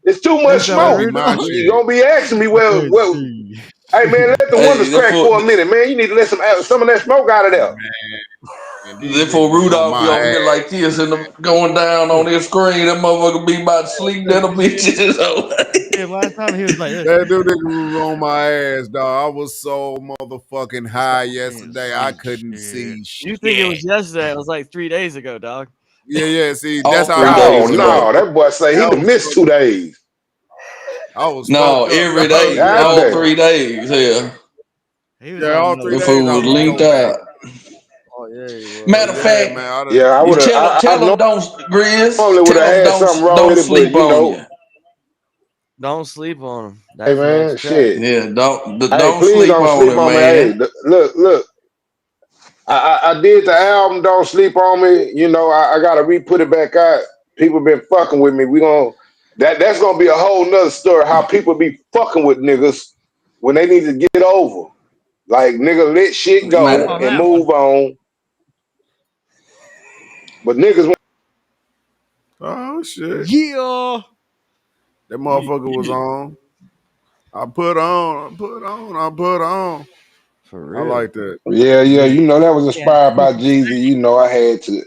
A: It's too much
F: that's how
E: That'd
A: smoke.
E: be my
F: Rudolph.
A: You
E: shit.
A: gonna be asking me,
F: I can't
A: well,
F: see.
A: hey man, let the
G: Hey,
A: windows crack for a minute, man. You need to let some of that smoke out of there.
E: Man, and these
G: therefore
E: niggas was on
G: Rudolph be
E: my
G: over here
E: ass.
G: like this and going down on his screen. That motherfucker be about to sleep. That a bitch.
F: Yeah, last time he was like this.
E: That dude nigga was on my ass, dog. I was so motherfucking high
F: Can't
E: yesterday. I
F: see
E: couldn't
F: shit.
E: see
B: you think it was
E: shit.
B: yesterday? It was like 3 days ago, dog.
E: Yeah, yeah. See, that's
G: All
E: how
G: three
E: I
A: Oh
G: days
E: was.
G: ago.
A: no, that boy say he
E: I
A: done
E: was
A: missed 2
E: fucked.
A: days.
E: I was
G: No,
E: fucked up,
G: every
E: dog.
G: day,
A: God
G: all
A: damn.
G: 3 days. Yeah,
F: He was
E: Yeah,
F: on
E: all
F: another
E: 3
G: the
E: days
G: fool
E: I
G: was
E: was
G: linked
E: choked out.
G: out.
B: Oh yeah, he
E: But
G: Matter
B: was.
G: of
E: yeah,
G: fact,
E: man, I done.
A: Yeah,
G: you tell
A: I
G: them don't Grizz.
A: normally would
G: Tell
A: have
G: them
A: had something wrong
G: don't
A: with it, but
G: sleep
A: you
G: on
A: know,
G: you.
B: Don't sleep on him.
A: hey
B: That's the
A: man,
B: next track.
A: shit.
G: Yeah,
A: Hey,
G: don't
A: please
G: sleep
A: don't
G: on
A: sleep
G: him,
A: on me. Hey,
G: man.
A: look. I did the album "Don't Sleep on Me." You know, I gotta re-put it back out. People been fucking with me. That's gonna be a whole nother story. How people be fucking with niggas when they need to get over. Like nigga, let shit
F: sleep
A: go
G: Man,
F: on
A: and
F: that one.
A: move on. But niggas,
E: Oh shit,
F: Yeah.
E: that motherfucker was on. I put on. I put on. I put on.
B: For
E: I
B: real.
E: like that.
A: yeah,
F: Yeah.
A: you know that was
F: Yeah.
A: inspired by Jeezy. You know, I had to.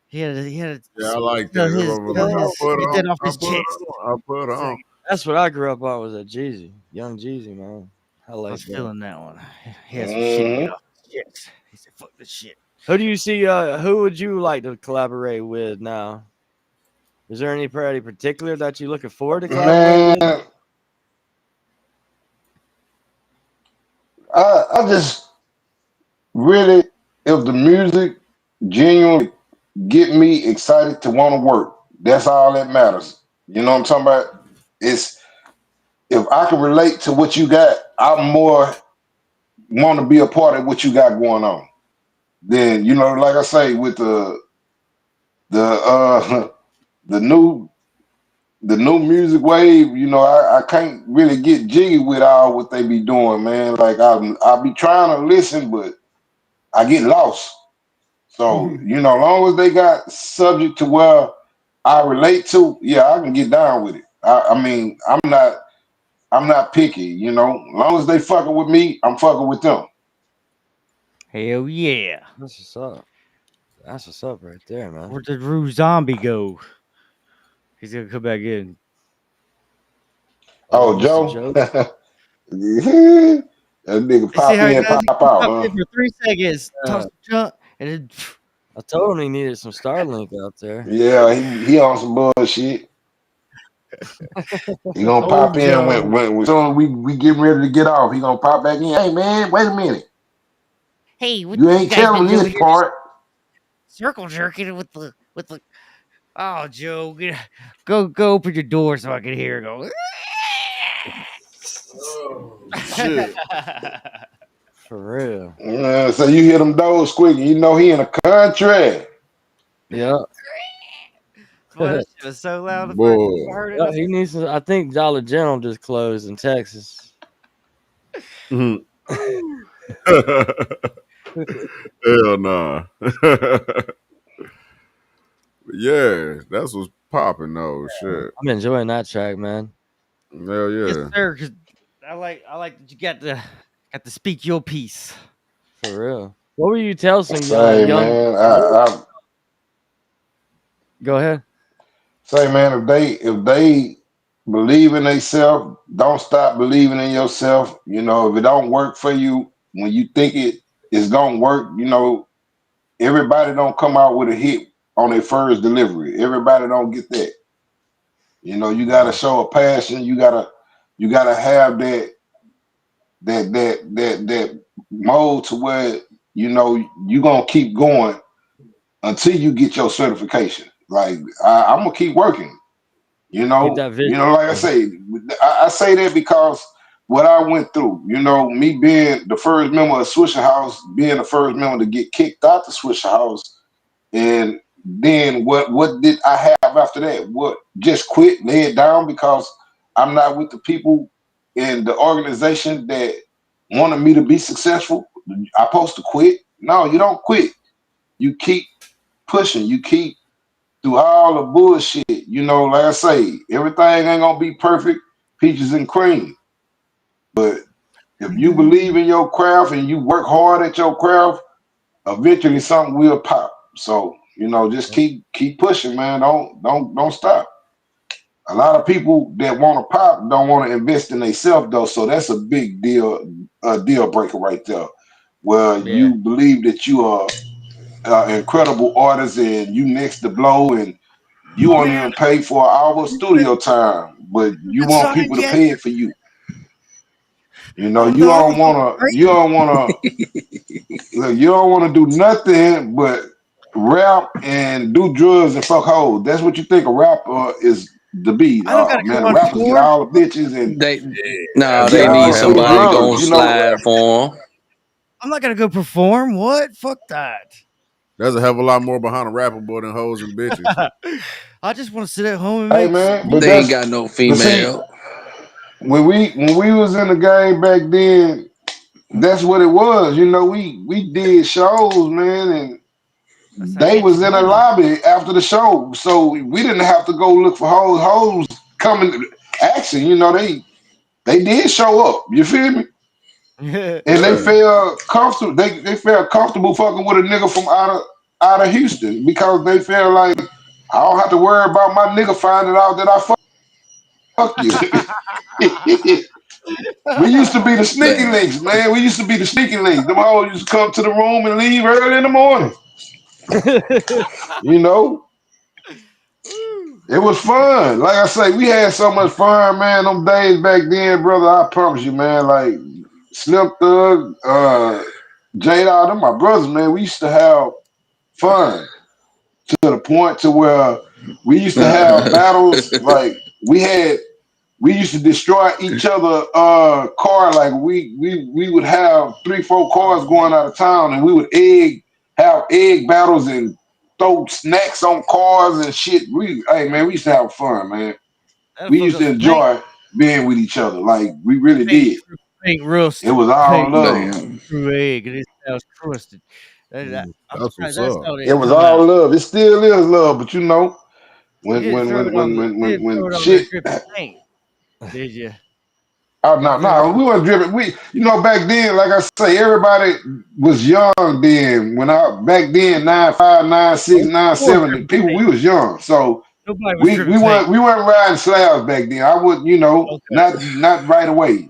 F: He had to
E: Yeah, I like that.
F: tell
E: That
F: his
E: motherfucker. I put
F: get
E: on.
F: that off
E: I
F: his
E: put
F: chest.
E: on. I put
F: He's like,
E: on.
B: That's what I grew up on was a Jeezy, young Jeezy, man. I
F: I
B: like
F: was
B: that.
F: feeling that one. He had some shit to get
A: Mhm.
F: off his chest. He said, fuck this shit.
B: Who do you see? Who would you like to collaborate with now? Is there anybody particular that you're looking forward to collaborate
A: Man,
B: with?
A: I just really, if the music genuinely get me excited to want to work, that's all that matters. You know what I'm talking about? It's if I can relate to what you got, I more want to be a part of what you got going on. Then you know, like I say, with the the new the new music wave, you know, I can't really get jiggy with all what they be doing, man. Like I be trying to listen, but I get lost. So, you know, as long as they got subject to where I relate to, yeah, I can get down with it. I mean, I'm not picky, you know. As long as they fucking with me, I'm fucking with them.
F: Hell yeah.
B: That's what's up. That's what's up right there, man.
F: Where did Rue Zombie go? He's gonna come back in.
B: Oh,
A: Oh,
B: Mr.
A: Joe.
B: Joe.
A: That nigga
F: You see
A: pop
F: how he
A: in,
F: does?
A: pop
F: He
A: out,
F: pops
A: huh?
F: in for 3 seconds,
B: Yeah.
F: talks some junk, and then
B: I told him he needed some Starlink out there.
A: Yeah, he on some bullshit. He gonna pop
F: old
A: in
F: Joe.
A: when soon we getting ready to get off. He gonna pop back in. Hey man, wait a minute.
F: Hey, what
A: You
F: you
A: ain't
F: guys
A: telling
F: been
A: this
F: doing here? Just
A: part.
F: circle jerking with the Oh, Joe, go open your door so I can hear it go.
E: Oh shit.
B: For real.
A: So you hear them doors squeaking, you know he in a country.
B: Yeah.
F: Boy, that shit was so loud the first time I
E: Boy.
F: heard it.
B: Yeah, he needs to. I think Dollar General just closed in Texas.
E: Mhm.
F: Woo.
E: Hell nah. Yeah, that's what's popping though. Shit.
B: I'm enjoying that track, man.
E: Hell
F: Yes,
E: yeah.
F: sir. Because I like that you got to speak your piece.
B: For real. What were you tell some
A: Say
B: young?
A: man, I
B: Go ahead.
A: say man, if they believe in themselves, don't stop believing in yourself. You know, if it don't work for you when you think it is gonna work, you know, everybody don't come out with a hit on their first delivery. Everybody don't get that. You know, you gotta show a passion. You gotta have that mode to where you know you gonna keep going until you get your certification. Like I'm gonna keep working. You
B: Keep
A: know,
B: that vision.
A: like I say, I say that because what I went through. You know, me being the first member of Swisha House, being the first member to get kicked out the Swisha House, and then what did I have after that? What just quit, lay it down because I'm not with the people in the organization that wanted me to be successful. I supposed to quit? No, you don't quit. You keep pushing. You keep through all the bullshit. You know, like I say, everything ain't gonna be perfect, peaches and cream. But if you believe in your craft and you work hard at your craft, eventually something will pop. So, you know, just keep pushing, man. Don't stop. A lot of people that want to pop don't want to invest in themselves though. So that's a big deal breaker right there. Where
B: Yeah.
A: you believe that you are incredible artist and you next to blow and you
F: Oh
A: won't
F: man,
A: even pay for an hour studio time, but you
F: been
A: want
F: sucking
A: people to
F: yet?
A: pay it for you. You know,
F: Oh
A: you
F: no,
A: don't wanna
F: great.
A: you don't wanna look, you don't wanna do nothing but rap and do drugs and fuck hoes. That's what you think a rapper is to be.
F: I don't gotta
A: Man,
F: go
A: the
F: on
A: rappers get
F: tour.
A: all the bitches and
G: They
E: That's
G: no,
A: get
G: they
E: definitely
G: need
A: all
E: a
A: the
E: hell of
A: sweet
E: a
G: somebody to
E: life.
G: go
A: drugs.
G: and
A: You know,
G: slide for them.
F: I'm not gonna go perform. What? Fuck that.
E: There's a hell of a lot more behind a rapper boy than hoes and bitches.
F: I just want to sit at home and
A: hey
F: make
A: man, but
G: They ain't
A: that's
G: got no
A: but see,
G: female.
A: when we was in the game back then, that's what it was. You know, we did shows, man, and
F: that's how you
A: they
F: get
A: was
F: your
A: in a
F: money.
A: lobby after the show, so we didn't have to go look for hoes. Hoes coming to action. You know, they did show up. You feel me? And they
E: Yeah.
A: felt comfortable. They felt comfortable fucking with a nigga from out of Houston because they felt like I don't have to worry about my nigga finding out that I fuck you. We used to be the sneaky
G: Damn.
A: links, man. We used to be the sneaky links. Them hoes used to come to the room and leave early in the morning. You know,
F: Woo.
A: it was fun. Like I say, we had so much fun, man. Them days back then, brother. I promise you, man. Like Slim Thug, J Dog, them my brothers, man. We used to have fun to the point to where we used to have battles. Like we used to destroy each other car. Like we would have 3-4 cars going out of town, and we would have egg battles and throw snacks on cars and shit. Hey man, we used to have fun, man.
F: That'll
A: We
F: fuck
A: used
F: up
A: to
F: some paint.
A: enjoy being with each other. Like we really
F: Paint,
A: did.
F: paint
A: It
F: rust,
A: was all
F: paint
A: love.
G: Damn.
F: true egg, and it sounds crusted. I'm
E: That's
F: surprised
E: what's
F: that
E: up.
F: song
A: It
F: didn't
A: was
F: come out.
A: all love. It still is love, but you know,
F: You
A: when
F: didn't
A: when
F: throw
A: when
F: it on
A: when
F: the.
A: when
F: You
A: when,
F: didn't throw
A: when
F: it on the
A: shit.
F: dripping paint, did you?
A: Oh
F: You
A: no,
F: threw it
A: no,
F: on.
A: we weren't driven. Back then, like I say, everybody was young then. Back then, 9'5",
F: Oh,
A: 9'6",
F: of course,
A: 9'7",
F: dripping
A: people
F: paint.
A: we was young. So
F: Nobody was
A: we
F: dripping
A: we
F: paint.
A: weren't we weren't riding slabs back then. I would,
F: Okay,
A: not right away.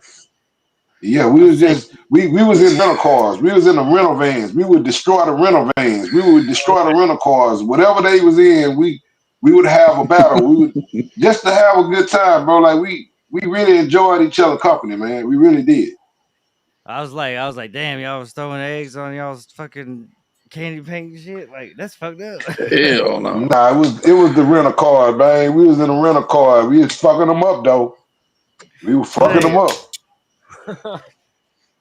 A: Yeah,
F: I
A: we was
F: was saying.
A: just we was in rental cars. We was in the rental vans. We would destroy the rental vans. We would destroy the rental cars. Whatever they was in, we would have a battle. We would just to have a good time, bro. Like we really enjoyed each other company, man. We really did.
F: I was like, damn, y'all was throwing eggs on y'all's fucking candy paint shit? Like that's fucked up.
G: Hell no.
A: Nah, it was the rental car, man. We was in a rental car. We was fucking them up though. We were fucking them
F: Damn.
A: up.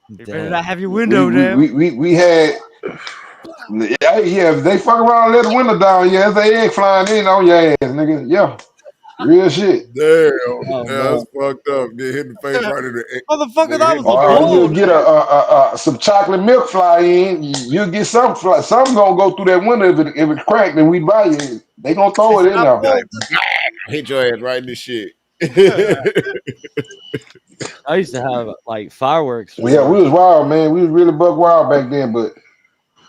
F: You better not have your window
A: We
F: down.
A: we had. Yeah, if they fuck around and let the window down, yeah, it's they egg flying in on your ass, nigga. Yeah, real shit.
E: Damn,
B: Oh,
E: that's fucked up. Get hit in the face right in the
F: Motherfucker,
E: nigga
F: that
E: hit
F: was
E: the
F: a
A: Or
E: face.
A: you'll
F: bull.
A: get some chocolate milk fly in. You'll get some fly. Some gonna go through that window if it's cracked, and we buy it. They gonna throw
F: It's
A: it in
F: not
A: there.
F: bull.
E: Hit your ass right in the shit.
B: I used to have like fireworks
A: Well, yeah,
B: for.
A: we was wild, man. We was really buck wild back then, but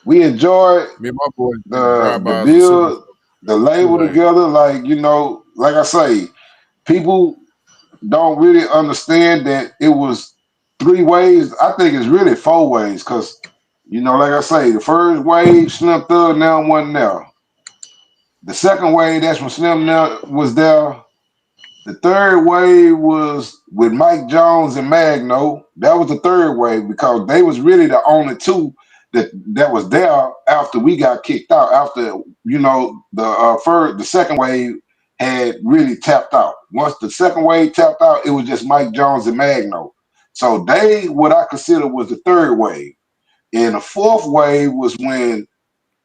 A: we enjoyed
E: Me and my boys did the
A: the
E: drive-bys and super
A: build, the label
E: two-way.
A: together. Like like I say, people don't really understand that it was 3 ways. I think it's really 4 ways because, like I say, the first wave, Slim Thug now wasn't there. The second wave, that's when Slim now was there. The third wave was with Mike Jones and Magno. That was the third wave because they was really the only two that was there after we got kicked out. After the second wave had really tapped out. Once the second wave tapped out, it was just Mike Jones and Magno. So they, what I consider, was the third wave. And the fourth wave was when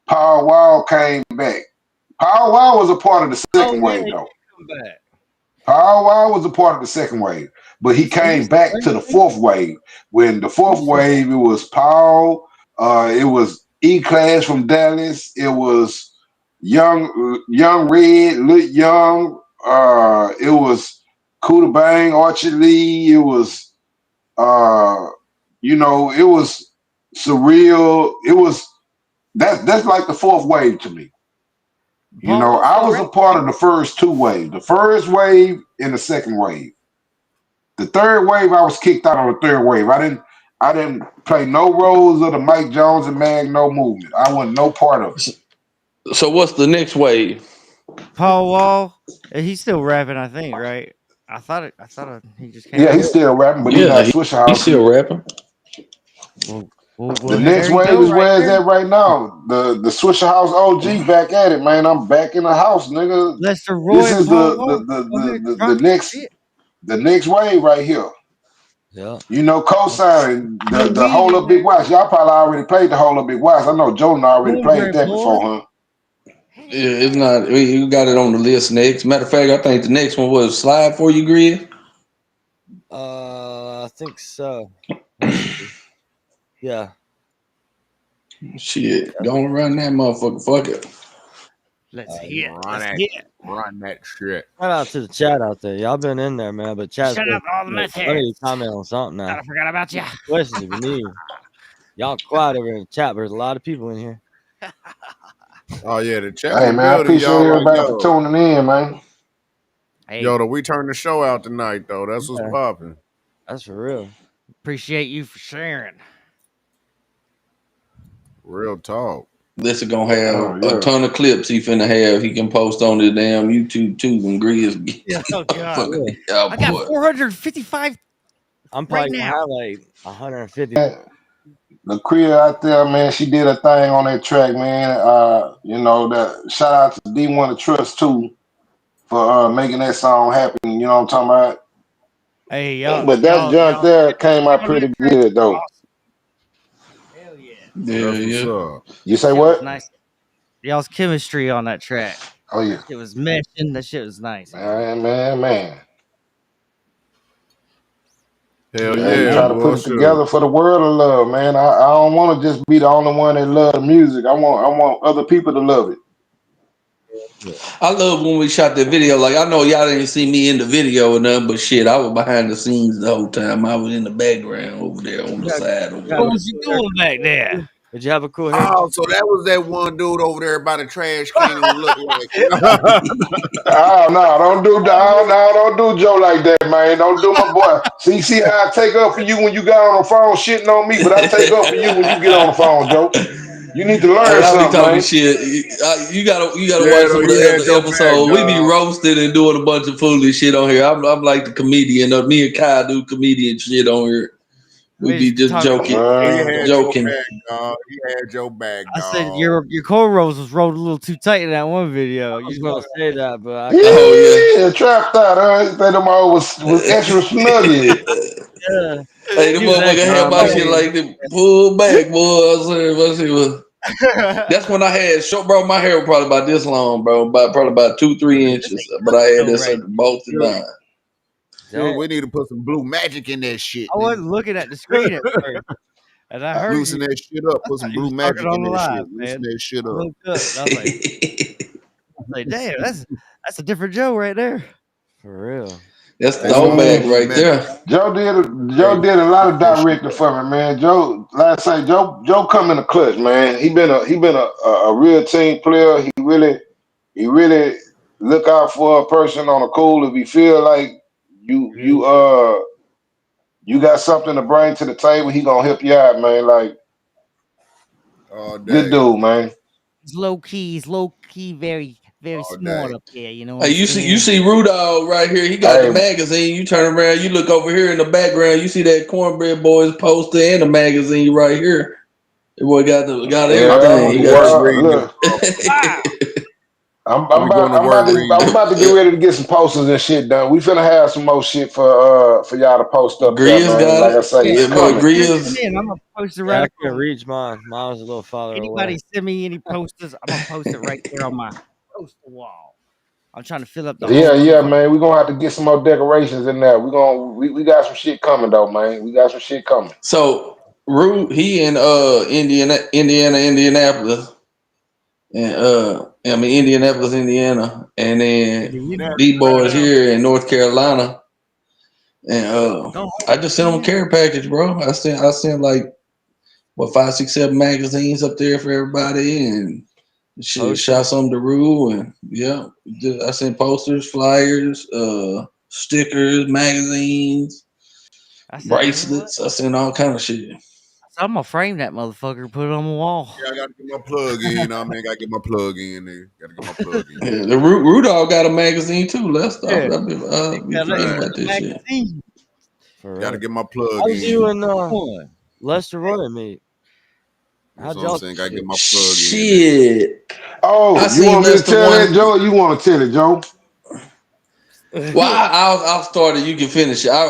A: Power Wow came back. Power Wow was a part of the
F: Oh
A: second
F: yeah,
A: wave
F: he
A: though.
F: come back.
A: Power Wow was a part of the second wave, but he came back to the fourth wave. When the fourth wave, it was Paul, it was E-Class from Dallas, it was Young Red, Lit Young, it was Kuda Bang, Archie Lee, it was it was Surreal. It was that's like the fourth wave to me.
F: Paul
A: I
F: still
A: was a
F: rapping.
A: part of the first 2 waves, the first wave and the second wave. The third wave, I was kicked out on the third wave. I didn't play no roles of the Mike Jones and Magno movement. I wasn't no part of it.
G: So what's the next wave?
F: Paul Wall, he's still rapping, I think, right? I thought he just came
A: Yeah,
F: out.
A: he's still rapping, but he's
G: Yeah,
A: not Swisha
G: he's
A: House.
G: still rapping.
A: The next
F: there you
A: wave
F: go,
A: is
F: right
A: where it's
F: there.
A: at right now. The Swisha House OG back at it, man. I'm back in the house, nigga.
F: Lester Roy
A: This
F: and
A: is
F: Paul Wall. Go ahead, drop your shit.
A: the next wave right here.
B: Yeah.
A: Co-signing
F: No
A: the
F: weed
A: Hold
F: in
A: Up Big
F: there.
A: Watch. Y'all probably already played the Hold Up Big Watch. I know Jordan already played
F: Cornbread
A: that
F: boy.
A: before, huh?
G: Yeah, it's not. You got it on the list next. Matter of fact, I think the next one was Slide for You, Grid.
B: I think so. Let's see. Yeah.
G: Shit, don't run that motherfucker. Fuck it.
F: Let's hit.
E: Run
F: Let's
E: that,
F: hit.
E: run that shit.
B: Shout out to the chat out there. Y'all been in there, man. But chat's
F: Shut
B: been
F: up, all the meth
B: I need
F: heads.
B: to comment on something
F: Thought
B: now.
F: I forgot about you.
B: Questions if you need. Y'all quiet over in the chat, but there's a lot of people in here.
E: Oh yeah, the chat
A: Hey
E: was
A: man, I
E: building,
A: appreciate
E: y'all. Like
A: everybody for tuning in, man.
F: Hey,
E: yo, we turned the show out tonight though. That's what's
B: Yeah.
E: popping.
B: That's for real.
F: appreciate you for sharing.
E: Real talk.
G: This is gonna have
A: Oh, yeah.
G: a ton of clips he finna have. He can post on the damn YouTube too when Grizz gets
F: Oh god,
G: out,
F: I got
G: boy.
F: 455.
B: I'm probably
F: Right
B: gonna
F: now.
B: have like 150.
A: The crew out there, man, she did a thing on that track, man. That shout out to D1 of Trust too for making that song happen. You know what I'm talking about?
F: Hey, y'all,
A: But that junk there came out pretty good though.
F: Awesome. Hell yeah.
G: Yeah,
E: That's what's
G: yeah.
E: up.
A: You say
F: Shit
A: what?
F: was nice. Y'all's chemistry on that track.
A: Oh yeah.
F: It was meshing. That shit was nice.
A: Man.
E: Hell
A: Hey,
E: yeah,
A: try to put
E: boy.
A: it
E: Sure.
A: together for the world to love, man. I don't want to just be the only one that love the music. I want other people to love it.
G: I love when we shot that video. Like, I know y'all didn't see me in the video or nothing, but shit, I was behind the scenes the whole time. I was in the background over there on the side over there.
F: What was you doing back there?
B: Did you have a cool haircut?
E: Oh, so that was that one dude over there by the trash can who looked like.
A: Oh no, don't do Joe like that, man. Don't do my boy. See how I take up for you when you got on the phone shitting on me, but I take up for you when you get on the phone, Joe. You need to learn
G: Hey, I be
A: something,
G: talking
A: man.
G: shit. You gotta
E: Yeah,
G: watch some
E: no,
G: of
E: he
G: the
E: had your
G: other
E: back,
G: episodes. We be
E: dog.
G: roasting and doing a bunch of foolish shit on here. I'm like the comedian. Me and Kai do comedian shit on here. We be just joking.
E: He had your
G: Joking.
E: back, dog. He had your back,
F: I
E: dog.
F: said your cornrows was rolled a little too tight in that one video.
B: I was gonna say that, but I
G: Oh,
A: trapped out. I think them all was extra snuggy.
B: yeah.
G: Hey, the
B: He was
G: motherfucker
B: extra
G: had my
B: snuggy.
G: shit like the pull back, boy. I said, my shit was. That's when I had short, bro. My hair was probably about this long, bro. Probably about 2-3 inches. But I had this
F: right.
G: bolted down.
E: Dude, we need to put some blue magic in that shit.
F: I wasn't looking at the screen at first, and I heard
E: Loosen
F: you.
E: that shit up. Put some
F: You
E: blue
F: was
E: magic
F: talking
E: in
F: on the
E: that
F: live,
E: shit. Loosen
F: man.
E: that shit
F: I
E: up.
F: looked up, and I was like, damn, that's a different Joe right there.
B: For real.
G: That's
E: Hey, some
G: throwback
E: blue
G: right
E: magic.
G: there.
A: Joe did a lot of directing for me, man. Joe, like I say, Joe come in the clutch, man. He been a real team player. He really look out for a person on a cool. If he feel like you got something to bring to the table, he gonna help you out, man. Like
E: All day.
A: good dude, man.
F: He's low key, very, very
E: All
F: smart
E: day.
F: up there. You know what
G: Hey,
F: I'm
G: you
F: saying?
G: see Rudolph right here. He got the
A: Hey,
G: magazine. You turn around, you look over here in the background. You see that Cornbread Boys poster and the magazine right here. The boy got
E: I be
A: yeah,
G: everything.
E: going
G: He
E: to
G: got
E: work
A: yeah.
E: reading
A: Look,
E: it.
A: I'm
E: I be going to work reading.
A: about to get ready to get some posters and shit done. We finna have some more shit for y'all to post up there,
G: Grizz
A: man.
G: got
A: Like I
G: it.
A: say, it's
G: That boy
A: coming.
G: Grizz.
F: I'm gonna post it
B: Yeah,
F: right
B: I couldn't
F: across.
B: reach mine. Mine was a little farther
F: Anybody
B: away.
F: send me any posters? I'm gonna post it right there on my poster wall. I'm trying to fill up the whole
A: Yeah,
F: motherfucker.
A: man. We're gonna have to get some more decorations in there. We got some shit coming though, man. We got some shit coming.
G: So Rude, he in Indianapolis, and Indiana, and then D boys here in North Carolina, and I just sent him a care package, bro. I sent like 5, 6, 7 magazines up there for everybody, and shit, shot some to Rue, and yeah, I sent posters, flyers, stickers, magazines, bracelets. I sent all kind of shit.
F: So I'm gonna frame that motherfucker and put it on the wall.
E: Yeah, I gotta get my plug in. I mean, gotta get my plug in there. Gotta get my plug in.
G: Yeah, the Rudolph got a magazine too. Let's stop.
F: Yeah.
G: We forget about this shit.
B: For real.
E: Gotta get my
B: How
E: plug
B: was you
E: in.
B: and Lester Roy meet?
E: That's
B: How'd
E: what I'm
B: y'all
E: saying. Gotta get my plug
G: Shit.
A: Oh,
G: I
A: you
G: seen
A: want me to
G: Lester
A: tell that,
G: one.
A: Joe? Or you want to tell it, Joe?
G: Well, I'll start it. You can finish it. I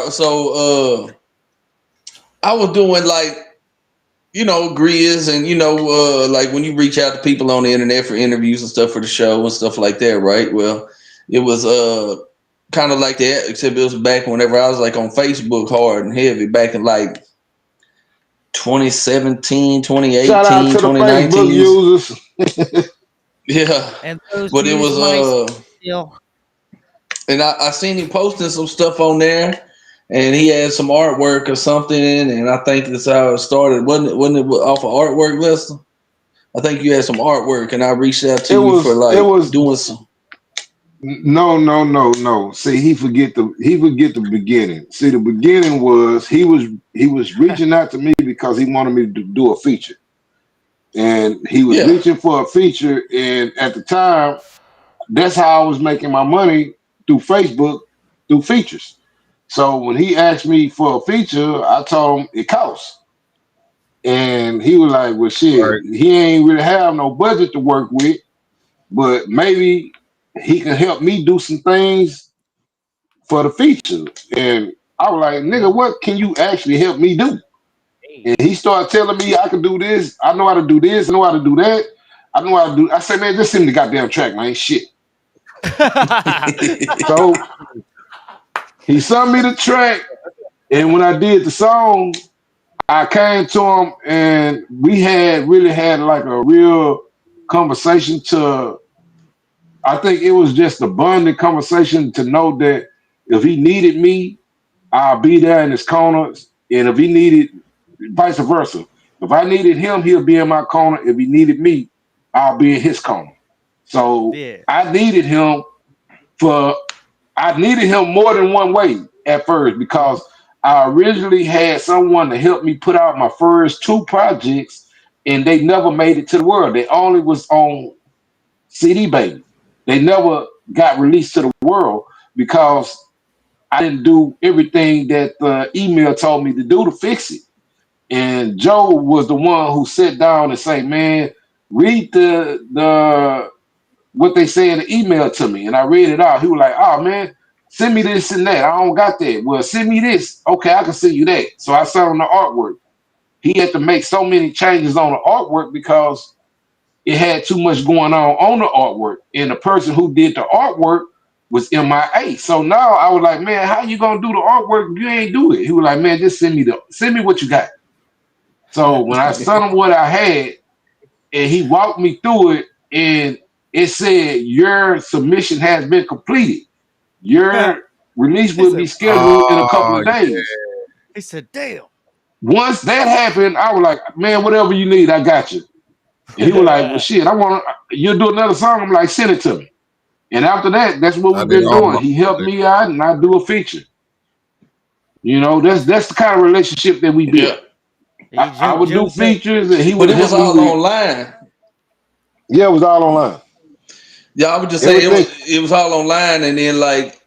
G: was doing like, Grizz, and like when you reach out to people on the internet for interviews and stuff for the show and stuff like that, right? Well, it was kind of like that, except it was back whenever I was like on Facebook hard and heavy, back in like 2017,
A: Shout out
G: 2018,
A: to the Facebook
G: 2019.
A: users.
G: Yeah.
F: And those
G: But it
F: use
G: was
F: MySpace still.
G: and I seen him posting some stuff on there, and he had some artwork or something, and I think that's how it started. Wasn't it off of artwork, Lester? I think you had some artwork, and I reached out to you for
A: It
G: like
A: was
G: doing some.
A: no. See, he forget the beginning. See, the beginning was he was reaching out to me because he wanted me to do a feature, and he was
G: Yeah.
A: reaching for a feature. And at the time, that's how I was making my money through Facebook through features. So when he asked me for a feature, I told him it costs. And he was like, well, shit,
E: Right.
A: he ain't really have no budget to work with, but maybe he can help me do some things for the feature. And I was like, nigga, what can you actually help me do? And he started telling me I can do this. I know how to do this. I know how to do that. I know how to do. I said, man, just send me the goddamn track, man. Shit. So he sent me the track. And when I did the song, I came to him and we really had like a real conversation I think it was just a bonding conversation to know that if he needed me, I'll be there in his corner. And if he needed vice versa. If I needed him, he'll be in my corner. If he needed me, I'll be in his corner. So
F: Yeah.
A: I needed him more than one way at first because I originally had someone to help me put out my first 2 projects and they never made it to the world. They only was on CD Baby. They never got released to the world because I didn't do everything that the email told me to do to fix it. And Joe was the one who sat down and say, "Man, read the what they say in the email to me." And I read it out. He was like, "Oh man, send me this and that. I don't got that." Well, send me this. Okay, I can send you that. So I sent him the artwork. He had to make so many changes on the artwork because it had too much going on the artwork. And the person who did the artwork was MIA. So now I was like, "Man, how you gonna do the artwork if you ain't do it?" He was like, "Man, just send me what you got." So when I sent him what I had, and he walked me through it, and it said your submission has been completed. Your release
F: He
A: will
F: said,
A: be scheduled in a couple
E: Oh
A: of days.
F: he said, damn.
A: Once that happened, I was like, "Man, whatever you need, I got you." And he was like, "Well, shit, you'll do another song." I'm like, "Send it to me." And after that, that's what
E: I
A: we've
E: did
A: been
E: all my
A: doing. He helped me out, and I do a feature. That's the kind of relationship that we built.
G: Yeah.
A: I would do
F: Joe said,
A: features, and he
G: But
A: would
G: it was
A: help me
G: all
A: with.
G: online.
A: Yeah, it was all online.
G: Yeah, I would just say
A: Everything.
G: it was all online, and then like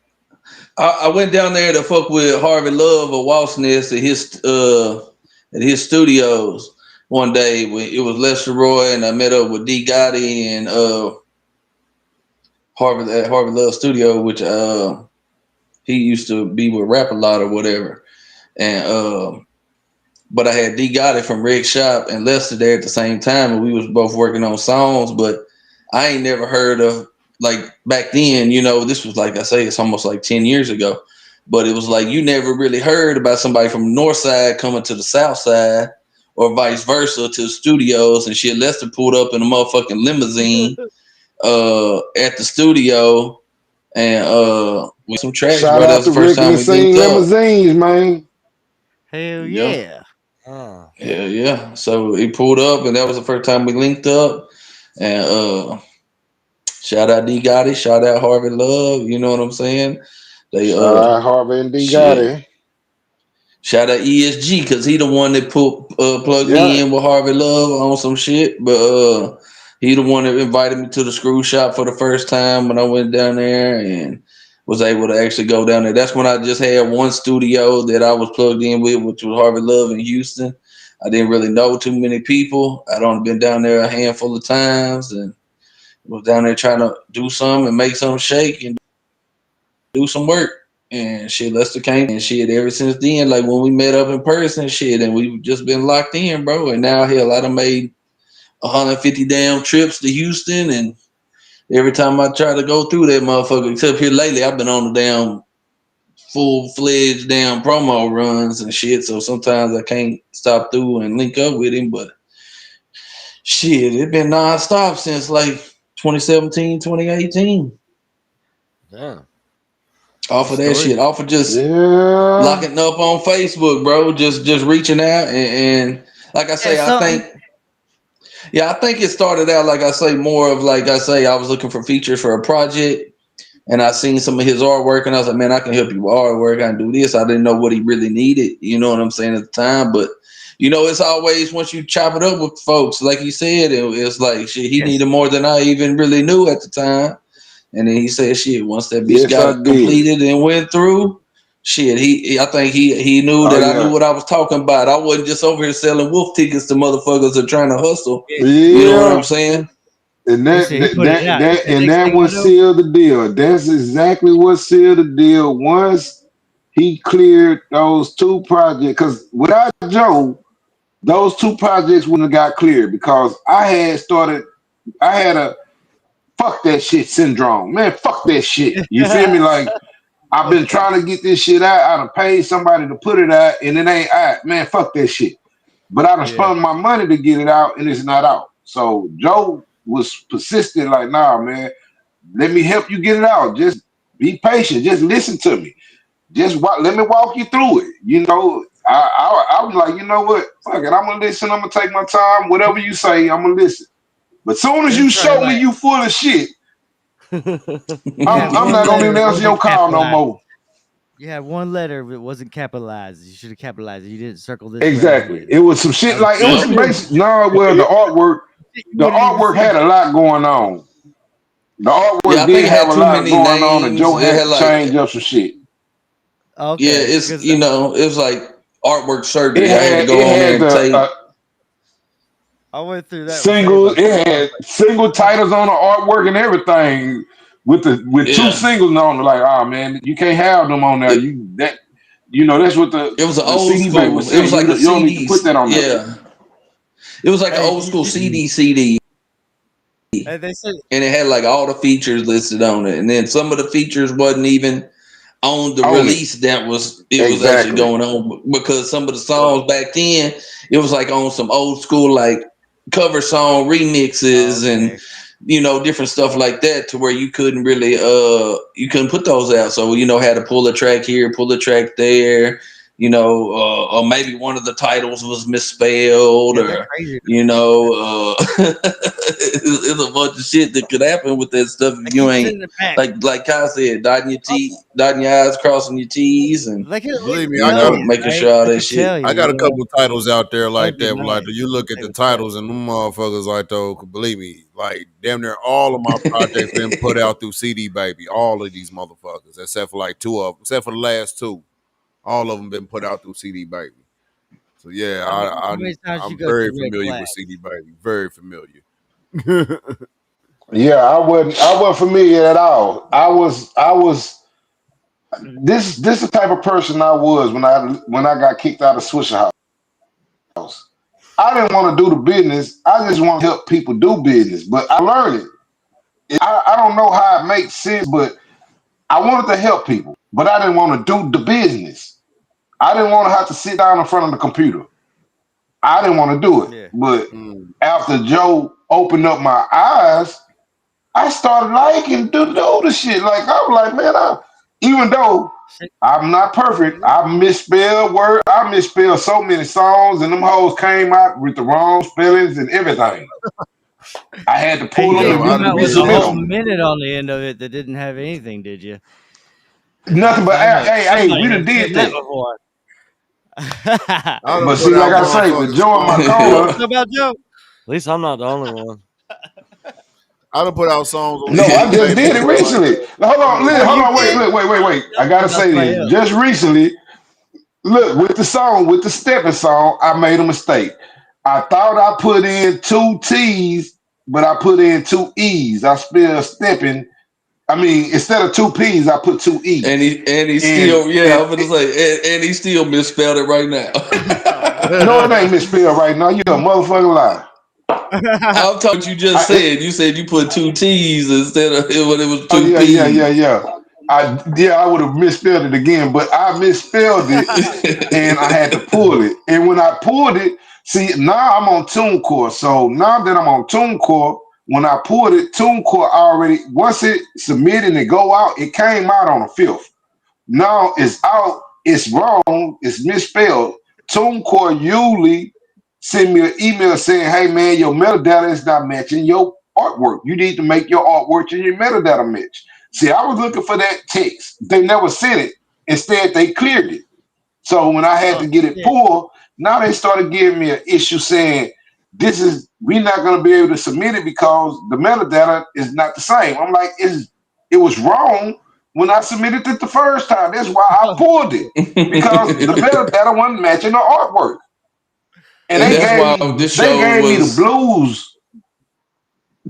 G: I went down there to fuck with Harvey Love or Walsness at his studios one day when it was Lester Roy, and I met up with D Gotti and Harvey at Harvey Love Studio, which he used to be with Rap a Lot or whatever, and but I had D Gotti from Rig Shop and Lester there at the same time, and we was both working on songs, but I ain't never heard of, like, back then, this was, like I say, it's almost like 10 years ago, but it was like you never really heard about somebody from the north side coming to the south side or vice versa to the studios and shit. Lester pulled up in a motherfucking limousine at the studio, and with some tracks,
A: Shout
G: bro. That
A: out
G: was
A: to
G: the first
A: Rick and
G: time
A: the
G: we linked
A: Scene
G: up.
A: Limousines, man.
F: hell
G: Yeah.
F: yeah.
B: Oh.
G: Yeah, yeah. So he pulled up, and that was the first time we linked up. And shout out D Gotti, shout out Harvey Love. You know what I'm saying? They
A: Shout out Harvey and D
G: shit.
A: Gotti.
G: Shout out ESG because he the one that plugged me
A: Yeah.
G: in with Harvey Love on some shit. But he the one that invited me to the screw shop for the first time when I went down there and was able to actually go down there. That's when I just had one studio that I was plugged in with, which was Harvey Love in Houston. I didn't really know too many people. I'd only been down there a handful of times and was down there trying to do something and make something shake and do some work. And shit, Lester came and shit ever since then. Like when we met up in person, shit, and we've just been locked in, bro. And now hell, I done made 150 damn trips to Houston, and every time I try to go through that motherfucker, except here lately, I've been on the damn full-fledged damn promo runs and shit. So sometimes I can't stop through and link up with him, but shit, it been nonstop since like 2017, 2018.
B: Damn.
G: Off of that
B: Story.
G: shit, off of just
A: Yeah.
G: locking up on Facebook, bro. Just reaching out and like I
F: Yeah,
G: say,
F: something.
G: I think it started out like I say more of like I say I was looking for features for a project and I seen some of his artwork and I was like, man, I can help you with artwork. I can do this. I didn't know what he really needed, you know what I'm saying at the time, but it's always once you chop it up with folks, like you said, it's like shit. He
F: Yes.
G: needed more than I even really knew at the time. And then he said, "Shit, once that bitch
A: Yes, I
G: got
A: did.
G: completed and went through, shit, I think he knew
A: Oh
G: that I knew
A: yeah.
G: what I was talking about. I wasn't just over here selling wolf tickets to motherfuckers that are trying to hustle. You know what I'm
A: Yeah.
G: saying?
A: And
F: He
A: that
F: said he
A: that
F: put it
A: that,
F: out. He
A: that
F: said
A: and
F: next
A: that
F: thing I
A: what
F: know,
A: sealed the deal. That's exactly what sealed the deal. Once he cleared those two projects, because without Joe, those two projects wouldn't have got cleared because I had a fuck that shit syndrome. Man, fuck that shit. You feel me? Like I've been trying to get this shit out. I done paid somebody to put it out and it ain't out. Man, fuck that shit. But I done
F: yeah,
A: spent my money to get it out and it's not out. So Joe was persistent, like, nah, man, let me help you get it out. Just be patient. Just listen to me. Let me walk you through it. I was like, you know what? Fuck it. I'm gonna listen. I'm gonna take my time. Whatever you say, I'm gonna listen. But soon as
F: it was
A: you
F: probably
A: show me
F: like
A: you full of shit,
F: you had
A: I'm
F: one
A: not gonna
F: letter
A: even
F: that
A: answer your
F: wasn't
A: call no
F: capitalized.
A: more.
F: You had one letter that wasn't capitalized. You should have capitalized it. You didn't circle this letter
A: Exactly.
F: with.
A: It was some shit
F: That was
A: like it was
G: Yep.
A: some basic. No, well,
F: you
A: the
F: wouldn't even
A: artwork
F: see.
A: had a lot going on. The
G: Yeah,
A: artwork
G: I think
A: did
G: it
A: have
G: had
A: a
G: too
A: lot
G: many
A: going on, and
G: names.
A: Joe
G: It
A: had
G: had
A: to
G: like
A: change up some shit.
G: yeah,
F: Okay,
G: it's
F: because
G: it was like artwork surgery. I had to go on there
A: had
G: and take.
F: I went through that with Saved
A: single.
F: by the
A: It
F: Bell.
A: had single titles on the artwork and everything with two
G: Yeah,
A: singles on it. Like, oh man, you can't have them on there.
G: it,
A: That's what
G: it was an
A: the
G: old
A: CD baby was
G: school. It was
A: saying.
G: like a
A: You don't need to
G: CD.
A: put that on there.
G: Yeah, it was like an
F: Hey,
G: old
F: did
G: school
F: you,
G: CD,
F: hey, they said
G: and it had like all the features listed on it. And then some of the features wasn't even on the
A: On it.
G: release that it was actually
A: Exactly.
G: going on, because some of the songs back then, it was like on some old school like cover song remixes and
F: okay.
G: different stuff like that, to where you couldn't really you couldn't put those out. So had to pull a track here, pull a track there, or maybe one of the titles was misspelled,
F: Yeah, they're
G: or
F: crazy.
G: it's a bunch of shit that could happen with that stuff
F: They
G: if you
F: keep
G: ain't,
F: sending it back.
G: like Kyle said,
F: Oh,
G: dotting your I's, crossing your T's, and
F: they could at least
E: Believe me, I
F: tell
E: got
F: you,
G: making
F: right?
G: sure all
F: They
G: that
F: could tell
G: shit.
F: you,
E: I got a couple titles out there
F: That'd
E: like
F: be
E: that. Like
F: nice
E: you look
F: if
E: at
F: they
E: the
F: would tell
E: titles and them motherfuckers like those. Believe me, like damn near all of my projects been put out through CD Baby. All of these motherfuckers, except for like two of them, except for the last two, all of them been put out through CD Baby. So yeah,
F: you. How many times you
E: I'm
F: go
E: very
F: through red
E: familiar with
F: flags?
E: CD Baby. Very familiar.
A: Yeah, I wasn't familiar at all. I was this the type of person I was when I got kicked out of Swisha house. I didn't want to do the business. I just want to help people do business. But I learned it. I don't know how it makes sense, but I wanted to help people. But I didn't want to do the business. I didn't want to have to sit down in front of the computer. I didn't want to do it.
F: Yeah.
A: But
E: Mm.
A: after Joe opened up my eyes, I started liking to do the shit. Like I'm like, man, even though
F: Shit.
A: I'm not perfect, I misspell words. I misspelled so many songs, and them hoes came out with the wrong spellings and everything. I had to
F: Hey,
A: pull
F: you
A: them
F: didn't
E: Yo,
A: and
E: I
F: come
E: done
F: out
E: put
F: with
E: in
F: a
A: resubmit
F: whole
A: them.
F: minute on the end of it that didn't have anything, did you?
A: Nothing but hey, we
F: Somebody
A: done
F: has
A: did
F: done that
A: that.
F: before.
E: I done
A: But
E: put
A: see, like
E: out
A: I say, with
E: motherfuckers
A: Joe in my
E: songs
A: corner,
F: What about Joe?
B: At least I'm not the only one.
E: I done put out songs on
A: no, I
E: CD
A: just
E: Baby
A: did it
E: where like
A: recently. Now, hold on,
F: Oh,
A: hold
F: you
A: on, wait,
F: did?
A: wait. I
F: What
A: gotta
F: about
A: say
F: somebody
A: this.
F: else?
A: Just recently, look, with the Steppin song, I made a mistake. I thought I put in two T's, but I put in two E's. I spelled Steppin. I mean, instead of two P's, I put two
G: and
A: E's.
G: he
A: And
G: still, yeah,
A: and
G: I'm gonna say, and he still misspelled it right now.
A: no, it ain't misspelled right now. You a motherfucking lie.
G: I'm talking what you just
A: I,
G: said. You said you put two T's instead of when it was
A: Oh
G: two P's.
A: yeah. I would have misspelled it again, but I misspelled it and I had to pull it. And when I pulled it, see now I'm on TuneCore. So now that I'm on TuneCore, when I pulled it, TuneCore already once it submitted and go out, it came out on the 5th. Now it's out, it's wrong, it's misspelled. TuneCore usually send me an email saying, hey man, your metadata is not matching your artwork. You need to make your artwork and your metadata match. See, I was looking for that text. They never sent it. Instead, they cleared it. So when I had
F: Oh
A: to get it
F: shit!
A: pulled, now they started giving me an issue saying we're not going to be able to submit it because the metadata is not the same. I'm like, it was wrong when I submitted it the first time. That's why I
F: Oh
A: pulled it
F: shit!
A: because the metadata wasn't matching the artwork, and
G: And that's why this
A: they
G: show
A: gave me the
G: was
A: blues.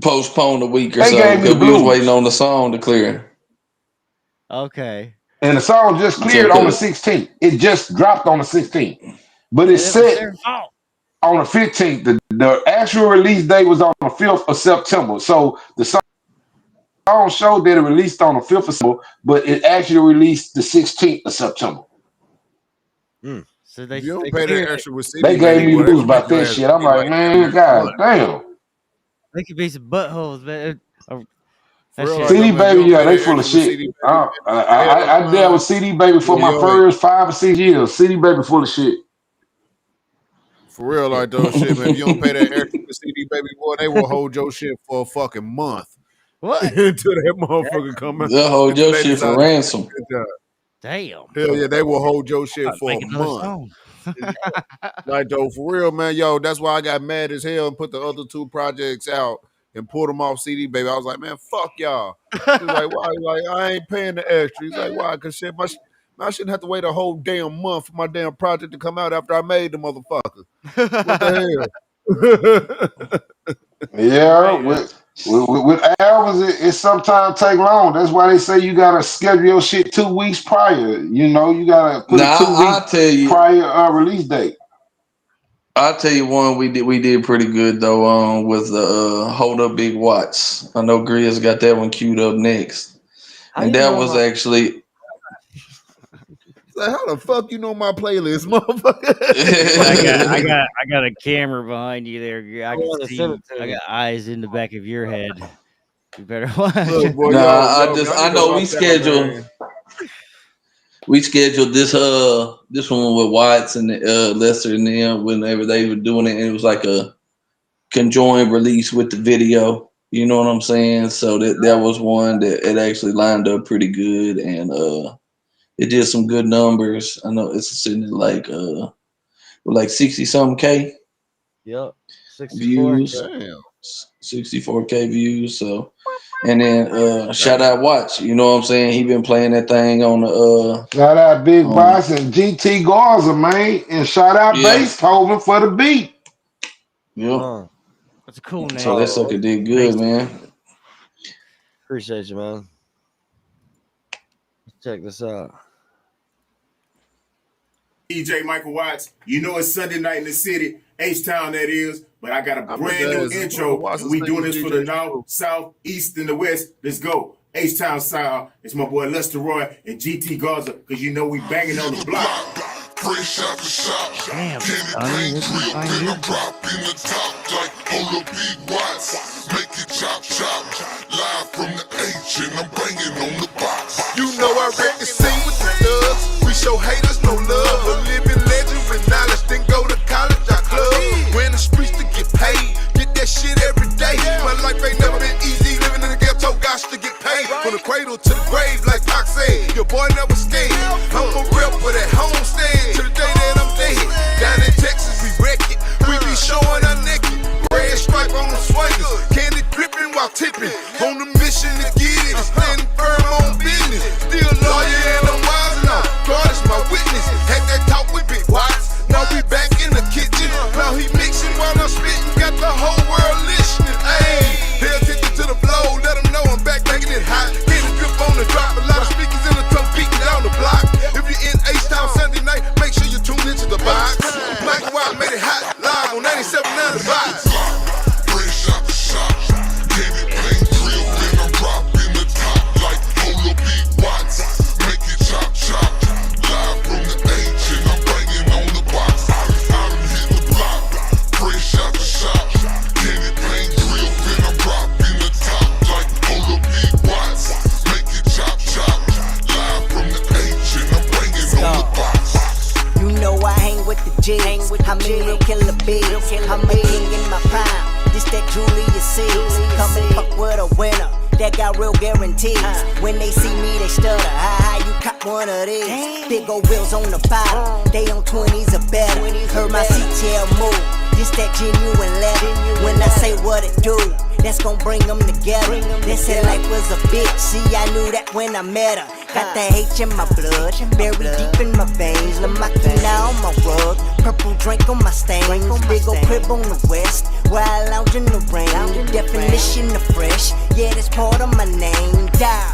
G: postponed a week or
A: They
G: so
A: gave me the
G: because we was waiting
A: blues,
G: on the song to clear.
F: Okay,
A: and the song just
G: So,
A: cleared on the 16th. It just dropped on the 16th, but it's
F: and it was
A: set
F: their fault.
A: on the 15th. The actual release date was on the 5th of September. So the song showed that it released on the 5th of September, but it actually released the 16th of September.
B: Mm.
F: So
E: if you don't
F: they
E: pay that
F: cleared it.
E: extra with
A: They
E: CD
A: gave
E: Baby,
A: me
E: boy,
A: the
E: they
A: news
E: gonna make
A: about
E: your
A: that
E: ass
A: shit. I'm
E: pay
A: like,
E: like damn
A: man,
E: near a
A: god
E: month.
A: damn.
F: They could be some buttholes, man.
E: For
F: That
E: real,
F: shit.
E: like though,
A: CD
E: man, if you
A: Baby,
E: don't
A: yeah,
E: pay
A: they
E: that
A: full of
E: extra with
A: shit.
E: CD Baby, man, hell
A: I dealt with
E: man,
A: CD Baby for my
E: yo,
A: first 5 or 6 years. CD Baby full of shit.
E: for real, like though, shit, man. If you don't pay that extra with CD Baby, boy, they will hold your shit for a fucking month
F: What?
E: until that motherfucker come out.
G: they'll hold
E: Until
G: your
E: they
G: shit for
E: decide to give you
G: ransom.
E: a good job.
F: Damn!
E: Hell yeah, they will hold your
F: I'm
E: shit
F: about to
E: for
F: make
E: a
F: another
E: month.
F: song.
E: Like though, for real, man, yo, that's why I got mad as hell and put the other two projects out and pulled them off CD Baby. I was like, man, fuck y'all. He was like, why? He's like, I ain't paying the extra. He's like, why? Cause shit, I shouldn't have to wait a whole damn month for my damn project to come out after I made the motherfucker. What the hell?
A: Yeah, with albums, it sometimes take long. That's why they say you gotta schedule your shit 2 weeks prior. You know, you gotta put a
G: Now
A: 2 week
G: I'll tell you,
A: prior release date.
G: I'll tell you one we did pretty good though. Was the Hold Up Big Watts. I know Grizz got that one queued up next,
B: How
G: and
B: you
G: that
B: know
G: was
B: my
G: actually.
E: So how the fuck you know my playlist, motherfucker?
F: I got a camera behind you there. I can
B: wanna
F: see.
B: send it to
F: I
B: me.
F: got eyes in the back of your head. You better watch.
E: Look, boy,
G: Nah,
E: yo, I
G: I
E: need to
G: know
E: watch that one, man.
G: we scheduled this one with Watts and Lester and them whenever they were doing it, and it was like a conjoined release with the video. You know what I'm saying? So that was one that it actually lined up pretty good, and it did some good numbers. I know it's sitting at like 60 something K
B: Yep. 64.
G: views,
E: Damn.
G: 64K views. So, and then shout
E: Damn.
G: out Watch. You know what I'm saying? He been playing that thing on the
A: Shout out Big
G: on
A: Boss and GT Garza, man, and shout out
G: yeah,
A: Beethoven for the beat.
G: yeah.
F: That's a cool
G: So
F: name.
G: that sucker did good, man.
B: Appreciate you, man. Let's check this out.
I: DJ Michael Watts, you know it's Sunday night in the city, H-Town that is, but I got a brand new intro, and we doing this for the North, South, East, and the West. Let's go. H-Town style. It's my boy Lester Roy and GT Garza, because you know we banging on the block.
J: Fresh out the shop.
F: Damn,
J: Candy
F: Sonny,
J: paint
F: this is
J: grill,
F: fine,
J: then
F: dude.
J: I'm dropping the top like Hold Up Big Watts. Make it chop chop. Live from the H and I'm banging on the box. You know I wreck the scene with the thugs. We show haters no love. A living legend with knowledge, then go to college, I club. Win the streets to get paid. Get that shit every day. My life ain't never been easy. Living in the ghetto, gosh to get paid. From the cradle to the grave, like Pac said. Your boy never scared. I'm for real for that homestead. To the day that I'm dead. Down in Texas, we wreck it. We be showing our naked. Red stripe on the swingers. Candy dripping while tipping. On the mission to get it. Standing firm on business. Still lawyer and I'm wise now. God is my witness. Had that talk with Big Watts. Now we back in the kitchen. Now he mixing while I'm spitting. Got the whole world listening. Ayy, pay attention to the flow. Let them know I'm back making it hot. Candy drip on the drop. A lot of speakers in the toe beating down the block. If you're in H-Town Sunday night, make sure you tune into the box. Black and White made it hot live on 97.9 The Box. Fresh out the shop. Candy paint grill, then I'm dropping the top like Hold Up Big Watts. Make it chop chop. Live from the H and I'm banging on the box. I done hit the block. Fresh out the shop. Candy paint grill, then I'm dropping the top like Hold Up Big Watts. Make it chop chop. Live from the H and I'm banging on the box.
K: You know I hang with the G's. I'm in real killer beats. I'm a king in my prime. This that Julius Caesar. Come and fuck with a winner that got real guarantees. When they see me, they stutter. How you cop one of these? Big old wheels on the bottom. They on 20s or better. Heard my CTL move. This that genuine leather. When I say what it do, that's gon' bring them together. They said life was a bitch. See, I knew that when I met her. Got the H in my blood, buried deep in my veins. Lamakina on my rug, purple drink on my stains. Big ol' crib on the west, where I lounge in the rain. The definition of fresh, yeah, that's part of my name. Die.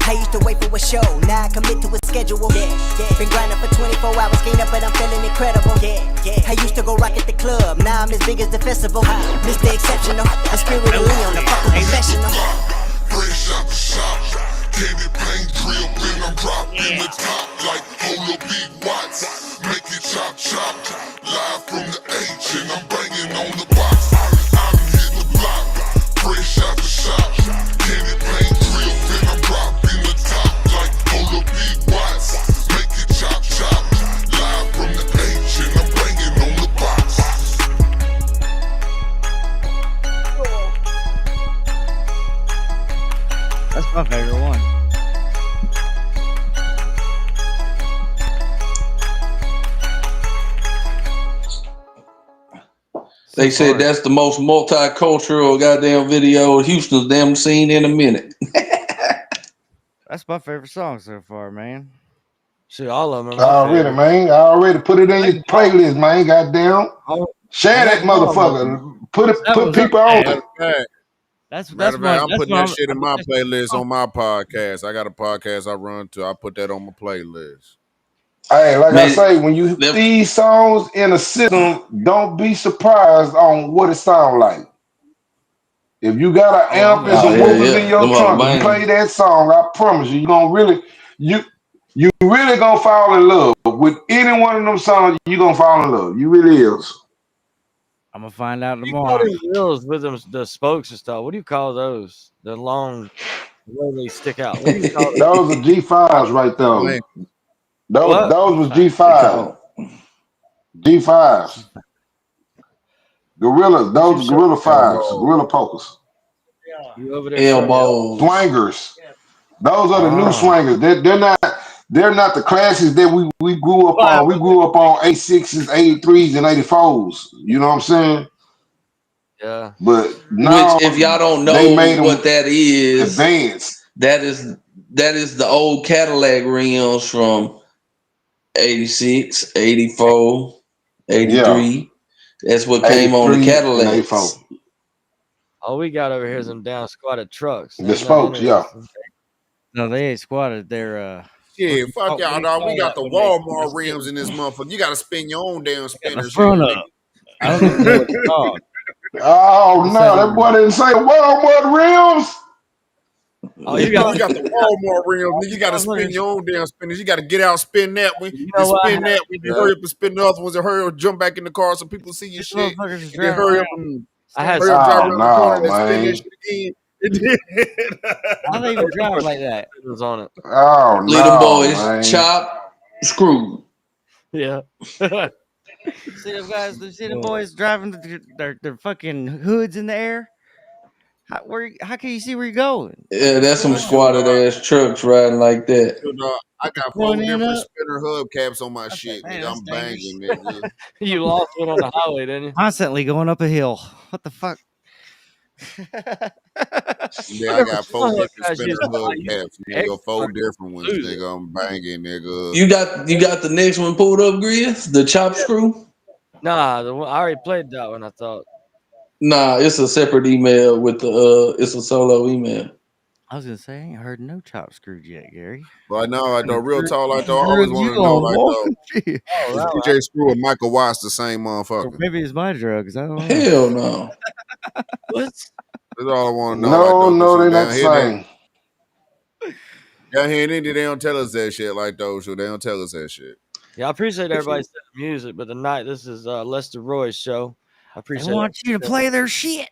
K: I used to wait for a show, now I commit to a schedule. Been grinding for 24 hours, clean up, but I'm feeling incredible. I used to go rock at the club, now I'm as big as the festival. Mr. Exceptional, the spirit of Leon, the fucking professional.
J: Fresh out the shop. Candy paint grill, then I'm dropping the top like Hold Up Big Watts. Make it chop chop. Live from the H and I'm banging on the box. I'm hitting the block. Fresh out the shop. Candy paint grill, then I'm dropping the top like Hold Up Big Watts. Make it chop chop. Live from the H and I'm banging on the box.
F: That's my favorite one.
G: They said that's the most multicultural goddamn video Houston's damn seen in a minute.
F: That's my favorite song so far, man.
B: See, all of them are my
A: Already,
B: favorite.
A: man. I already put it in your playlist, man. Goddamn. Share that motherfucker. Put people on
E: Matter
A: it.
E: of fact,
F: That's
E: matter of fact, I'm
F: that's
E: putting
F: what
E: that shit in my
F: that's
E: playlist on my podcast. I got a podcast I run to. I put that on my playlist.
A: Hey, like I
G: Man,
A: say, when you
G: them,
A: these songs in a system, don't be surprised on what it sound like. If you got an
B: Oh, I'm
A: amp and
B: gonna
G: oh
A: some
B: check.
G: yeah,
A: woofers in
G: yeah,
A: your
G: them all
A: trunk, if you
G: banging.
A: play that song, I promise you, you you really gonna fall in love with any one of them songs. You gonna fall in love. You really is.
F: I'm gonna find out
B: You call
F: tomorrow.
B: them wheels with them the spokes and stuff. What do you call those? The long, the way they stick out. What do you call those?
A: Those are G5s right there.
E: Blank.
A: Those
B: What?
A: those was
G: They
A: G5.
G: call
A: G5s. Gorillas.
F: You should
A: Those
F: show.
A: Gorilla fives.
E: Elbow.
A: Gorilla pokers.
B: You over there showing me?
G: elbows.
A: Swangers. Those are the new
B: Ah,
A: swangers. They're not the classics that we grew up
B: wow.
A: on. We grew up on 86s, 83s, and 84s. You know what I'm saying?
B: Yeah.
A: But
G: Which,
A: now
G: if y'all don't
A: they
G: know
A: made them
G: what that is,
A: advanced.
G: that is the old Cadillac rims from 86, 84,
A: Yeah,
G: 83. That's what came on the
A: 83 and 84.
G: Cadillacs.
B: All we got over here is them down squatted trucks.
A: The
B: Ain't nothing
A: spokes, yeah.
B: interesting.
F: No, they ain't squatted. They're
E: Yeah, fuck
F: what
E: y'all,
F: do you
E: dog. We
F: call
E: got
F: that
E: the
F: when they
E: Walmart rims in this motherfucker. You got to spin your own damn
F: got the
E: spinners here,
F: front
E: nigga.
F: up? I don't even know what it's called.
A: Oh
F: What's that
A: no, that boy
F: on?
A: didn't say Walmart rims.
B: Oh, you got
E: We got the Walmart rims, nigga. You got to spin
B: motherfuckers.
E: your own damn spinners. You got to get out, spin that one,
B: You
E: then
B: know what?
E: spin that one, then
B: Yeah.
E: hurry up and spin the other ones, and hurry up, jump back in the car so people see your
F: These
E: shit,
F: motherfuckers is
E: and then
F: driving
E: hurry
F: around.
E: up and
B: I had
E: hurry up, drive
A: Oh
E: around the corner,
A: no,
E: and then spin that
A: man.
E: shit again. And then
F: How they even drive like that?
B: was on it.
A: Oh
G: Leave them
A: no,
G: boys
A: man.
G: chop, screw.
B: Yeah.
F: See them guys? You see the boys driving their fucking hoods in the air? How can you see where you're going?
G: Yeah, that's some
E: but shoot,
G: squatted ass trucks riding like that.
E: shoot, I got 4
F: Front end
E: different
F: up.
E: spinner hubcaps on my
F: I said,
E: shit,
F: man,
E: nigga.
F: that's
E: I'm
F: dangerous.
E: banging, nigga.
B: You lost one on the highway, didn't you?
F: Constantly going up a hill. What the fuck?
E: Yeah, I got 4
B: Some of those
E: different
B: guys
E: spinner
B: used to
E: hubcaps, nigga. 4
B: expert
E: different ones,
B: lose it.
E: nigga. I'm banging, nigga.
G: You got the next one pulled up, Grizz? The chop screw?
B: Nah, I already played that one. I thought.
G: Nah, it's a separate email with the it's a solo email.
F: I was gonna say I ain't heard no chop screwed yet, Gary.
E: But no, like though, real talk, like though, I always
F: Drugs you
E: wanted to know,
F: on,
E: like
F: boy?
E: though,
B: Oh,
E: is
B: wow.
E: DJ Screw and Michael Watts the same
F: Or
E: motherfucker?
F: maybe it's my drugs. I don't know.
G: Hell no.
B: What?
E: That's all I want to know, like though,
A: No,
E: because
A: they're not
E: down
A: the
E: here,
A: same.
E: down here in India, they don't tell us that shit, like though, so they don't tell us that shit.
B: Yeah, I appreciate everybody's music, but tonight this is Lester Roy's show. I
F: They
B: appreciate
F: want you to play their shit,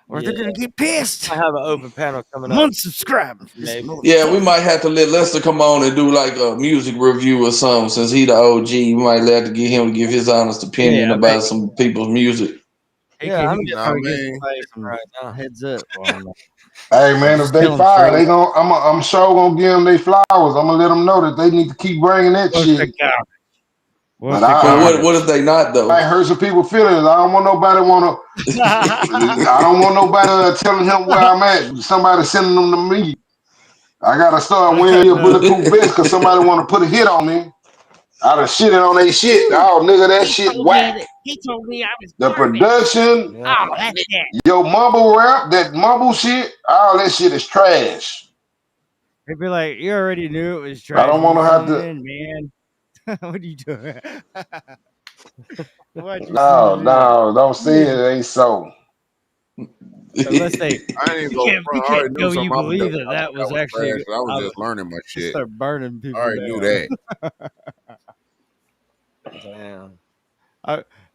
F: or they're
B: Yeah.
F: gonna get pissed.
B: I have an open panel coming up.
F: Unsubscribe.
B: Maybe.
G: Yeah, we might have to let Lester come on and do like a music review or something. Since he the OG, we might have to get him to give his honest opinion
F: Yeah, I
G: about some people's music.
B: Yeah, I'm
F: He
B: just
E: Nah,
F: probably
E: man.
F: gives some
B: right now.
F: heads up on that.
A: Hey man, if
F: Just
A: they
F: tell 'em
A: fire,
F: straight.
A: I'm sure gonna give them their flowers. I'm gonna let them know that they need to keep bringing that
F: What's
A: shit.
F: the garbage? What's
A: But
F: the
G: But
F: garbage?
G: what if they not
A: I
G: though?
A: hurt some people feelings. I don't want nobody I don't want nobody telling him where I'm at. Somebody sending them to me. I gotta start wearing your bulletproof vest because somebody want to put a hit on me. I done shitted on they shit. Oh nigga, that shit whack.
F: He told me I was
A: The
F: garbage.
A: production,
B: Yeah.
F: Oh, that's that.
A: your mumble rap, that mumble shit, all that shit is trash.
F: They'd be like, you already knew it was trash.
A: I don't want to
F: when you
A: have
F: sent it
A: to.
F: in, man. What are you doing? Why'd you
A: No,
F: send it
A: no, don't say it ain't so.
F: in? Unless they,
E: I ain't even
F: you
E: gonna
F: can't,
E: front. I already knew
F: no,
E: something
F: you
E: I was
F: believe
E: doing.
F: that was
E: was
F: actually.
E: trash, but I was just learning my shit.
F: Start burning people.
E: I already knew
F: down.
E: that.
B: Damn.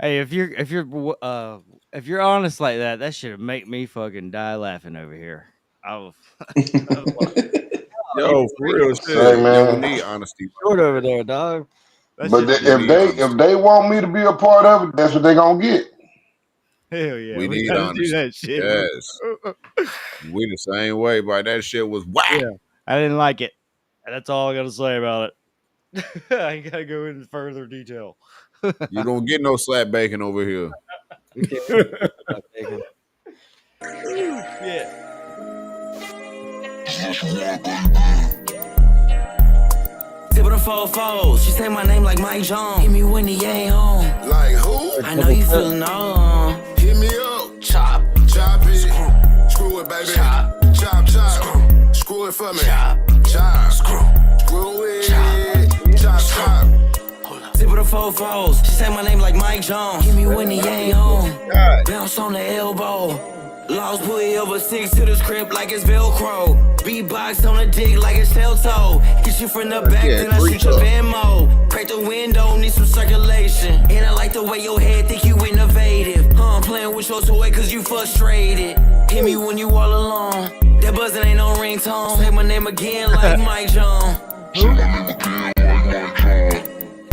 F: Hey, if you're honest like that, that should make me fucking die laughing over here.
E: Yo, for real shit.
A: Say,
E: Yo,
A: man.
E: we need honesty.
B: Short over there, dog.
A: But
E: We need honesty.
A: if they want me to be a part of it, that's what they gonna get.
F: Hell yeah,
E: We
F: we
E: need
F: gotta
E: honesty.
F: do that shit.
E: Yes. We the same way, but that shit was whack.
F: Yeah, I didn't like it. That's all I gotta say about it. I ain't gotta go into further detail.
E: You don't get no slap bacon over here.
B: We can't.
K: See what I'm
L: four foes. She say my name like Mike Jones. Hit me when he ain't home.
J: Like who?
L: I know you feeling on.
J: Hit me up.
L: Chop.
J: Chop it. Screw it, baby.
L: Chop.
J: Chop, chop. Screw it for me.
L: Chop.
J: Chop.
L: Screw.
J: Screw it. Chop, chop.
L: Tip of the four foes. She say my name like Mike Jones. Hit me when he ain't home. Bounce on the elbow. Lost pulley over 6 to the script like it's Velcro. Beatbox on the dick like it's shell toe. Hit you from the back, then I shoot your Venmo. Crack the window, need some circulation. And I like the way your head think you innovative. I'm playing with your toy cause you frustrated. Hit me when you all alone. That buzzing ain't no ringtone. Say my name again like Mike Jones.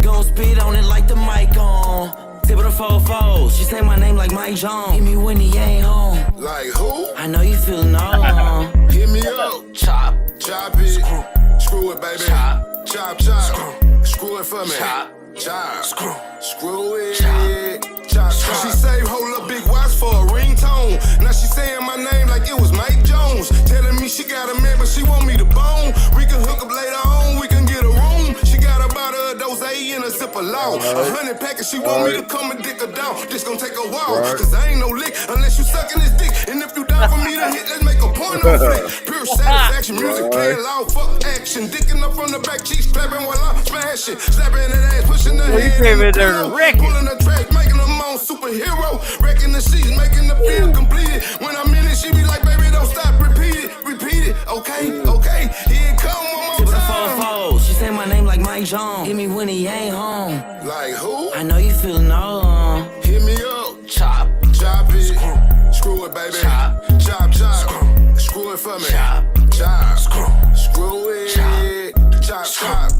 L: Gon' spit on it like the mic on. Tip of the four foes. She say my name like Mike Jones. Hit me when he ain't home.
J: Like who?
L: I know you feeling on.
J: Hit me up.
L: Chop.
J: Chop it. Screw it, baby.
L: Chop.
J: Chop, chop. Screw it for me.
L: Chop.
J: Chop. Screw it.
L: Chop.
J: Chop. She say hold up big watch for a ringtone. Now she saying my name like it was Mike Jones. Telling me she got a man but she want me to bone. We can hook up later on. We can get a room. She got a bottle of dose in a zipper loud. 100 packets, she want me to come and dick her down. This gon' take a while, cause I ain't no lick unless you sucking this dick. And if you down for me to hit, let's make a porno flick. Pure satisfaction, music playing loud, fuck action. Dicking up from the back, cheeks clapping while I'm smashing. Slapping that ass, pushing the head in the pillow. Pulling the track, making them on superhero. Wrecking the sheets, making the field completed. When I'm in it, she be like, baby, don't stop, repeat it. Okay, here it come one more time.
L: She say my name like Mike Jones. Hit me when he ain't home.
J: Like who?
L: I know you feeling on.
J: Hit me up.
L: Chop.
J: Chop it. Screw it, baby.
L: Chop.
J: Chop, chop. Screw it for me.
L: Chop.
J: Chop. Screw it. Chop, chop.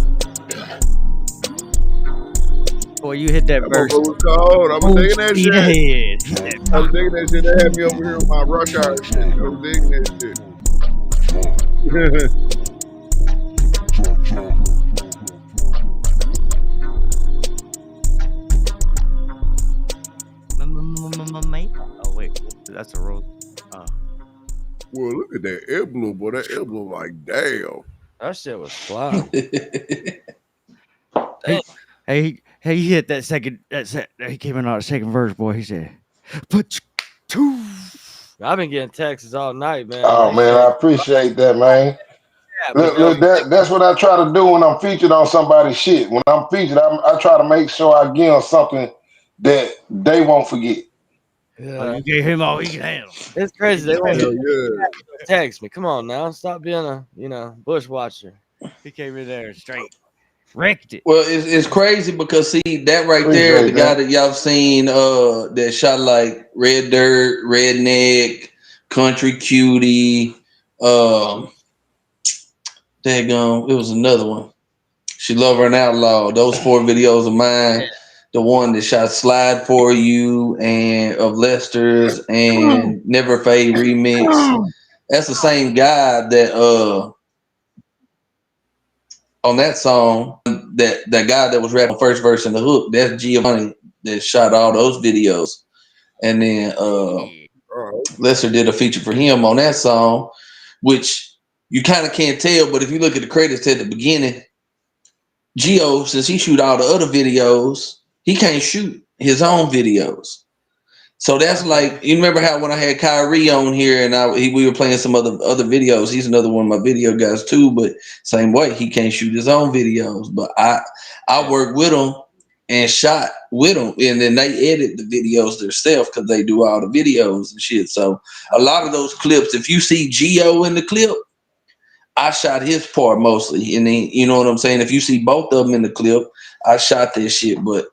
F: Boy, you hit that verse.
E: I was digging that shit. I was digging that shit. They had me over here with my rush hour shit. I was digging that shit.
F: Oh wait, that's a roll.
E: Well, look at that air blue, boy. That air blue, like damn.
B: That shit was fly.
F: Hey, he hit that second. He came in on the second verse, boy. He said, "Put two."
B: I've been getting texts all night, man.
M: Oh man, I appreciate that, man. Look, that's what I try to do when I'm featured on somebody's shit. When I'm featured, I try to make sure I give them something that they won't forget.
B: Yeah.
F: You gave him all he can handle.
B: It's crazy. They want to text me. Come on now, stop being a bush watcher.
F: He came in there straight, wrecked it.
G: Well, it's crazy because see that right there, the guy that y'all seen that shot like Red Dirt, Redneck, Country Cutie, daggone, it was another one. She Love Her an Outlaw. Those 4 videos of mine. The one that shot Slide For You and of Lester's and Never Fade remix. That's the same guy that on that song, that guy that was rapping first verse in the hook, that's Giovanni that shot all those videos. And then Lester did a feature for him on that song, which you kind of can't tell, but if you look at the credits at the beginning, Gio, since he shoot all the other videos, he can't shoot his own videos. So that's like, you remember how when I had Kyrie on here and we were playing some other videos, he's another one of my video guys too, but same way, he can't shoot his own videos. But I worked with him and shot with him, and then they edit the videos themselves because they do all the videos and shit. So a lot of those clips, if you see Gio in the clip, I shot his part mostly. And then, you know what I'm saying? If you see both of them in the clip, I shot this shit. But,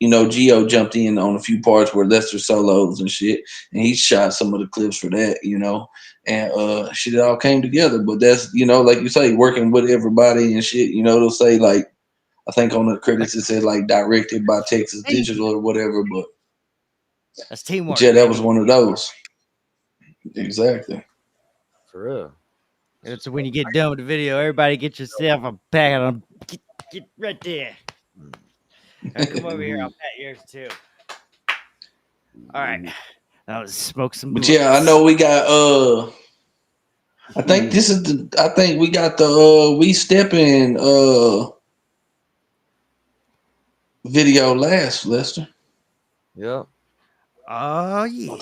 G: Gio jumped in on a few parts where Lester solos and shit. And he shot some of the clips for that, And shit, it all came together. But that's, like you say, working with everybody and shit, they'll say, like, I think on the credits it said, like, directed by Texas Digital or whatever. But
F: that's teamwork.
G: Yeah, that was one of those. Exactly.
B: For real.
F: And so when you get done with the video, everybody get yourself a pat on. Get right there. Now come over here. I'll pat yours too. All right. Now let's smoke some.
G: But yeah, I know we got. I think this is I think we got the We Steppin. video last, Lester.
B: Yeah.
F: Oh yeah.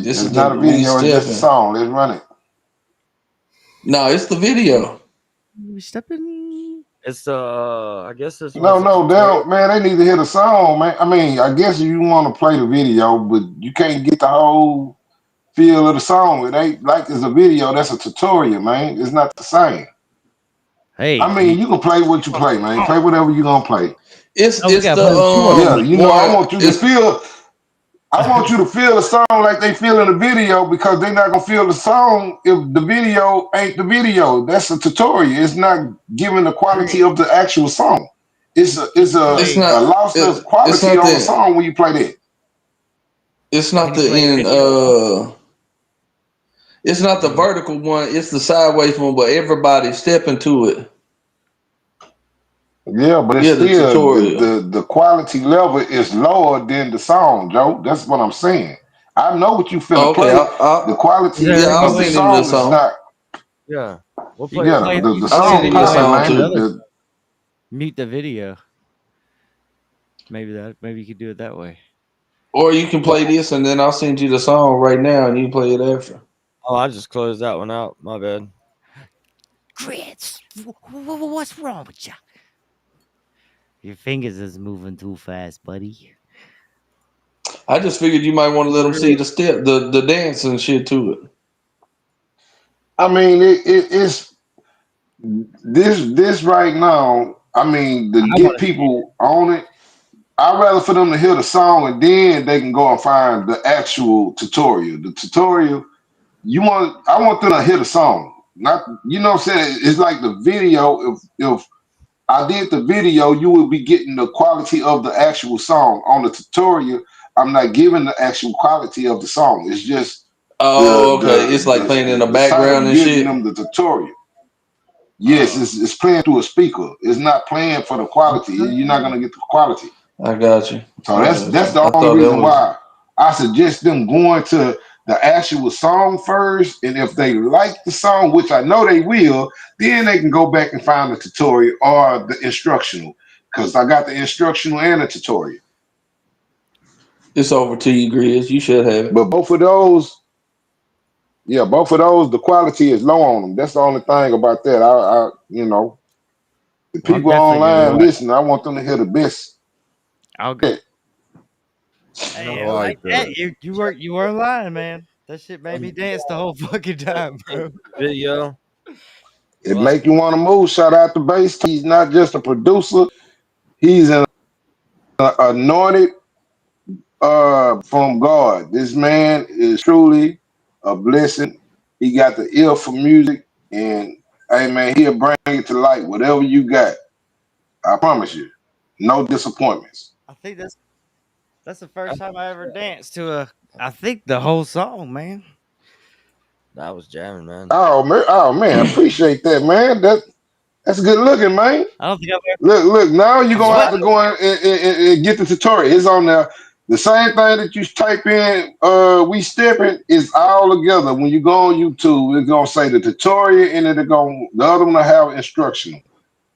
G: This
M: It's
G: is
M: not a video. It's just a
G: Steppin.
M: song. Let's run it.
G: No, it's the video.
F: Steppin.
B: It's I guess this
M: No,
B: one's a
M: they
B: tutorial.
M: don't, man. They need to hear the song, man. I mean, I guess if you want to play the video, but you can't get the whole feel of the song. It ain't like it's a video. That's a tutorial, man. It's not the same.
F: Hey,
M: I mean, you can play what you play, man. Play whatever you gonna play.
G: It's
F: we
G: it's
F: gotta
G: the
F: play what you want.
M: Yeah, you know, I
G: one.
M: want you to feel. I want you to feel the song like they feel in the video because they're not gonna feel the song if the video ain't the video. That's a tutorial. It's not giving the quality of the actual song. It's a
G: It's not.
M: loss of
G: It's
M: quality
G: not
M: on the
G: the.
M: song when you play that.
G: It's not
F: Can you
G: the
F: play
G: in.
F: video?
G: It's not the vertical one. It's the sideways one, but everybody step into it.
M: Yeah, but it's
G: Yeah, the
M: still
G: tutorial.
M: the quality level is lower than the song, Joe. That's what I'm saying. I know what you finna
G: Okay,
M: play. The
F: Is
M: quality
F: there
G: yeah,
F: any
G: I'll
M: of the
F: way
G: send him the
M: song is
G: song.
M: not.
B: Yeah. We'll
F: you
B: play
F: can
B: it.
M: Yeah,
F: play?
M: the
G: I'll
F: Is
G: send
M: song
F: there
G: him
F: any
G: the
F: way
M: popping,
G: song
F: to
M: man.
G: too.
F: mute the video? Maybe you could do it that way.
G: Or you can play this, and then I'll send you the song right now, and you can play it after.
B: Oh, I just closed that one out. My bad.
F: Grits, what's wrong with you? Your fingers is moving too fast, buddy.
G: I just figured you might want to let them see the step, the dance and shit to it.
M: I mean, it's this right now. I mean, to
F: I
M: get
F: want to see it.
M: people on it, I'd rather for them to hear the song and then they can go and find the actual tutorial. The tutorial, I want them to hear the song. Not, you know what I'm saying? It's like the video. If I did the video, you would be getting the quality of the actual song. On the tutorial, I'm not giving the actual quality of the song. It's just
G: Oh, okay. It's like playing in the
M: the site
G: background and
M: giving
G: shit.
M: them the tutorial. Yes, it's playing through a speaker. It's not playing for the quality. You're not gonna get the quality.
G: I got you.
M: So
G: I
M: that's
G: got you.
M: the
G: I
M: only
G: thought that
M: reason
G: was.
M: why I suggest them going to the actual song first, and if they like the song, which I know they will, then they can go back and find the tutorial or the instructional. Because I got the instructional and the tutorial.
G: It's over to you, Grizz. You should have it.
M: But both of those, the quality is low on them. That's the only thing about that. I the
F: Well, I'm
M: people
F: definitely gonna
M: online
F: go out.
M: listen. I want them to hear the best.
F: I'll go.
M: Yeah.
F: Hey,
E: I
F: I
E: like
F: like that.
E: that.
F: You weren't lying, man. That shit made me dance the whole fucking time, bro.
B: Video.
M: It
B: Well,
M: make you want to move. Shout out to Bass. He's not just a producer. He's an anointed from God. This man is truly a blessing. He got the ear for music, and hey man, he'll bring it to light. Whatever you got, I promise you, no disappointments.
F: I think that's the first time I ever danced to I think the whole song, man.
B: that was jamming, man.
M: Oh man, appreciate that, man. That's good looking, man.
F: I don't think I've ever.
M: Look. Now you're
F: I'm
M: gonna have
F: sweating.
M: to go in and get the tutorial. It's on there. The same thing that you type in, we stepping is all together. When you go on YouTube, it's gonna say the tutorial, and then the other one will have instructional.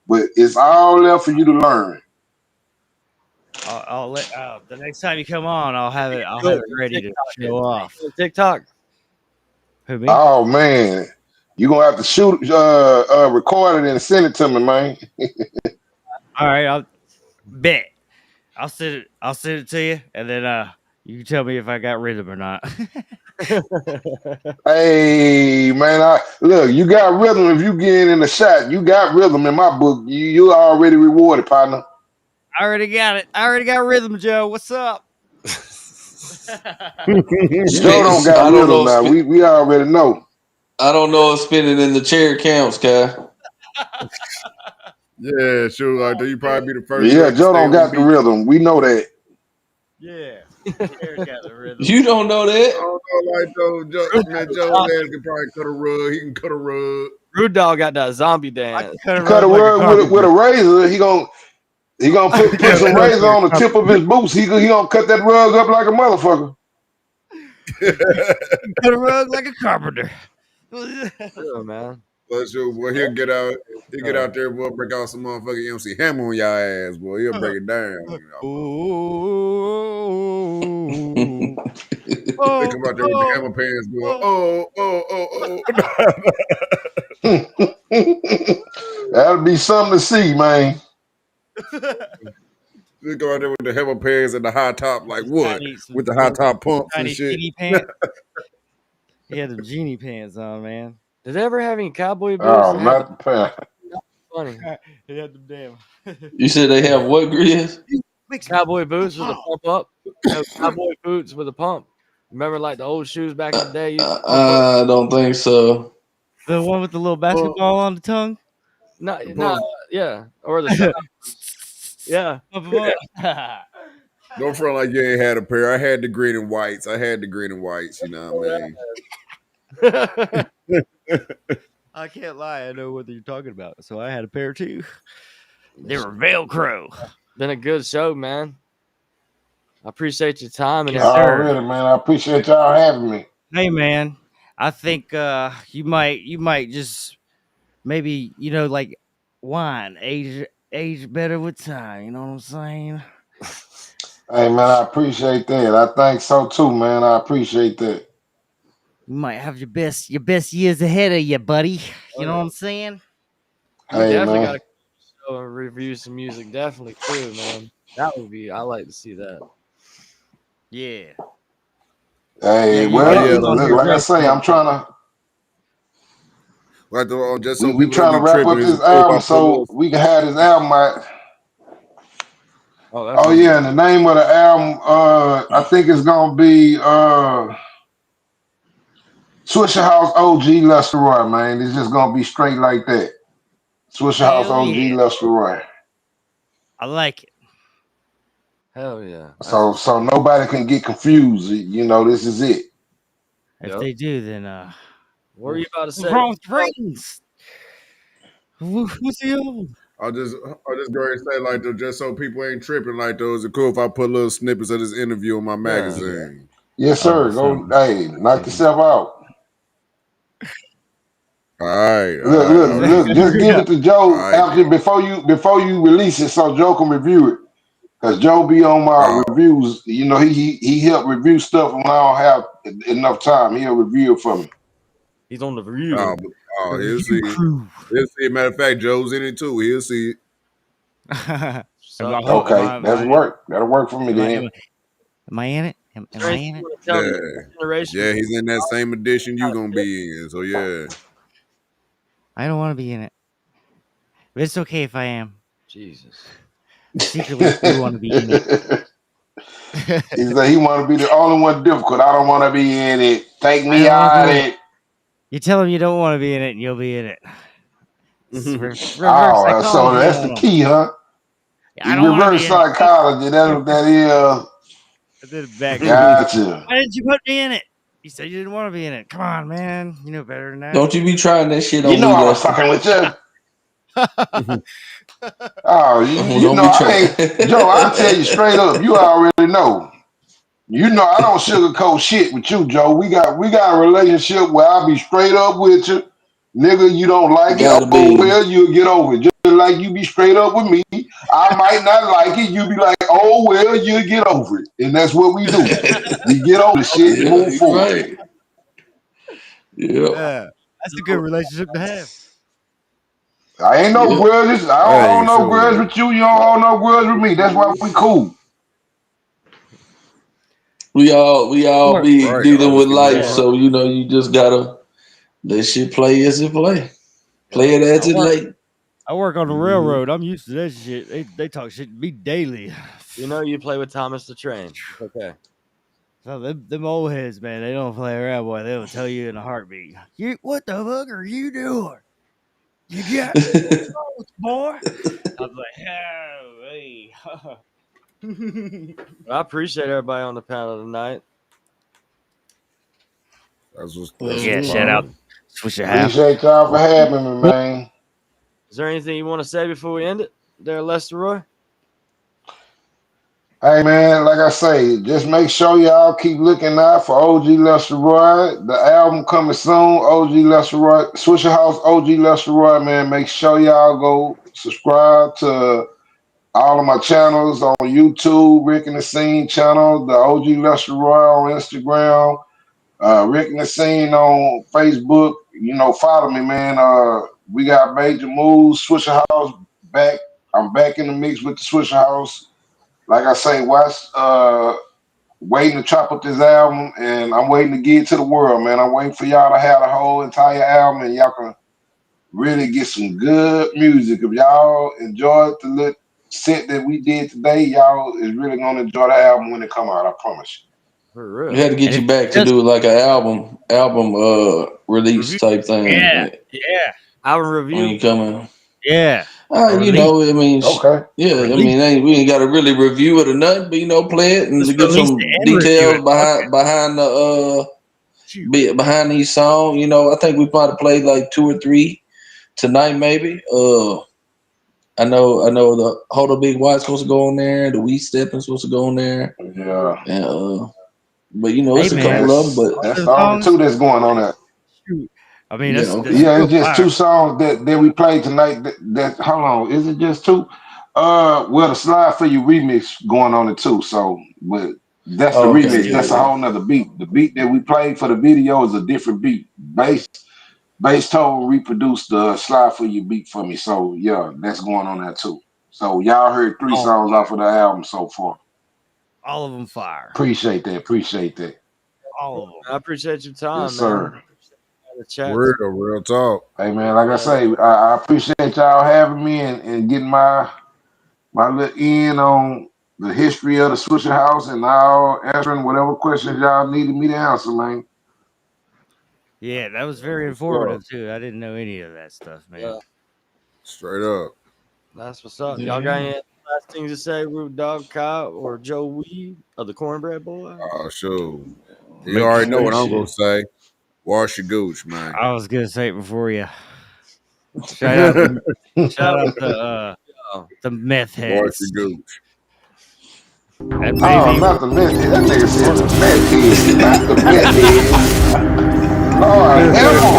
M: But it's all there for you to learn.
F: I'll let the next time you come on, I'll have it ready to show off.
B: TikTok.
F: Who, me?
M: Oh man, you're gonna have to shoot, record it and send it to me, man.
F: All right, I'll bet. I'll send it to you, and then you can tell me if I got rhythm or not.
M: Hey man, look, you got rhythm. If you get in the shot, you got rhythm in my book. You already rewarded, partner.
F: I already got it. I already got rhythm, Joe. What's up?
M: Joe don't got
G: I don't
M: rhythm
G: know.
M: now. We already know.
G: I don't know if spinning in the chair counts, guy.
E: Yeah, sure. Like that, you probably be the first
M: Yeah,
E: record to
M: Joe
E: stay
M: don't
E: on
M: got the
E: beat.
M: rhythm. We know that.
F: Yeah, Jared got the rhythm.
G: You don't know
E: I
G: that?
E: don't know, like Joe's ass can probably cut a rug. He can cut a rug.
B: Rude Dog got that zombie dance.
F: Cut
M: Cut a rug with a razor. He gonna put some
F: rug
M: razor
F: like
M: on the tip of his boots. He gonna cut that rug up like a motherfucker.
F: Cut a rug like a carpenter.
B: Yeah, man.
E: Let's show boy. He'll get out. He'll get out there, boy. Break out some motherfucking MC Hammer on y'all ass, boy. He'll break it down.
F: Ooh,
E: They come out there with the hammer pants, boy.
M: That'll be something to see, man.
E: They go out there with the hammer pants and the high top, like what? With the high top pumps and shit.
F: Pants. He had the genie pants on, man.
B: Did they ever have any cowboy boots?
M: Oh, not the pants.
B: Funny.
F: He had them damn.
G: You said they have what, Grizz?
B: Cowboy boots with a pump up. No, cowboy boots with a pump. Remember, like the old shoes back in the day?
G: I don't think so.
F: The one with the little basketball on the tongue?
B: No, yeah. Or the yeah.
E: Don't front like you ain't had a pair. I had the green and whites. You know what I mean?
F: I can't lie. I know what you're talking about. So I had a pair too. They were Velcro.
B: Been a good show, man. I appreciate your time. And
M: really, man. I appreciate y'all having me.
F: Hey, man. I think you might just maybe, like wine, age better with time. You know what I'm saying?
M: Hey, man, I appreciate that. I think so too, man. I appreciate that.
F: You might have your best years ahead of you, buddy. You know what I'm saying?
M: Hey,
B: definitely
M: man.
B: gotta show and review some music. Definitely too, man. That would be. I like to see that.
F: Yeah.
M: Hey, look, like I say, I'm trying to.
E: Like just so
M: we trying to wrap up this album so we can have this album out. Oh yeah, and the name of the album, I think it's gonna be Swisha House OG Lesteroy, man. It's just gonna be straight like that. Swisha House OG Lesteroy.
F: I like it.
B: Hell yeah.
M: So nobody can get confused. This is it.
F: If they do, then
B: what are you about to say?
F: Wrong rings. Who's the
E: I'll just go ahead and say like though, just so people ain't tripping like those. It's cool if I put little snippets of this interview in my magazine.
M: Yes, sir. Go, hey, knock yourself out.
E: All right.
M: Look. Just give it to Joe after before you release it, so Joe can review it. Cause Joe be on my reviews. He helped review stuff when I don't have enough time. He'll review it for me.
B: He's on the review.
E: He'll see. He'll see. Matter of fact, Joe's in it too. He'll see it.
M: Okay, that'll work. That'll work for me then.
F: Am I in it? Am I in it?
E: Yeah, he's in that same edition you gonna be in. So yeah.
F: I don't want to be in it. But it's okay if I am.
B: Jesus.
F: Secretly do want to be in it.
M: He said he want to be the only one difficult. I don't want to be in it. Take me out of it.
F: You tell him you don't want to be in it, and you'll be in it.
M: So that's the key, huh? Reverse psychology. That's what that is.
F: I did it back.
M: Gotcha.
F: Why didn't you put me in it? You said you didn't want to be in it. Come on, man. You know better than that.
G: Don't you be trying that shit on me.
M: You know I was fucking with you. I ain't, Joe, I'll tell you straight up. You already know. I don't sugarcoat shit with you, Joe. We got a relationship where I'll be straight up with you. Nigga, you don't like it. Well, you'll get over it. Just like you be straight up with me. I might not like it. You be like, oh, well, you'll get over it. And that's what we do. We get over the shit and move forward.
G: Right.
F: Yeah. That's a good relationship to have.
M: I ain't no grudges. I don't hold no grudge with you. You don't hold no grudge with me. That's why we cool.
G: We all be dealing with life, so you just gotta let shit play as it play. Play it as it lay.
F: I work on the railroad. I'm used to that shit. They talk shit to me daily.
B: You play with Thomas the Train. Okay.
F: So them old heads, man, they don't play around, boy. They'll tell you in a heartbeat. What the fuck are you doing? You got boy. I was like, oh, hey.
B: I appreciate everybody on the panel tonight.
F: Shout out.
M: Appreciate y'all for having me, man.
B: Is there anything you want to say before we end it, there, Lester Roy?
M: Hey man, like I say, just make sure y'all keep looking out for OG Lester Roy. The album coming soon. OG Lester Roy, Swisha House, OG Lester Roy. Man, make sure y'all go subscribe to all of my channels on YouTube, Rick and the Scene channel, the OG Lester Roy on Instagram, Rick and the Scene on Facebook. You know, follow me, man. We got major moves. Swisha House back. I'm back in the mix with the Swisha House. Like I say, waiting to chop up this album, and I'm waiting to get it to the world, man. I'm waiting for y'all to have the whole entire album, and y'all can really get some good music. If y'all enjoyed the little set that we did today, y'all is really gonna enjoy the album when it come out. I promise you.
B: For
G: We had to
B: real.
G: get you back to do like an album release type thing.
F: Yeah.
B: Album
G: When
B: review.
G: you coming.
F: Yeah.
G: You know, I mean,
M: Okay.
G: yeah, I mean, we ain't got to really review it or nothing, but you know, play it and
F: Just
G: give
F: release
G: some
F: it and
G: details
F: review it.
G: behind these songs. You know, I think we probably played like 2 or 3 tonight, maybe. I know the Hold Up Big White's supposed to go on there, the We Steppin's supposed to go on there.
M: Yeah.
G: And but you know, it's a
F: man,
G: couple of them, but
M: that's the only 2 that's going on there.
F: Shoot. I mean,
G: yeah,
F: that's
G: okay.
M: Yeah, it's
F: real
M: just
F: fire.
M: 2 songs that we played tonight. That how long is it? Just 2? Well, the Slide for You remix going on it too. So, but that's the
G: Okay,
M: remix.
G: yeah,
M: That's a
G: yeah.
M: whole nother beat. The beat that we played for the video is a different beat. Bass Tone reproduced the Slide for You beat for me. So yeah, that's going on there too. So y'all heard 3
F: Oh,
M: songs off of the album so far.
F: all of them fire.
M: Appreciate that. Appreciate that.
F: All of them.
B: I appreciate your time,
M: Yes, sir.
B: man. The chat.
E: Real talk.
M: Hey man, like I say, I appreciate y'all having me and getting my little in on the history of the Swisha House and all answering whatever questions y'all needed me to answer, man.
F: Yeah, that was very informative too. I didn't know any of that stuff, man.
B: Yeah.
E: Straight up.
B: That's what's up. Y'all got any last things to say, Rude Dog Kyle or Joe Wee of the Cornbread Boy?
E: Oh, sure. You
F: Make
E: already know
F: sure
E: what I'm gonna say. Wash your gooch, man.
F: I was gonna say it before you. Shout out the meth
E: Wash
F: heads.
E: your gooch.
F: And
M: Oh,
F: maybe
M: not the meth head. That nigga said the meth head, not the meth head. Lord,